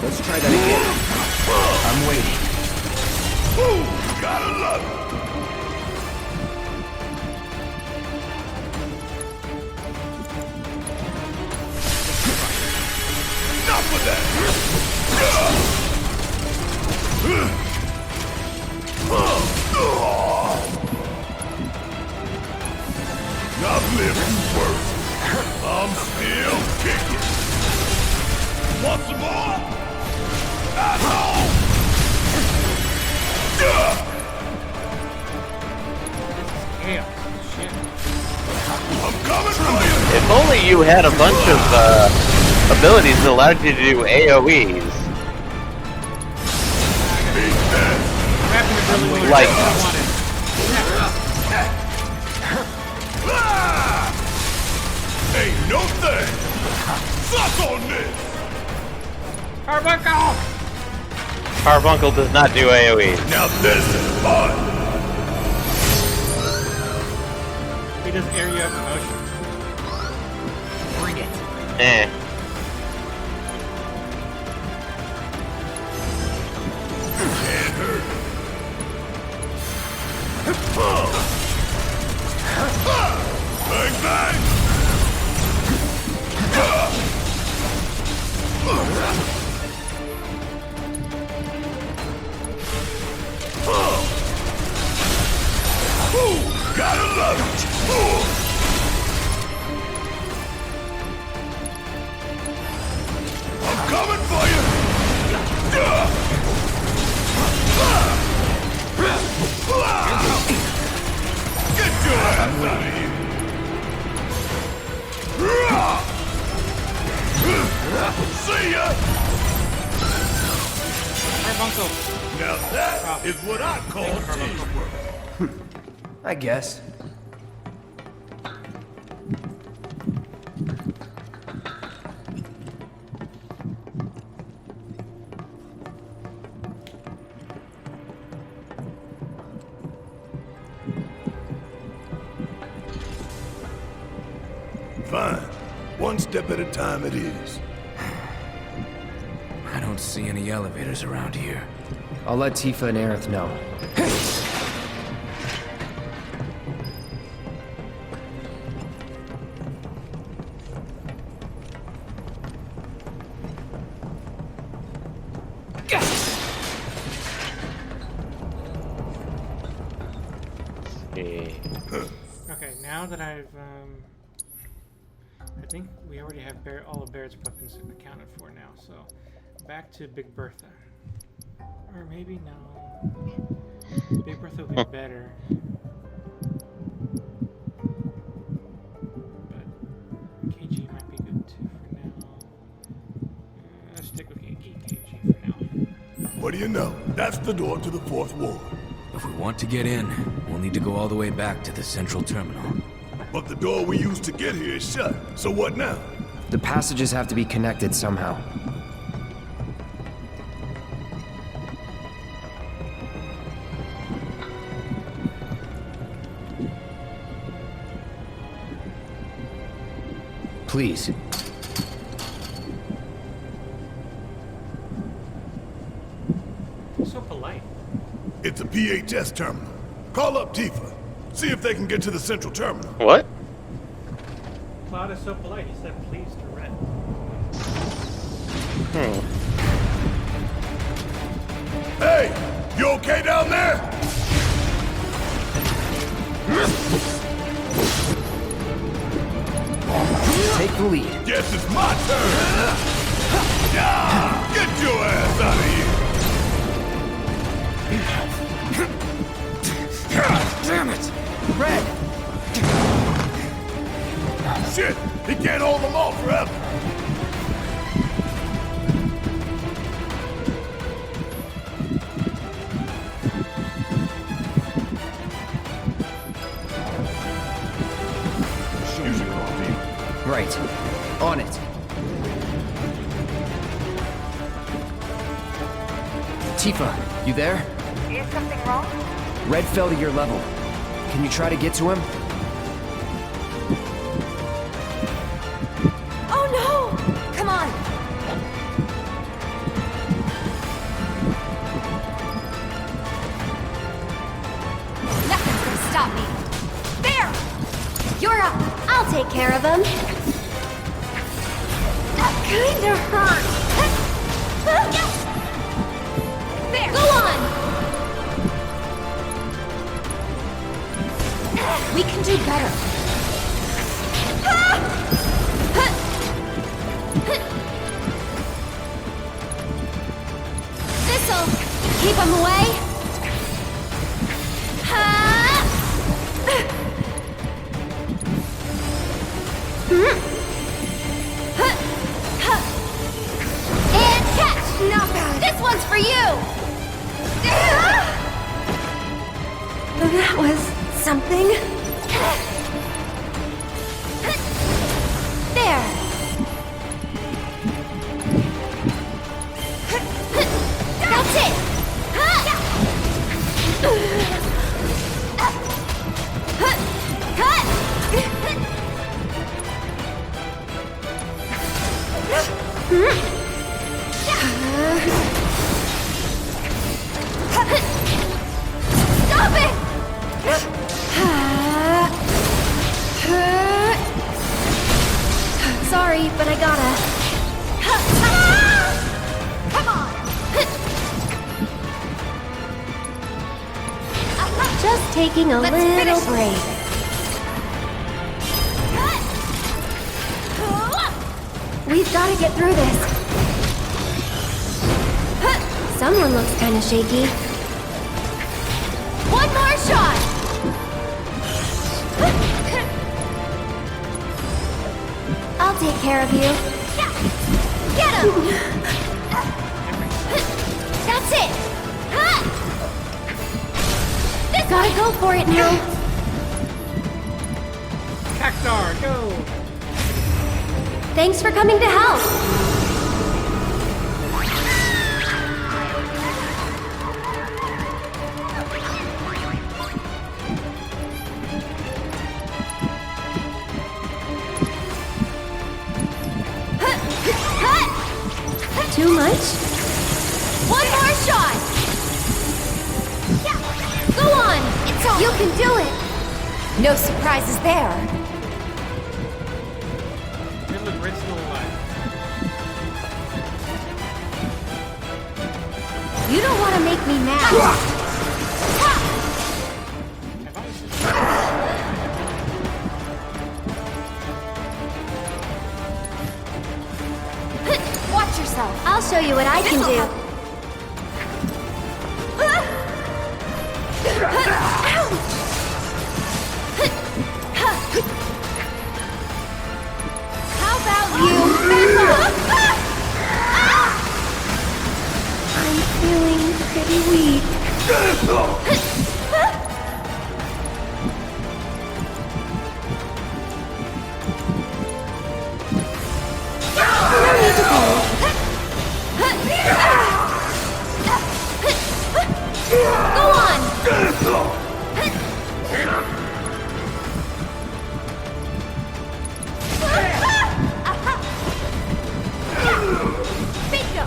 Let's try that again. I'm waiting. Ooh, gotta love it. Enough with that. I've lived worse. I'm still kicking. Want some more? Asshole! I'm coming for you! If only you had a bunch of abilities that allowed you to do AoEs. Like... Ain't no thing! Suck on this! Carbuncle! Carbuncle does not do AoEs. Now this is fun! He does area of motion. Bring it. Eh. Can't hurt. Bang bang! Gotta love it! I'm coming for you! Get your ass out of here! See ya! Carbuncle. Now that is what I call teamwork. I guess. Fine. One step at a time it is. I don't see any elevators around here. I'll let Tifa and Aerith know. Okay, now that I think we already have all of Barrett's weapons accounted for now, so back to Big Bertha. Or maybe no. Big Bertha will be better. But KG might be good too for now. Let's stick with KG for now. What do you know? That's the door to the fourth ward. If we want to get in, we'll need to go all the way back to the central terminal. But the door we used to get here is shut, so what now? The passages have to be connected somehow. Please. So polite. It's a PHS terminal. Call up Tifa. See if they can get to the central terminal. What? Cloud is so polite, he said please to Red. Hey! You okay down there? Take the lead. Guess it's my turn! Yeah! Get your ass out of here! Damn it! Red! Shit! He can't hold them all forever! Right. On it. Tifa, you there? Is something wrong? Red fell to your level. Can you try to get to him? Oh no! Come on! Nothing's gonna stop me! There! You're up! I'll take care of him. That kinda hurt! There! Go on! We can do better. This'll keep him away. And catch! Not bad. This one's for you! That was something. There! That's it! Stop it! Sorry, but I gotta. Come on! Just taking a Let's little finish. break. We've gotta get through this. Someone looks kinda shaky. One more shot! I'll take care of you. Get him! That's it! This gotta go for it now. Cactar, go! Thanks for coming to help. 'Too much? One more shot! Go on! It's on! You can do it! No surprises there. Good look, Red's still alive. You don't want to make me mad. Watch yourself. I'll show you what I can do. How about you back off? I'm feeling pretty weak. No need to go. Go on! Bingo!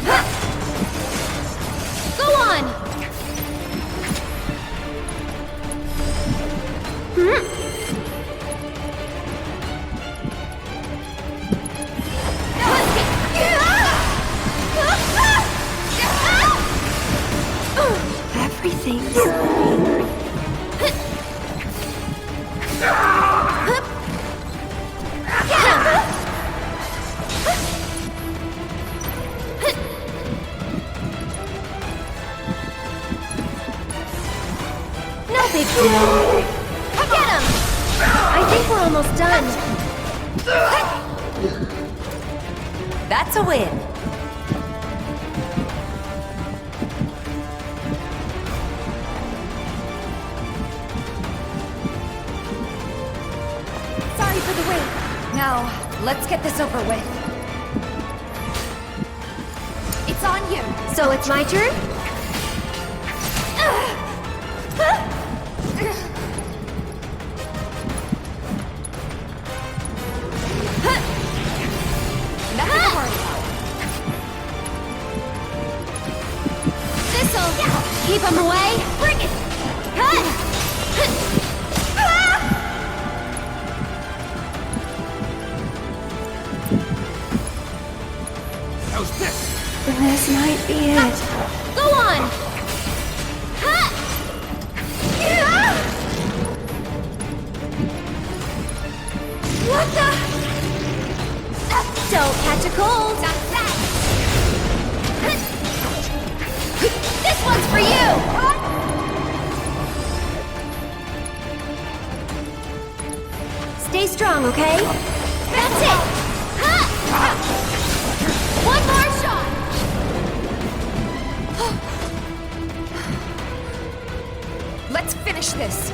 Go on! Everything's no big deal. Get him! I think we're almost done. That's a win. Sorry for the wait. Now, Let's get this over with. It's on you. So it's my turn? Nothing to worry about. This'll keep him away. Bring it! How's this? This might be it. Go on! What the? Don't catch a cold. This one's for you! Stay strong, okay? That's it! One more shot! Let's finish this.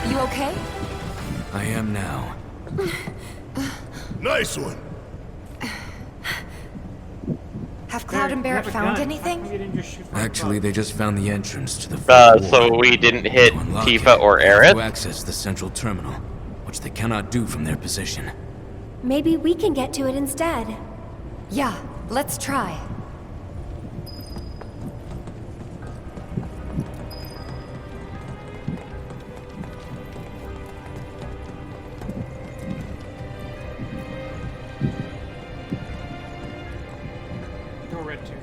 You okay? I am now. Nice one. Have Cloud and Barrett found anything? Actually, they just found the entrance to the fourth So ward. we didn't hit To unlock Tifa it, or they have Aerith? to access the central terminal, which they cannot do from their position. Maybe we can get to it instead. Yeah, let's try. Go, Red Team.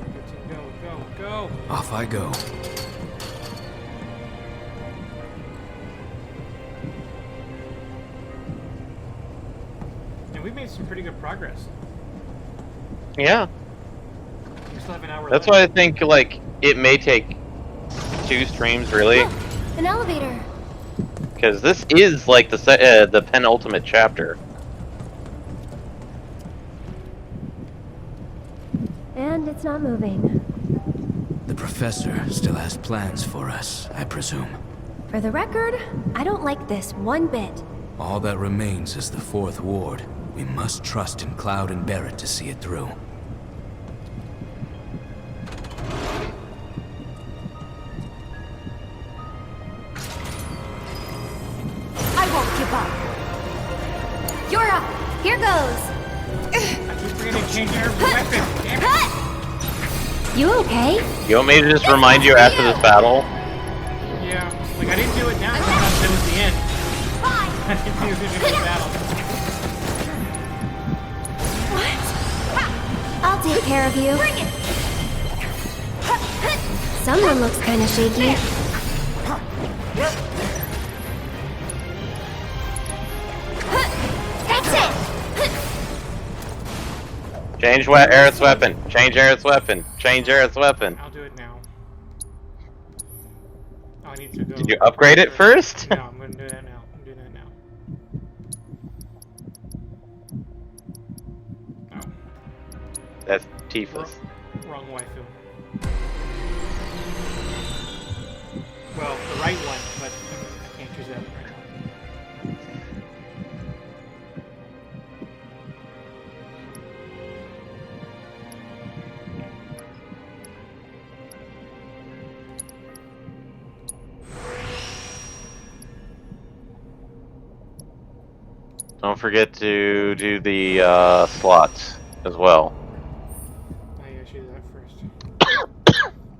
Go, go, go. Off I go. And we made some pretty good progress. Yeah. We still have an hour That's left. why I think, like, it may take 2 streams, really. An elevator. Because this is, like, the penultimate chapter. And it's not moving. The professor still has plans for us, I presume. For the record, I don't like this one bit. All that remains is the fourth ward. We must trust in Cloud and Barrett to see it through. I won't give up. You're up. Here goes. I keep forgetting to change our weapon. Damn it. You okay? You want me to just remind you after this battle? Yeah. Like, I didn't do it now because I thought that was the end. I didn't think it was going to be a battle. I'll take care of you. Bring it. Someone looks kind of shaky. That's it. Change Aerith's weapon. Change Aerith's weapon. Change Aerith's weapon. I'll do it now. Oh, I need to go. Did you upgrade it first? No, I'm going to do that now. I'm doing that now. Oh. That's Tifa's. Wrong waifu. Well, the right one, but I can't choose that one right now. Don't forget to do the slots as well. Oh yeah, I should do that first.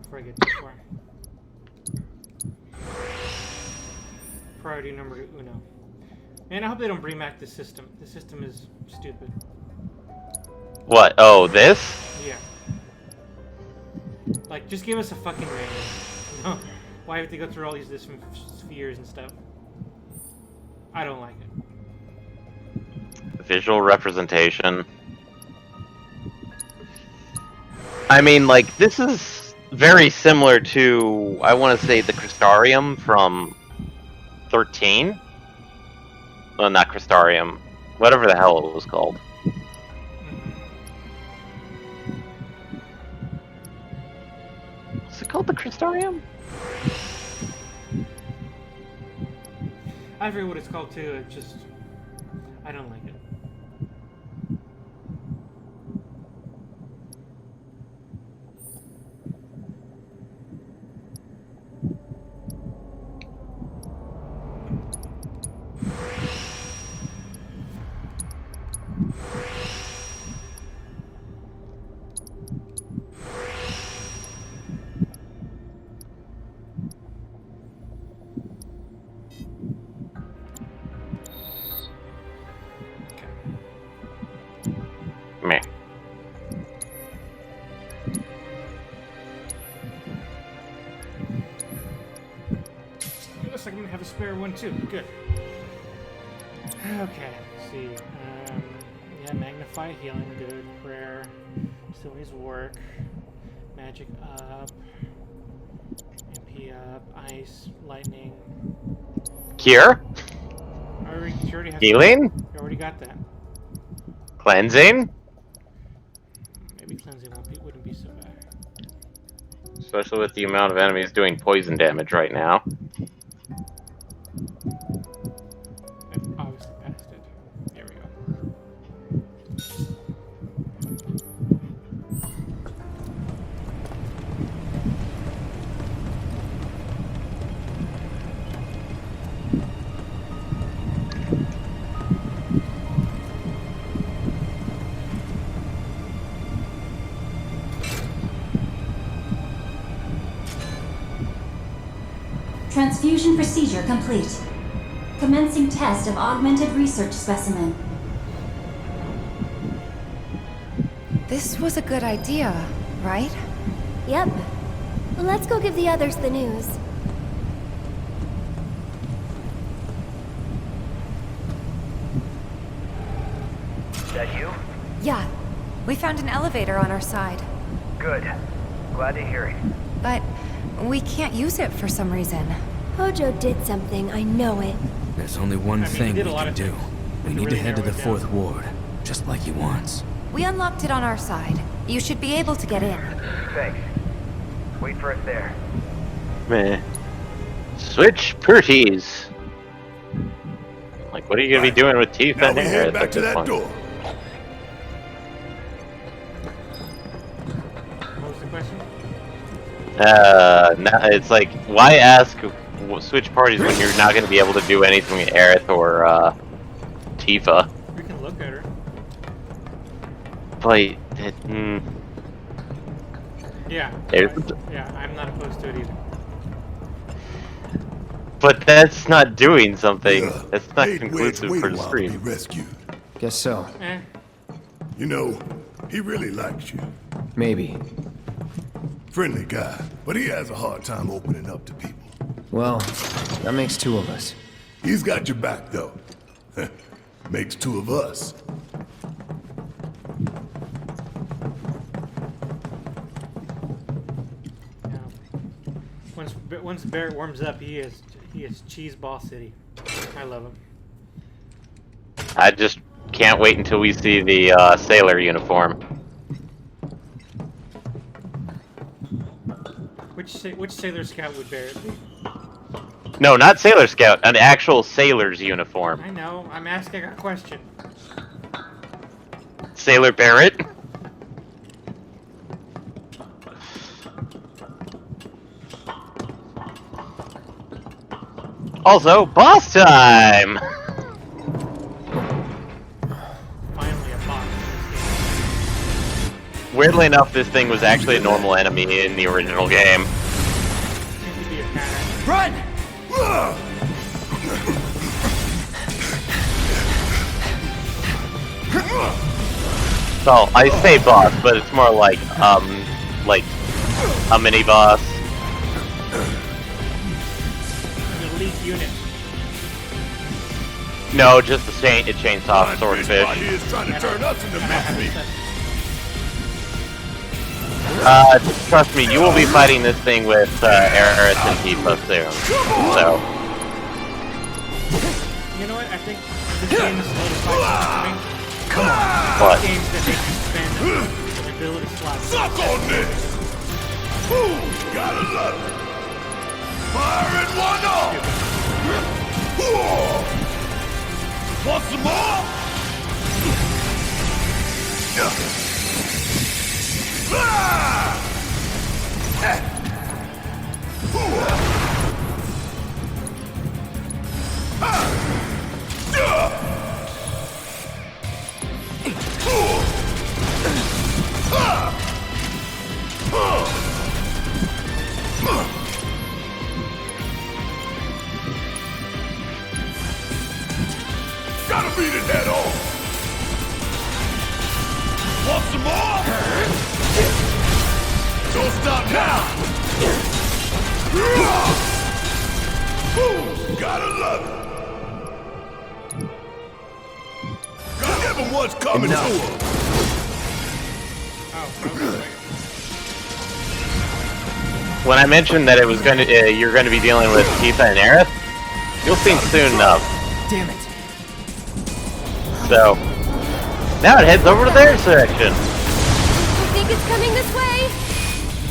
Before I get too far. Priority number uno. Man, I hope they don't bring back the system. The system is stupid. What? Oh, this? Yeah. Like, just give us a fucking manual. No. Why have to go through all these different spheres and stuff? I don't like it. Visual representation. I mean, like, this is very similar to, I want to say, the Crystarium from 13? Well, not Crystarium. Whatever the hell it was called. Was it called the Crystarium? I I forget what it's called too. It just, I don't like it. Meh. It looks like I'm gonna have a spare one too. Good. Okay, let's see. Yeah, magnify, healing, good. Prayer, still needs work. Magic up. MP up. Ice, lightning. Cure? She already has Healing? You already got that. Cleansing? Maybe cleansing wouldn't be so bad. Especially with the amount of enemies doing poison damage right now. I've obviously passed it. There we go. Transfusion procedure complete. Commencing test of augmented research specimen. This was a good idea, right? Yep. Well, let's go give the others the news. Is that you? Yeah. We found an elevator on our side. Good. Glad to hear it. But we can't use it for some reason. Hojo did something, I know it. There's only one thing we can do. We need to head to the fourth ward, just like he wants. We unlocked it on our side. You should be able to get in. Thanks. Wait for us there. Meh. Switch Purties. Like, what are you gonna be doing with teeth Now and we hair head at back to this that point? door. What was the question? Now it's like, why ask switch parties when you're not gonna be able to do anything with Aerith or Tifa? We can look at her. Like, Yeah. There's- Yeah, I'm not opposed to it either. But that's not doing something. Yeah, That's not they'd conclusive wait for a the while to stream. be rescued. Guess so. Eh. You know, he really likes you. Maybe. Friendly guy, but he has a hard time opening up to people. Well, that makes two of us. He's got your back, though. Makes two of us. Once Barrett warms up, he is cheese ball city. I love him. I just can't wait until we see the sailor uniform. Which Sailor Scout would Barrett be? No, not Sailor Scout, an actual sailor's uniform. I know. I'm asking a question. Sailor Barrett? Also, boss time! Finally a boss. Weirdly enough, this thing was actually a normal enemy in the original game. Seems to be a pattern. Run! So, I say boss, but it's more like a mini boss. An elite unit. No, just a chainsaw swordfish. He is trying to turn us into mincemeat. Trust me, you will be fighting this thing with Aerith and Tifa soon. So. You know what? I think this game is solidified something. Come on! What? Games that make you spend an ability slot. Suck on this! Ooh, gotta love it! Fire it one off! Want some more? Gotta beat it head on. Want some more? Don't stop now. Gotta love it. Gotta give him what's coming to him. When I mentioned that it was going to, you're going to be dealing with Tifa and Aerith, you'll see soon enough. Damn it. So, now it heads over to their section. I think it's coming this way.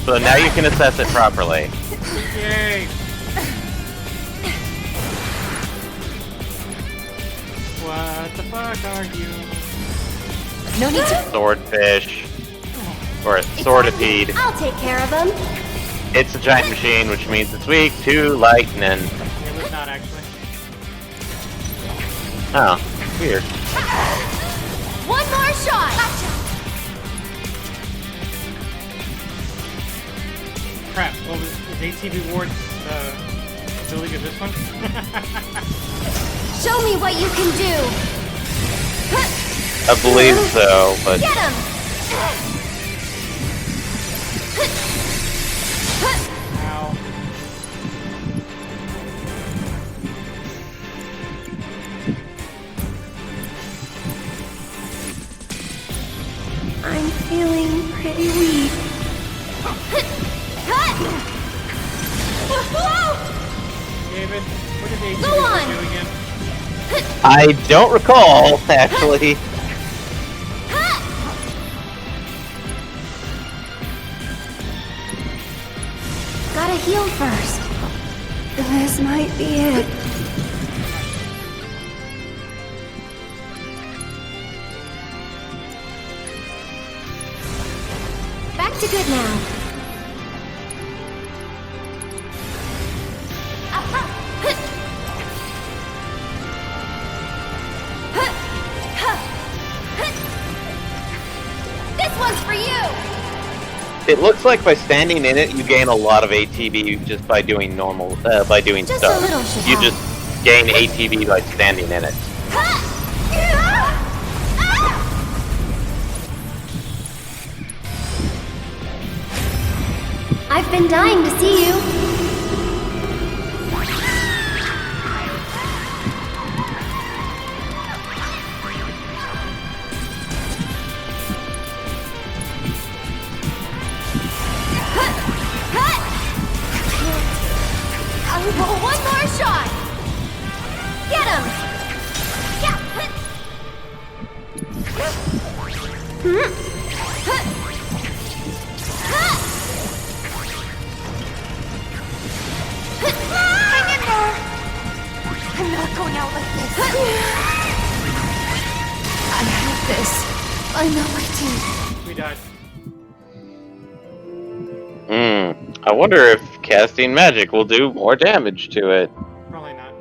So now you can assess it properly. Yay! What the fuck are you? No need to. Swordfish. Or a swordipede. I'll take care of them. It's a giant machine, which means it's weak to lightning. It was not actually. Oh, weird. One more shot. Crap. What was ATV Ward's ability of this one? Show me what you can do. I believe so, but Get him. Ow. I'm feeling pretty weak. David, what did ATV Go Ward on. do again? I don't recall, actually. Gotta heal first. This might be it. Back to good now. This one's for you! It looks like by standing in it, you gain a lot of ATB just by doing normal, by doing Just stuff. a little should You help. just gain ATB by standing in it. I've been dying to see you. One more shot. Get him. Yeah. Hang in there. I'm not going out like this. I have this. I know I do. We died. I wonder if casting magic will do more damage to it. Probably not.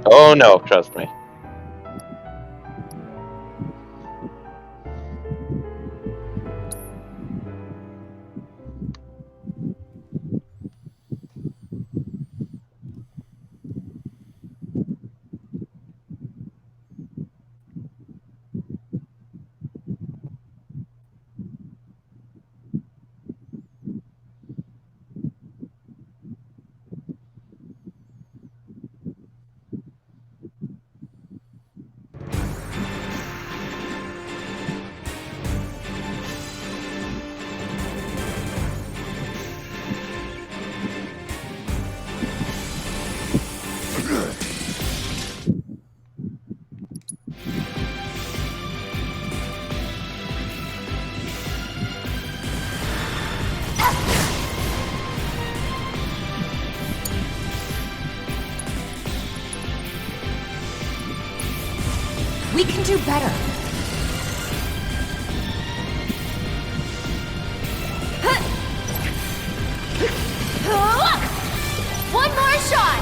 Oh no, trust me. We can do better. One more shot!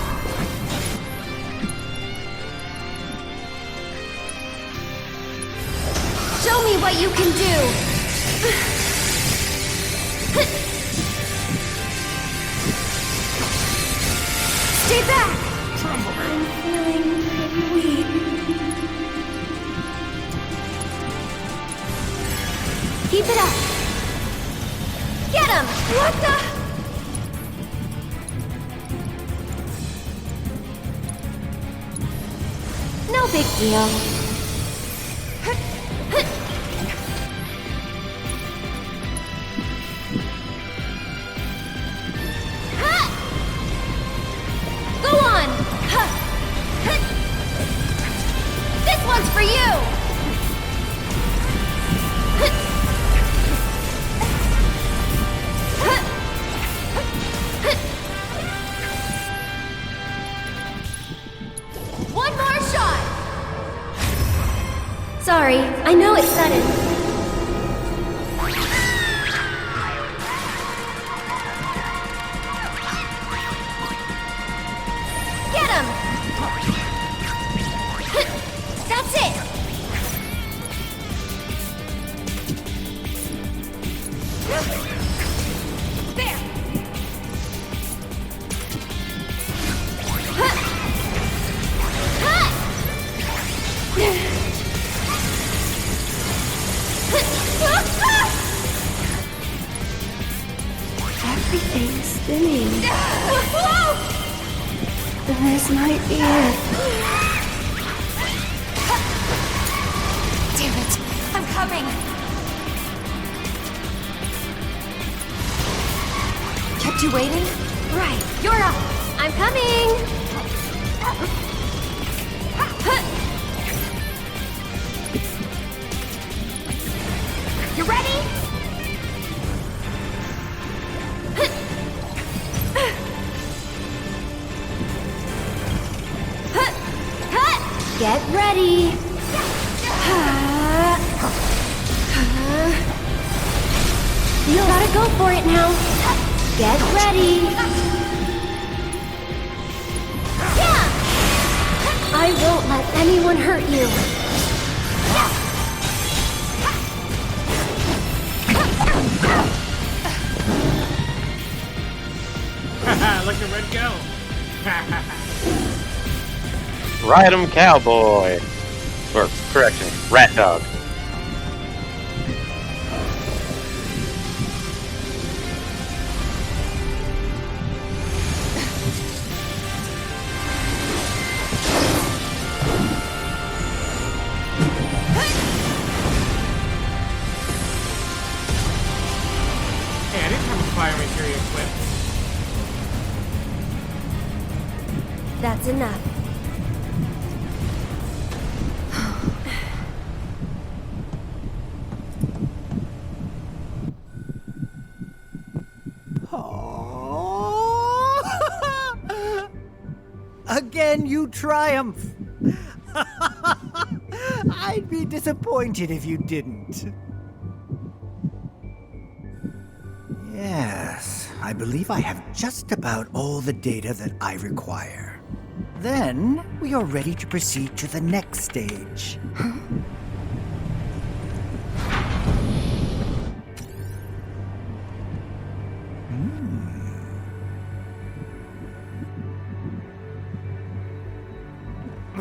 Show me what you can do! Stay back! I'm feeling pretty weak. Keep it up! Get him! What the? No big deal. Go on! This one's for you! One more shot! Sorry, I know it's sudden. Get him! That's it! There! Everything's spinning. This might be it. Damn it! I'm coming! Kept you waiting? Right, you're up. I'm coming. You ready? Get ready. You gotta go for it now. Get ready. Yeah! I won't let anyone hurt you. Look at Red go! Ride 'em, cowboy! Or, correction, rat dog. Hey, I didn't have a fire materia equipped. That's enough. Again, you triumph! I'd be disappointed if you didn't. Yes, I believe I have just about all the data that I require. Then, we are ready to proceed to the next stage.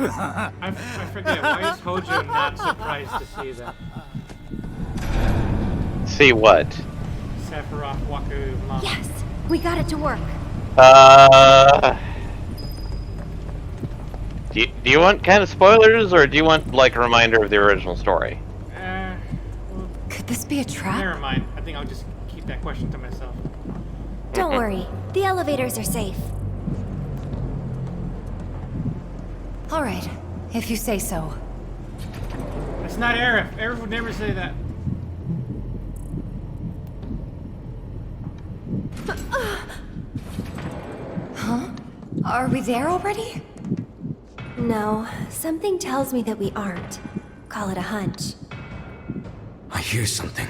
I forget, why is Hojo not surprised to see that? See what? Sephiroth Waku Mom. Yes, we got it to work. Do you want kind of spoilers, or do you want, like, a reminder of the original story? Could this be a trap? Never mind. I think I'll just keep that question to myself. Don't worry, the elevators are safe. All right, if you say so. That's not Aerith. Aerith would never say that. Huh? Are we there already? No, something tells me that we aren't. Call it a hunch. I hear something.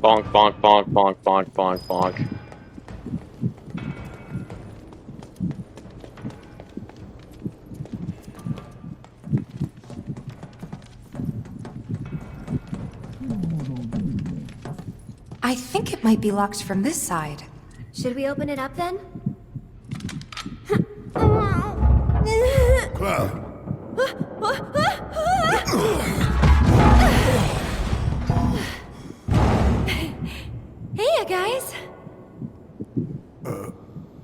Bonk, bonk, bonk, bonk, bonk, bonk, bonk. I think it might be locked from this side. Should we open it up then? Cloud. Hey, you guys.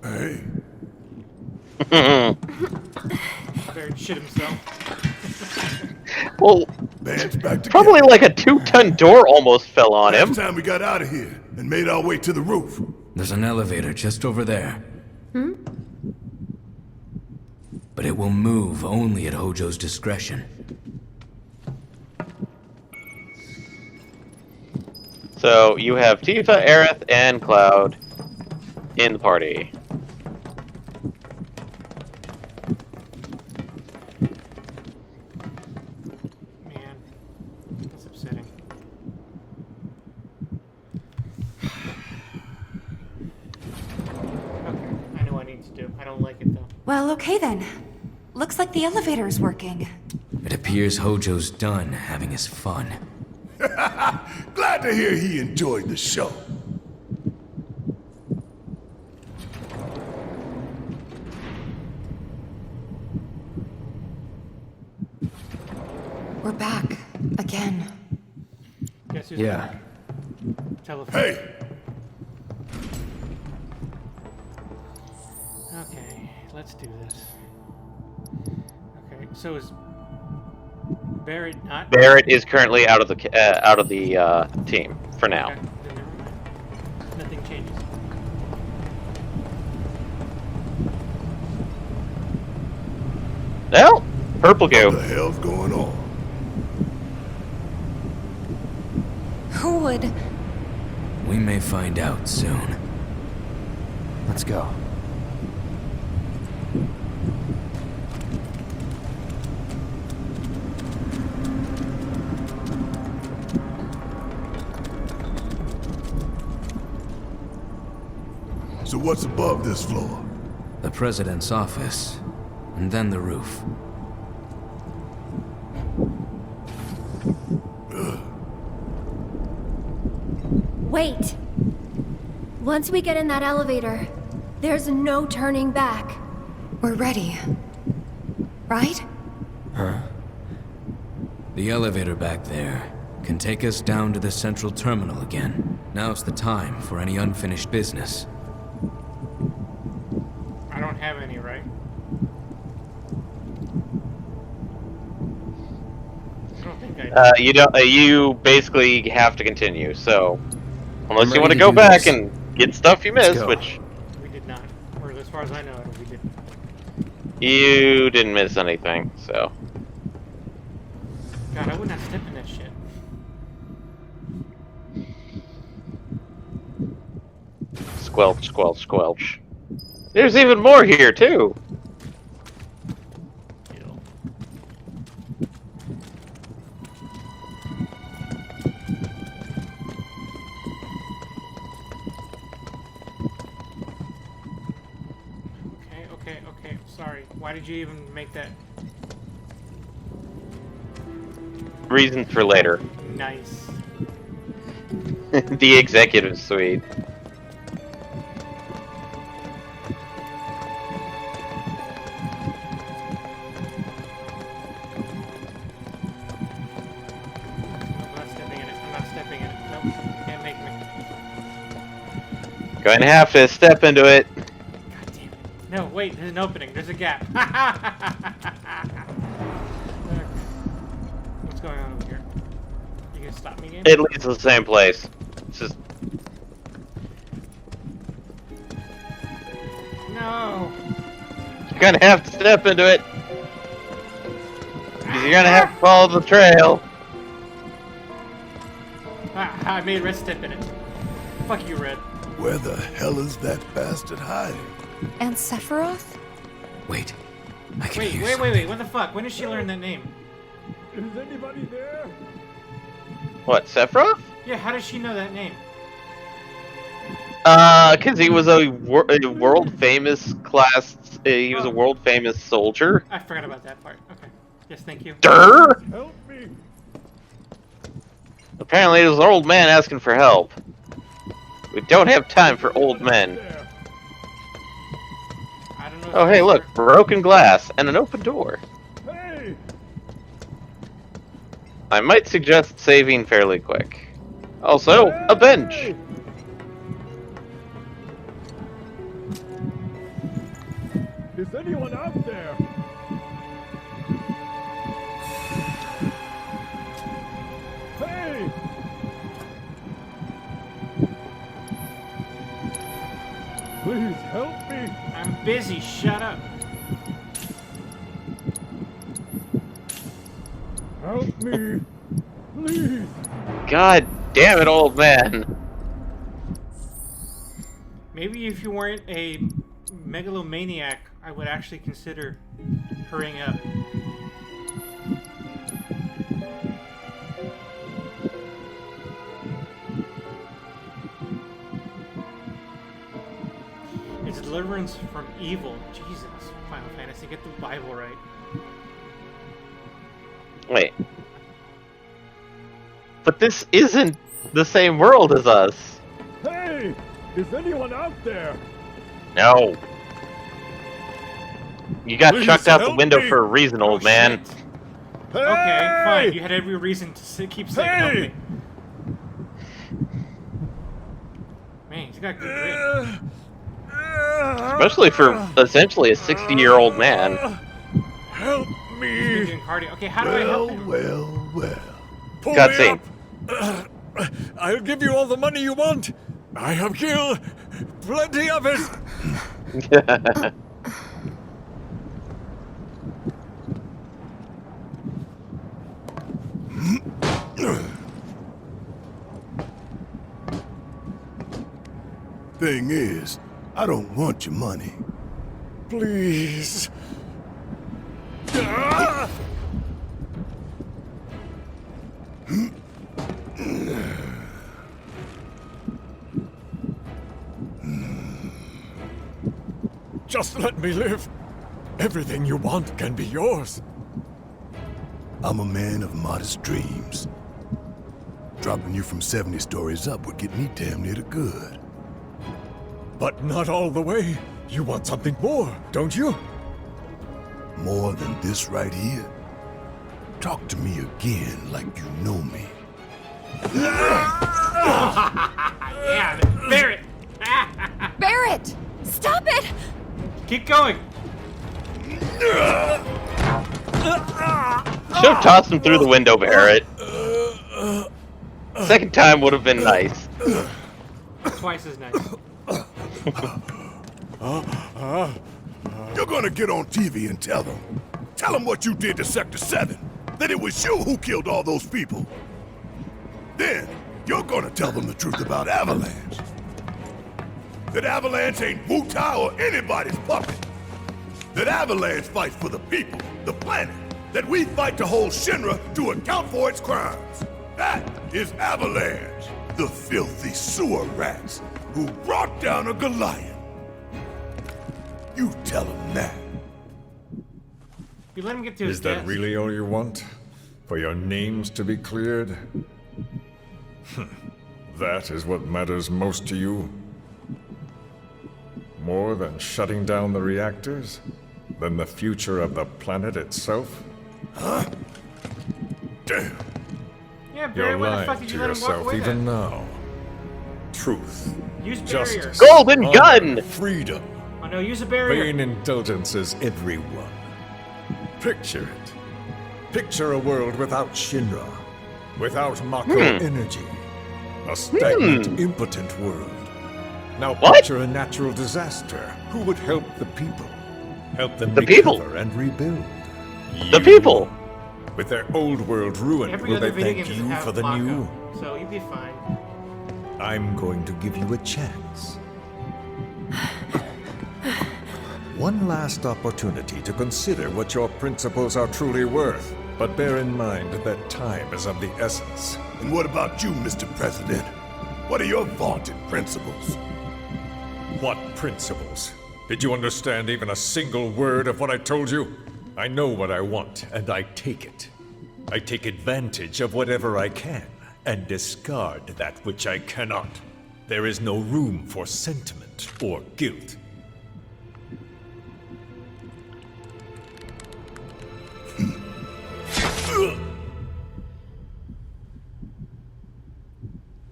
Hey. Barrett shit himself. Well, Band's back probably like a 2-ton door almost fell on him. Last time we got out of here and made our way to the roof. There's an elevator just over there. But it will move only at Hojo's discretion. So you have Tifa, Aerith, and Cloud in the party. Man, that's upsetting. Okay, I know what I need to do. I don't like it though. Well, okay then. Looks like the elevator is working. It appears Hojo's done having his fun. Glad to hear he enjoyed the show. We're back. Again. Guess who's Yeah. back? Telephone. Hey! Okay, let's do this. Okay, so is Barrett not? Barrett is currently out of the team for now. Okay, then never mind. Nothing changes. Well, purple goo. What the hell's going on? Who would? We may find out soon. Let's go. So what's above this floor? The president's office, and then the roof. Wait. Once we get in that elevator, there's no turning back. We're ready. Right? Huh? The elevator back there can take us down to the central terminal again. Now's the time for any unfinished business. I don't have any, right? I don't think I do. You don't. You basically have to continue. So, unless I'm you want ready to to go do back this. and get stuff you Let's missed, go. which We did not. Or as far as I know, we didn't. you didn't miss anything. So, God, I would not step in that shit. squelch, squelch, squelch. There's even more here too. Ew. Okay. Sorry. Why did you even make that? Reasons for later. Nice. The executive suite. I'm not stepping in it. I'm not stepping in it. Nope. Can't make me. Going to have to step into it. God damn it. No, wait. There's an opening. There's a gap. What's going on over here? You gonna stop me, game? It leads to the same place. It's just No. you're gonna have to step into it. 'Cause you're gonna have to follow the trail. I made Red step in it. Fuck you, Red. Where the hell is that bastard hiding? And Sephiroth? Wait, Wait, what the fuck? When did she learn that name? Is anybody there? What, Sephiroth? Yeah, how does she know that name? Because he was a world famous class. He was a world famous soldier. I forgot about that part. Okay. Yes, thank you. Durr! Help me. Apparently, there's an old man asking for help. We don't have time for old men. I don't know. Oh, hey, look, broken glass and an open door. Hey! I might suggest saving fairly quick. Also, a bench. Is anyone out there? Hey! Please help me. I'm busy. Shut up. Help me. Please. God damn it, old man. Maybe if you weren't a megalomaniac, I would actually consider hurrying up. It's deliverance from evil. Jesus, Final Fantasy, get the Bible right. Wait. But this isn't the same world as us. Hey! Is anyone out there? No. You got Please chucked out the help window me. for a reason, old man. Okay, fine. You had every reason to keep saying help me. Man, he's got good grit. Especially for essentially a 60-year-old man. Help He's been me. doing cardio. Okay, how do I help him? Well. Pull Cutscene. me up. I'll give you all the money you want. I have killed plenty of it. Thing is, I don't want your money. Please. Just let me live. Everything you want can be yours. I'm a man of modest dreams. Dropping you from 70 stories up would get me damn near to good. But not all the way. You want something more, don't you? More than this right here? Talk to me again like you know me. Yeah, Barrett! Barrett! Stop it! Keep going! Should have tossed him through the window, Barrett. Second time would have been nice. Twice as nice. You're gonna get on TV and tell them. Tell them what you did to Sector 7. That it was you who killed all those people. Then, you're gonna tell them the truth about Avalanche. That Avalanche ain't Wu-Tai or anybody's puppet. That Avalanche fights for the people, the planet. That we fight to hold Shinra to account for its crimes. That is Avalanche, the filthy sewer rats who brought down a Goliath. You tell them that. You let him get to his Is that desk. really all you want? For your names to be cleared? That is what matters most to you? More than shutting down the reactors? Than the future of the planet itself? Huh? Damn. Yeah, Barry, You're why the lying fuck did to you let him walk yourself away even then? now. Truth. Use barrier. Justice. Golden honor, gun! Freedom. Oh no, use a barrier. Vain indulgences, everyone. Picture it. Picture a world without Shinra. Without Mako energy. A stagnant, impotent world. Now picture a natural disaster. Who would help the people? Help them recover and rebuild? The people! With their old world ruined, Every will other they video thank game you has for the Mako, new? So you'd be fine. I'm going to give you a chance. one last opportunity to consider what your principles are truly worth. But bear in mind that time is of the essence. And what about you, Mr. President? What are your vaunted principles? What principles? Did you understand even a single word of what I told you? I know what I want, and I take it. I take advantage of whatever I can, and discard that which I cannot. There is no room for sentiment or guilt.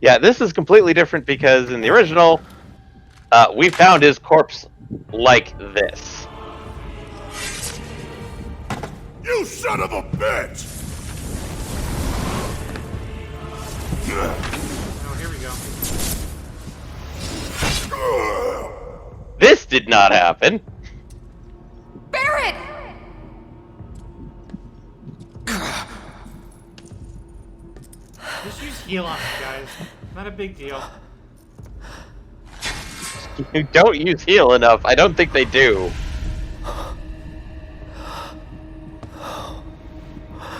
Yeah, this is completely different because in the original, we found his corpse like this. You son of a bitch! Oh, here we go. This did not happen. Barrett! Just use heal on them, guys. Not a big deal. You don't use heal enough. I don't think they do. You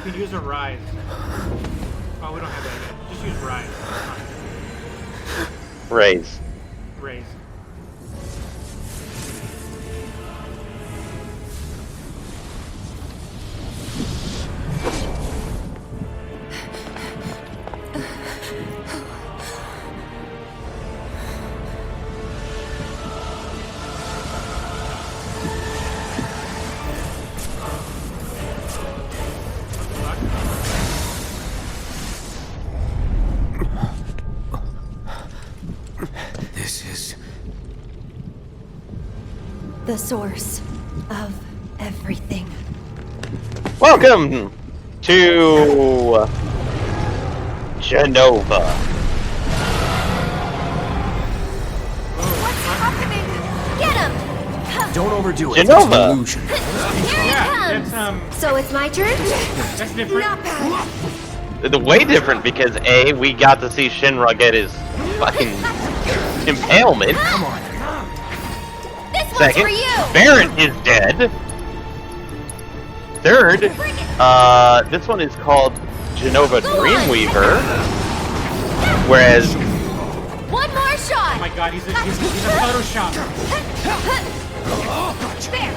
can use a rise. Oh, we don't have that yet. Just use rise. Raise. Raise. This is The source of everything. Welcome to Genova. What's happening? Get him! Don't overdo it. Genova. It's an illusion. Here Yeah, it comes! that's So it's my turn? that's different. Not bad. The way different because A, we got to see Shinra get his fucking impalement. Come on. This one's Second, for you! Barrett is dead. Third, this one is called Genova Dreamweaver. Whereas One more shot! Oh my god, he's a Photoshop. There.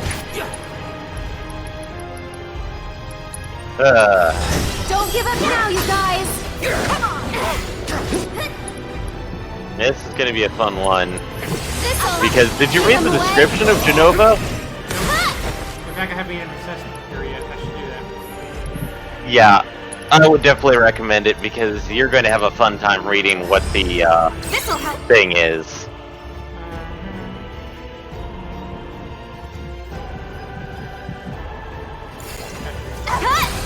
Don't give up now, you guys! Come on! this is gonna be a fun one. This'll Because did you read the description of Genova? In fact, I haven't even assessed her yet. I should do that. Yeah, I would definitely recommend it because you're going to have a fun time reading what the This'll help. thing is.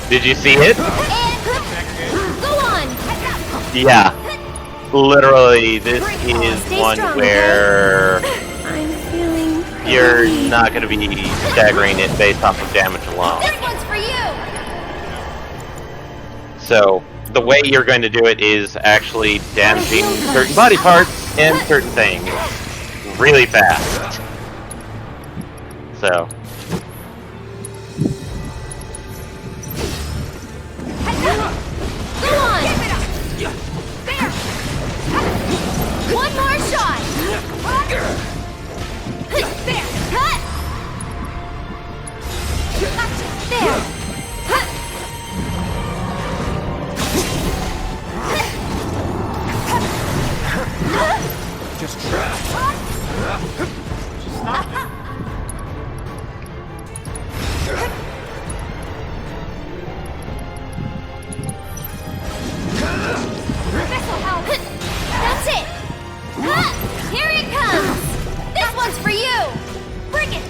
Did you see it? And go on! Yeah. Literally, this is Stay one strong, where I'm feeling you're not going to be staggering it based off of damage alone. This one's for you! So, the way you're going to do it is actually damaging certain body parts and certain things really fast. So, Go on! There! One more shot! There! There! Just This'll help! That's it! Here it comes! This one's for you! Bring it!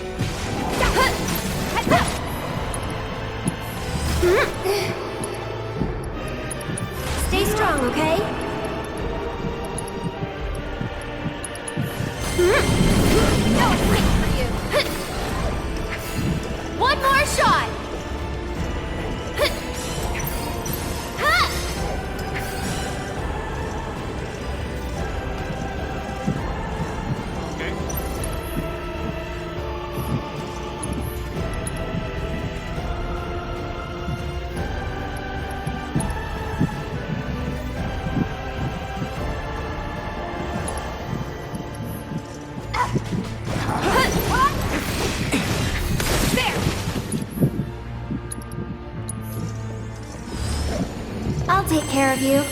Stay strong, okay? No, it's waiting for you! One more shot! Okay. I'll take care of you.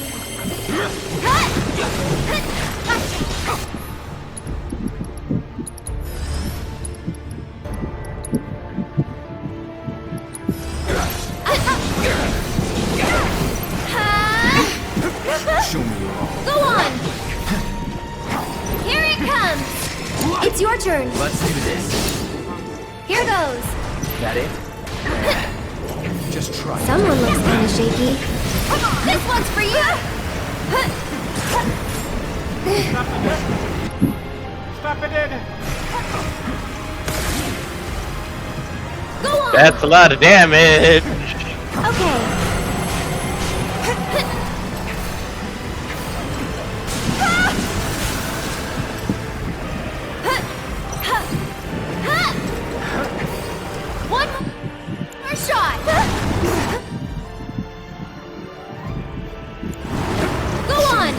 Show me your all. Go on! Here it comes! It's your turn. Let's do this. Here goes. That it? Just try. Someone looks kind of shaky. This one's for you! Stop it! Go on! That's a lot of damage. Okay. One more shot. Go on.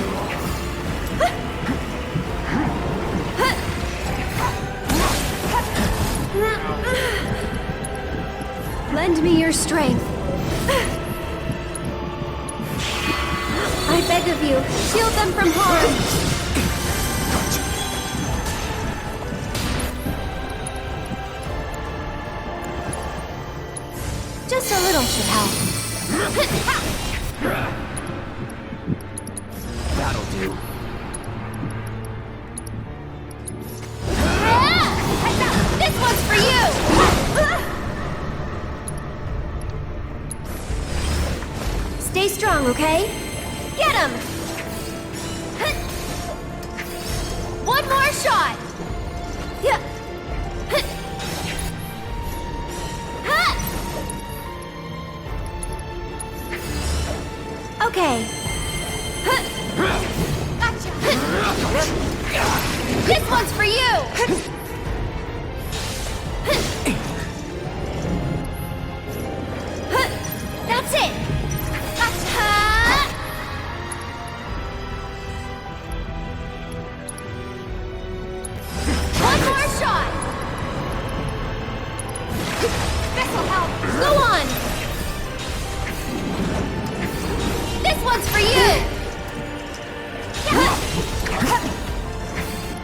Lend me your strength. I beg of you, shield them from harm. Just a little should help. That'll do. This one's for you! Stay strong, okay? Get him! One more shot! Okay. This one's for you! That's it! One more shot! This'll help! Go on! This one's for you!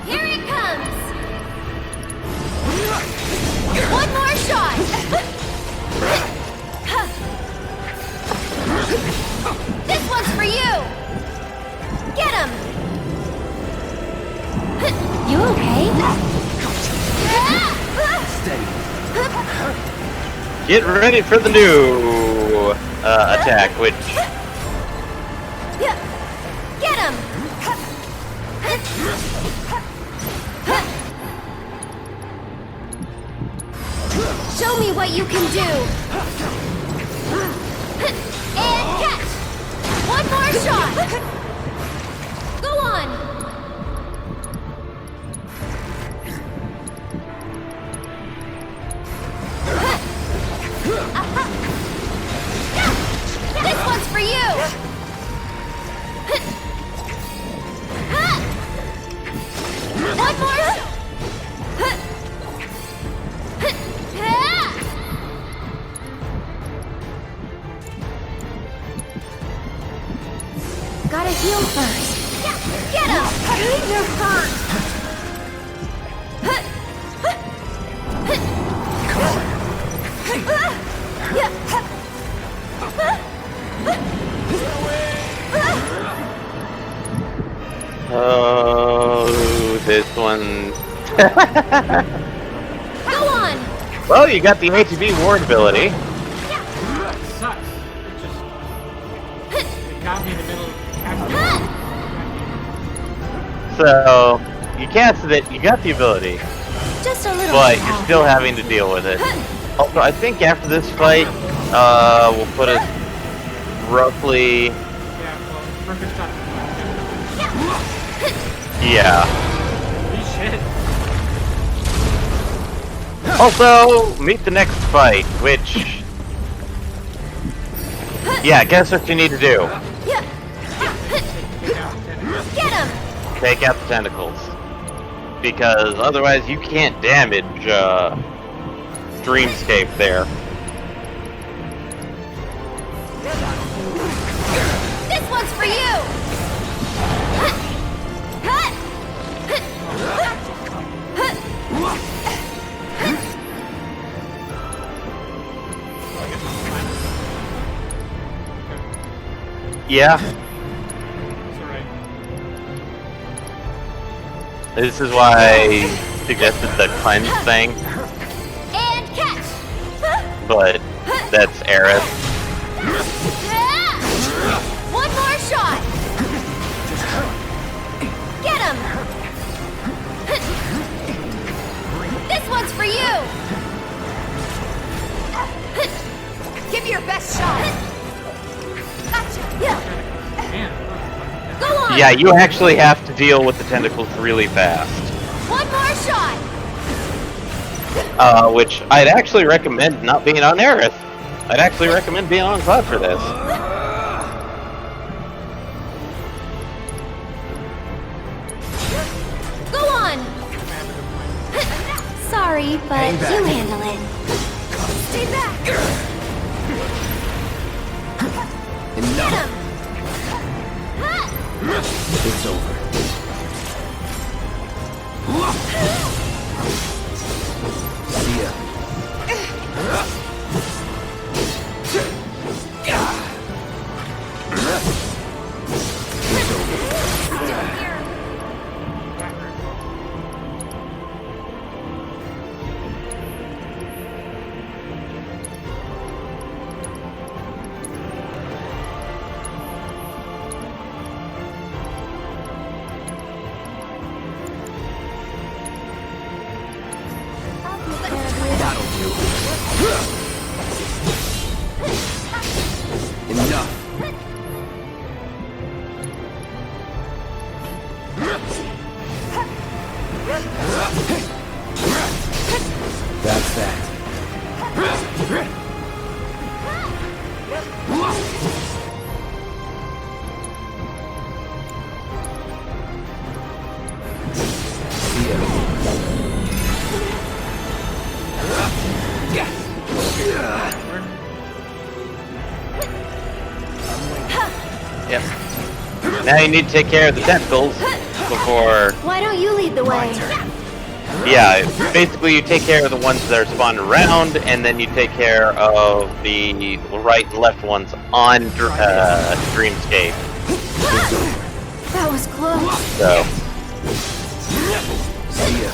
Here it comes! One more shot! This one's for you! Get him! You okay? Steady. Get ready for the new attack, which... Get him! Show me what you can do! And catch! One more shot! Go on! This one's for you! One more shot! Gotta heal first. Get him! You're hurt! Oh, this one. Go on! Well, you got the ATV ward ability. That sucks. It got me in the middle of So, you casted it, you got the ability, Just a little but help. you're still having to deal with it. Also, I think after this fight, we'll put us roughly... Yeah. Shit. Also, meet the next fight, which... Yeah, guess what you need to do. Get him! Take out the tentacles. Because otherwise you can't damage, Dreamscape there. for you! Yeah. It's alright. This is why I suggested the cleanse thing, And catch! but that's Aerith. One more shot! Get him! This one's for you! Give your best shot! Go on! Yeah, you actually have to deal with the tentacles really fast. One more shot! Which I'd actually recommend not being on Aerith. I'd actually recommend being on Cloud for this. Go on! Sorry, but you handle it. Stay back! Enough. It's over. See ya. It's over. That'll do. Enough. That's that. See ya. Yep. Now you need to take care of the tentacles before... Why don't you lead the way? Yeah, basically you take care of the ones that are spawned around, and then you take care of the right and left ones on Dreamscape. That was close. So... See ya.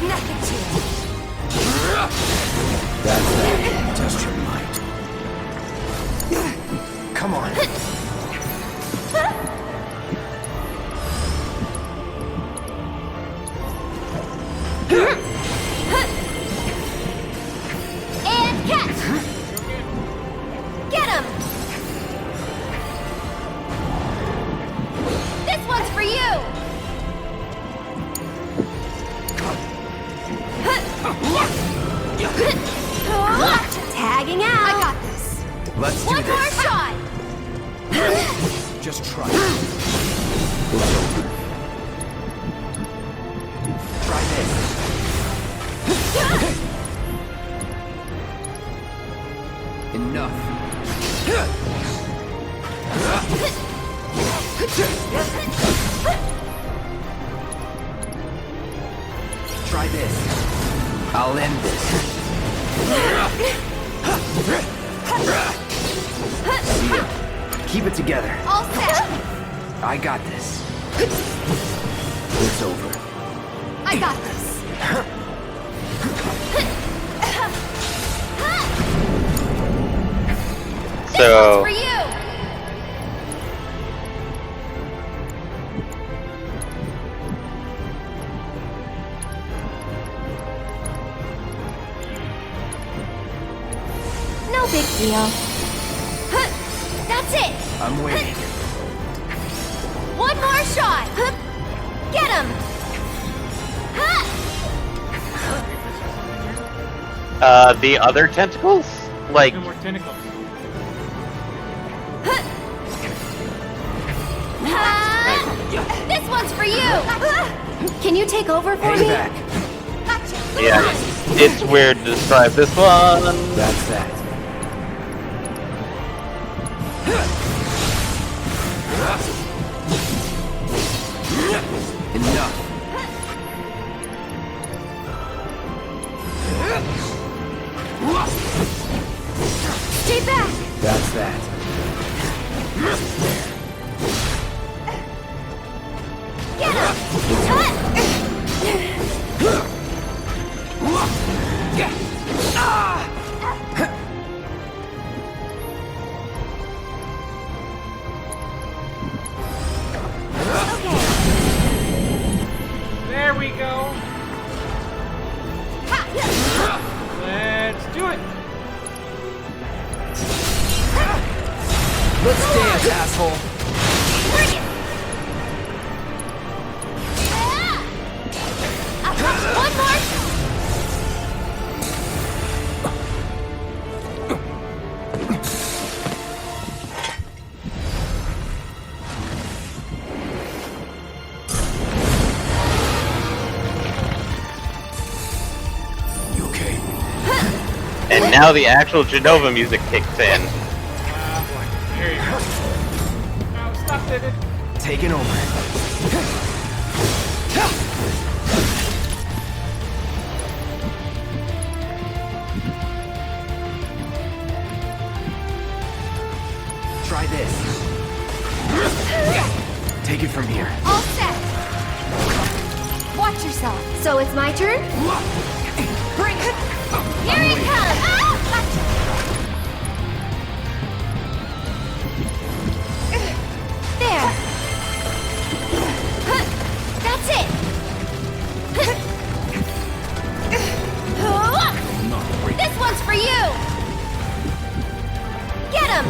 Nothing to it. That's that. Test your might. Come on. And catch! Get him! This one's for you! Tagging out! I got this! Let's do One more this. shot! Just try it. It's over. Try this. Enough. Try this. I'll end this. See ya. Keep it together. All set! I got this. It's over. I got this! So... For you! No big deal. That's it! I'm waiting. One more shot! Get him! The other tentacles? Like... No more tentacles. This for you! Can you take over for me? Back. Yeah, it's weird to describe this one. That's that. Enough. Stay back! That's that. Get him! There we go. Let's do it. Let's dance, asshole. Bring it! One more! You okay? And now the actual Genova music kicks in. Boy. There you go. No, stop it. Taking over. Try this. Take it from here. All set! Watch yourself. So it's my turn? Bring it! Here it comes! There! That's it! This one's for you! Get him!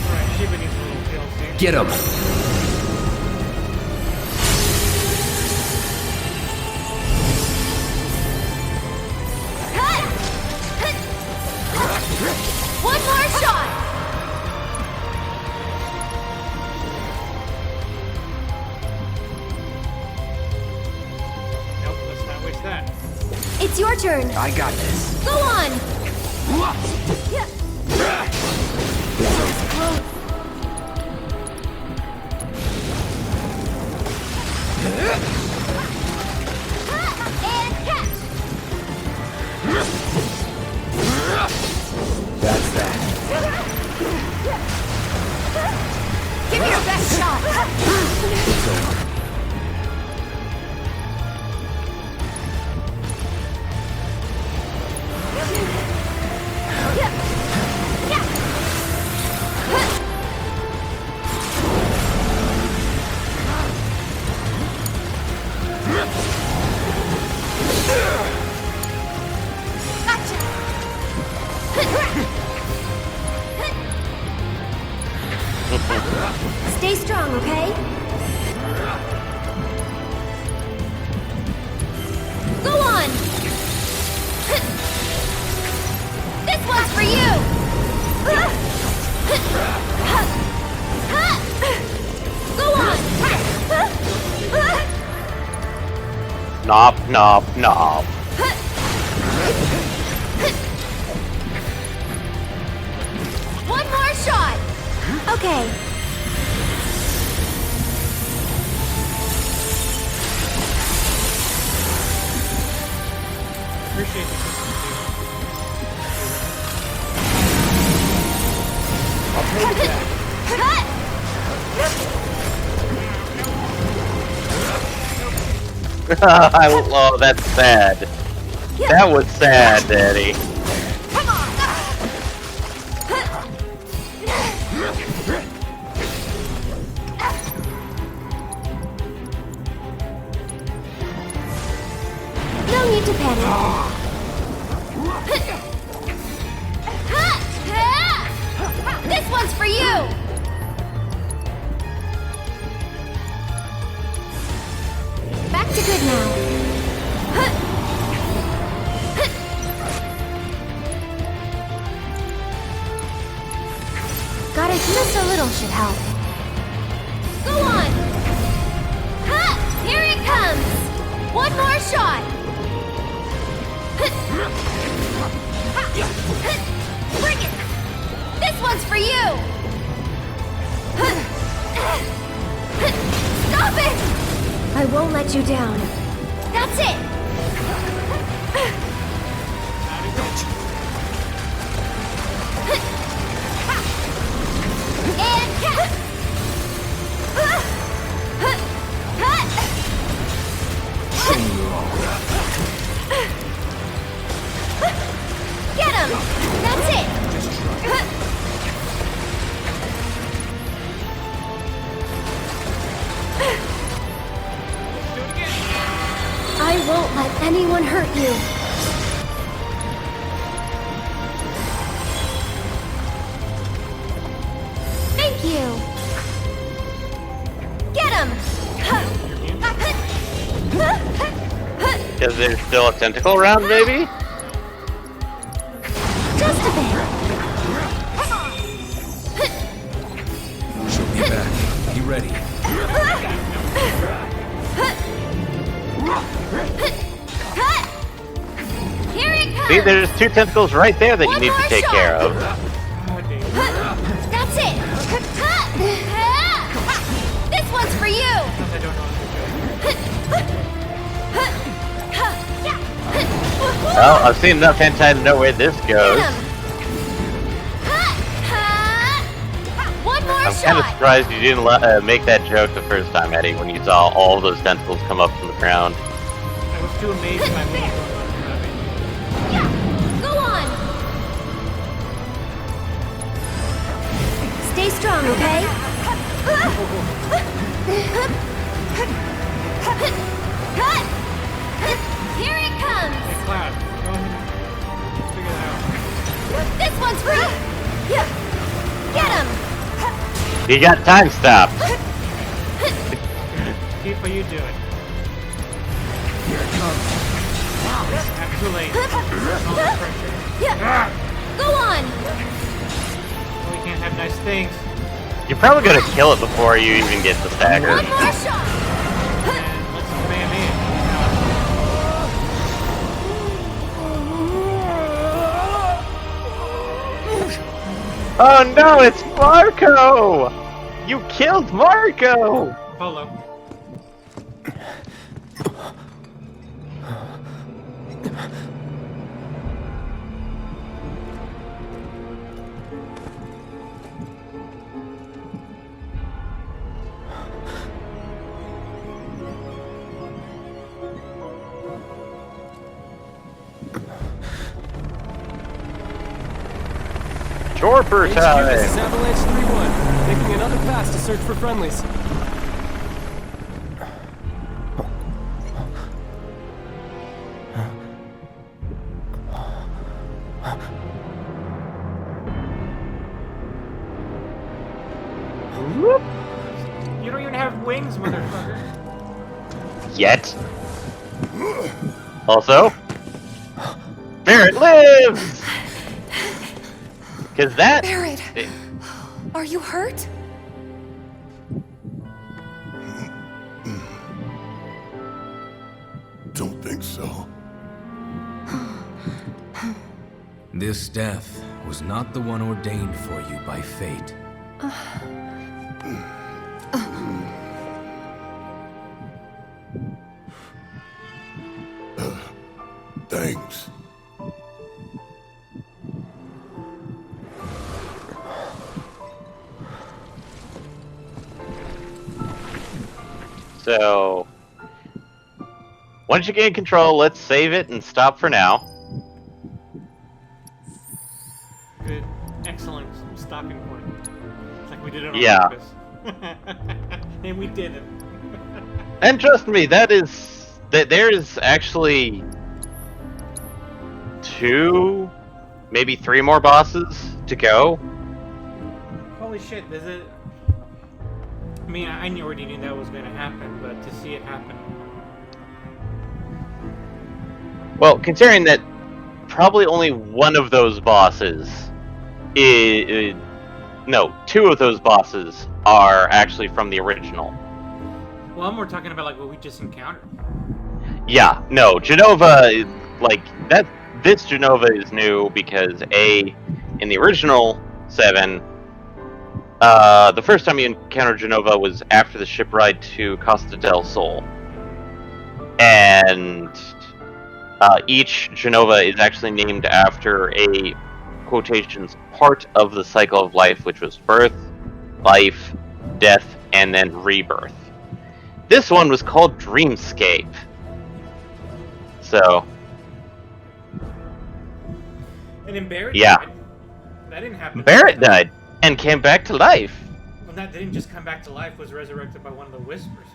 Alright, Shiva needs a little DLC. Get him. One more shot! Nope, let's not waste that. It's your turn. I got this. Go on! And catch! That's that. Give me your best shot! It's over. Stay strong, okay? Go on! This one's for you! Go on! Knob, knob, knob. One more shot! Okay. Appreciate the consistency. I'll take that. Oh, that's sad. That was sad, Daddy. Come on! No need to panic. This one's for you! Back to good now. little should help. Go on! Ha! Here it comes! One more shot! Bring it! This one's for you! Stop it! I won't let you down. That's it! And get him! That's it! I won't let anyone hurt you. Thank you. Get him! Is there still a tentacle around, maybe? Just a bit. She'll be back. Be ready. Here it comes. See, there's 2 tentacles right there that you need to take care of. That's it. This one's for you. Well, I've seen enough hentai to know where this goes. One more I'm shot. kind of surprised you didn't make that joke the first time, Eddie, when you saw all those tentacles come up from the ground. I was too amazed by me going on. Go on. Stay strong, okay? Here it comes. Hey, Cloud, go ahead and figure that out. This one's for you. Get him. You got time stopped. Keep what you doing. Here it comes. I'm too late. All the pressure. Go on. We can't have nice things. You're probably gonna kill it before you even get the stagger. One more shot. And let's spam in. Oh no, it's Marco! You killed Marco! Polo. Chorper HQ, time! this is Avalanche 3-1. Making another pass to search for friendlies. You don't even have wings, motherfucker. Yet. Also, Barrett lives! Cause that... Barrett! Are you hurt? Don't think so. This death was not the one ordained for you by fate. Thanks. So, once you gain control, let's save it and stop for now. Good. Excellent stopping point. It's like we did it on Yeah. purpose. And we did it. And trust me, there is actually 2, maybe 3 more bosses to go. Holy shit, there's a... I mean, I already knew that was going to happen, but to see it happen... Well, considering that probably only one of those bosses no, two of those bosses are actually from the original. Well, I'm more talking about like what we just encountered. Yeah, no, Genova, like, that. This Genova is new because, in the original 7, the first time you encountered Genova was after the ship ride to Costa del Sol. And each Genova is actually named after a, quotations, part of the cycle of life, which was birth, life, death, and then rebirth. This one was called Dreamscape. So, And then Barrett yeah. died. That didn't happen. Barrett died and came back to life. Well, that didn't just come back to life. Was resurrected by one of the Whispers.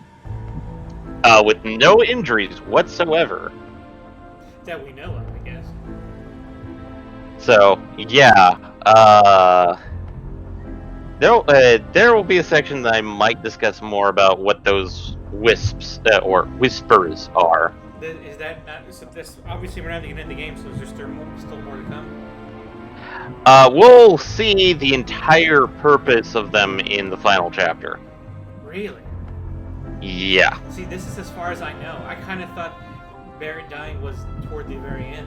With no injuries whatsoever. That we know of, I guess. So, yeah. There will be a section that I might discuss more about what those wisps or whispers are. Is that not? So this, obviously, we're not at the end of the game, so is there still more to come? We'll see the entire purpose of them in the final chapter. Really? Yeah. See, this is as far as I know. I kind of thought Barrett dying was toward the very end.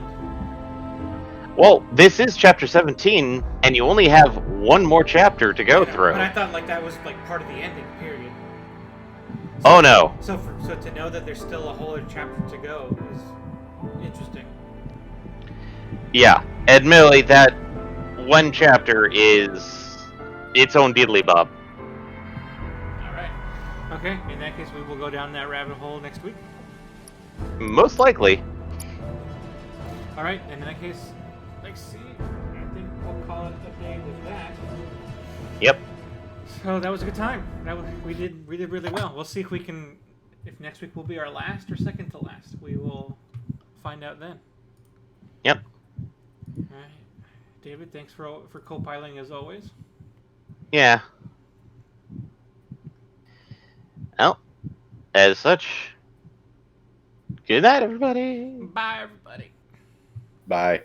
Well, this is chapter 17, and you only have one more chapter to go through. But I thought like that was like part of the ending, period. Oh no. So to know that there's still a whole other chapter to go is interesting. Yeah, admittedly, that one chapter is its own diddly bob. Alright. Okay, in that case, we will go down that rabbit hole next week. Most likely. Alright, in that case, let's see. I think we'll call it a day with that. Yep. So that was a good time. We did really well. We'll see if we can, if next week will be our last or second to last. We will find out then. Yep. Alright. David, thanks for co-piloting as always. Yeah. Well, as such, good night, everybody. Bye, everybody. Bye.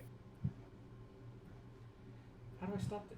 How do I stop this?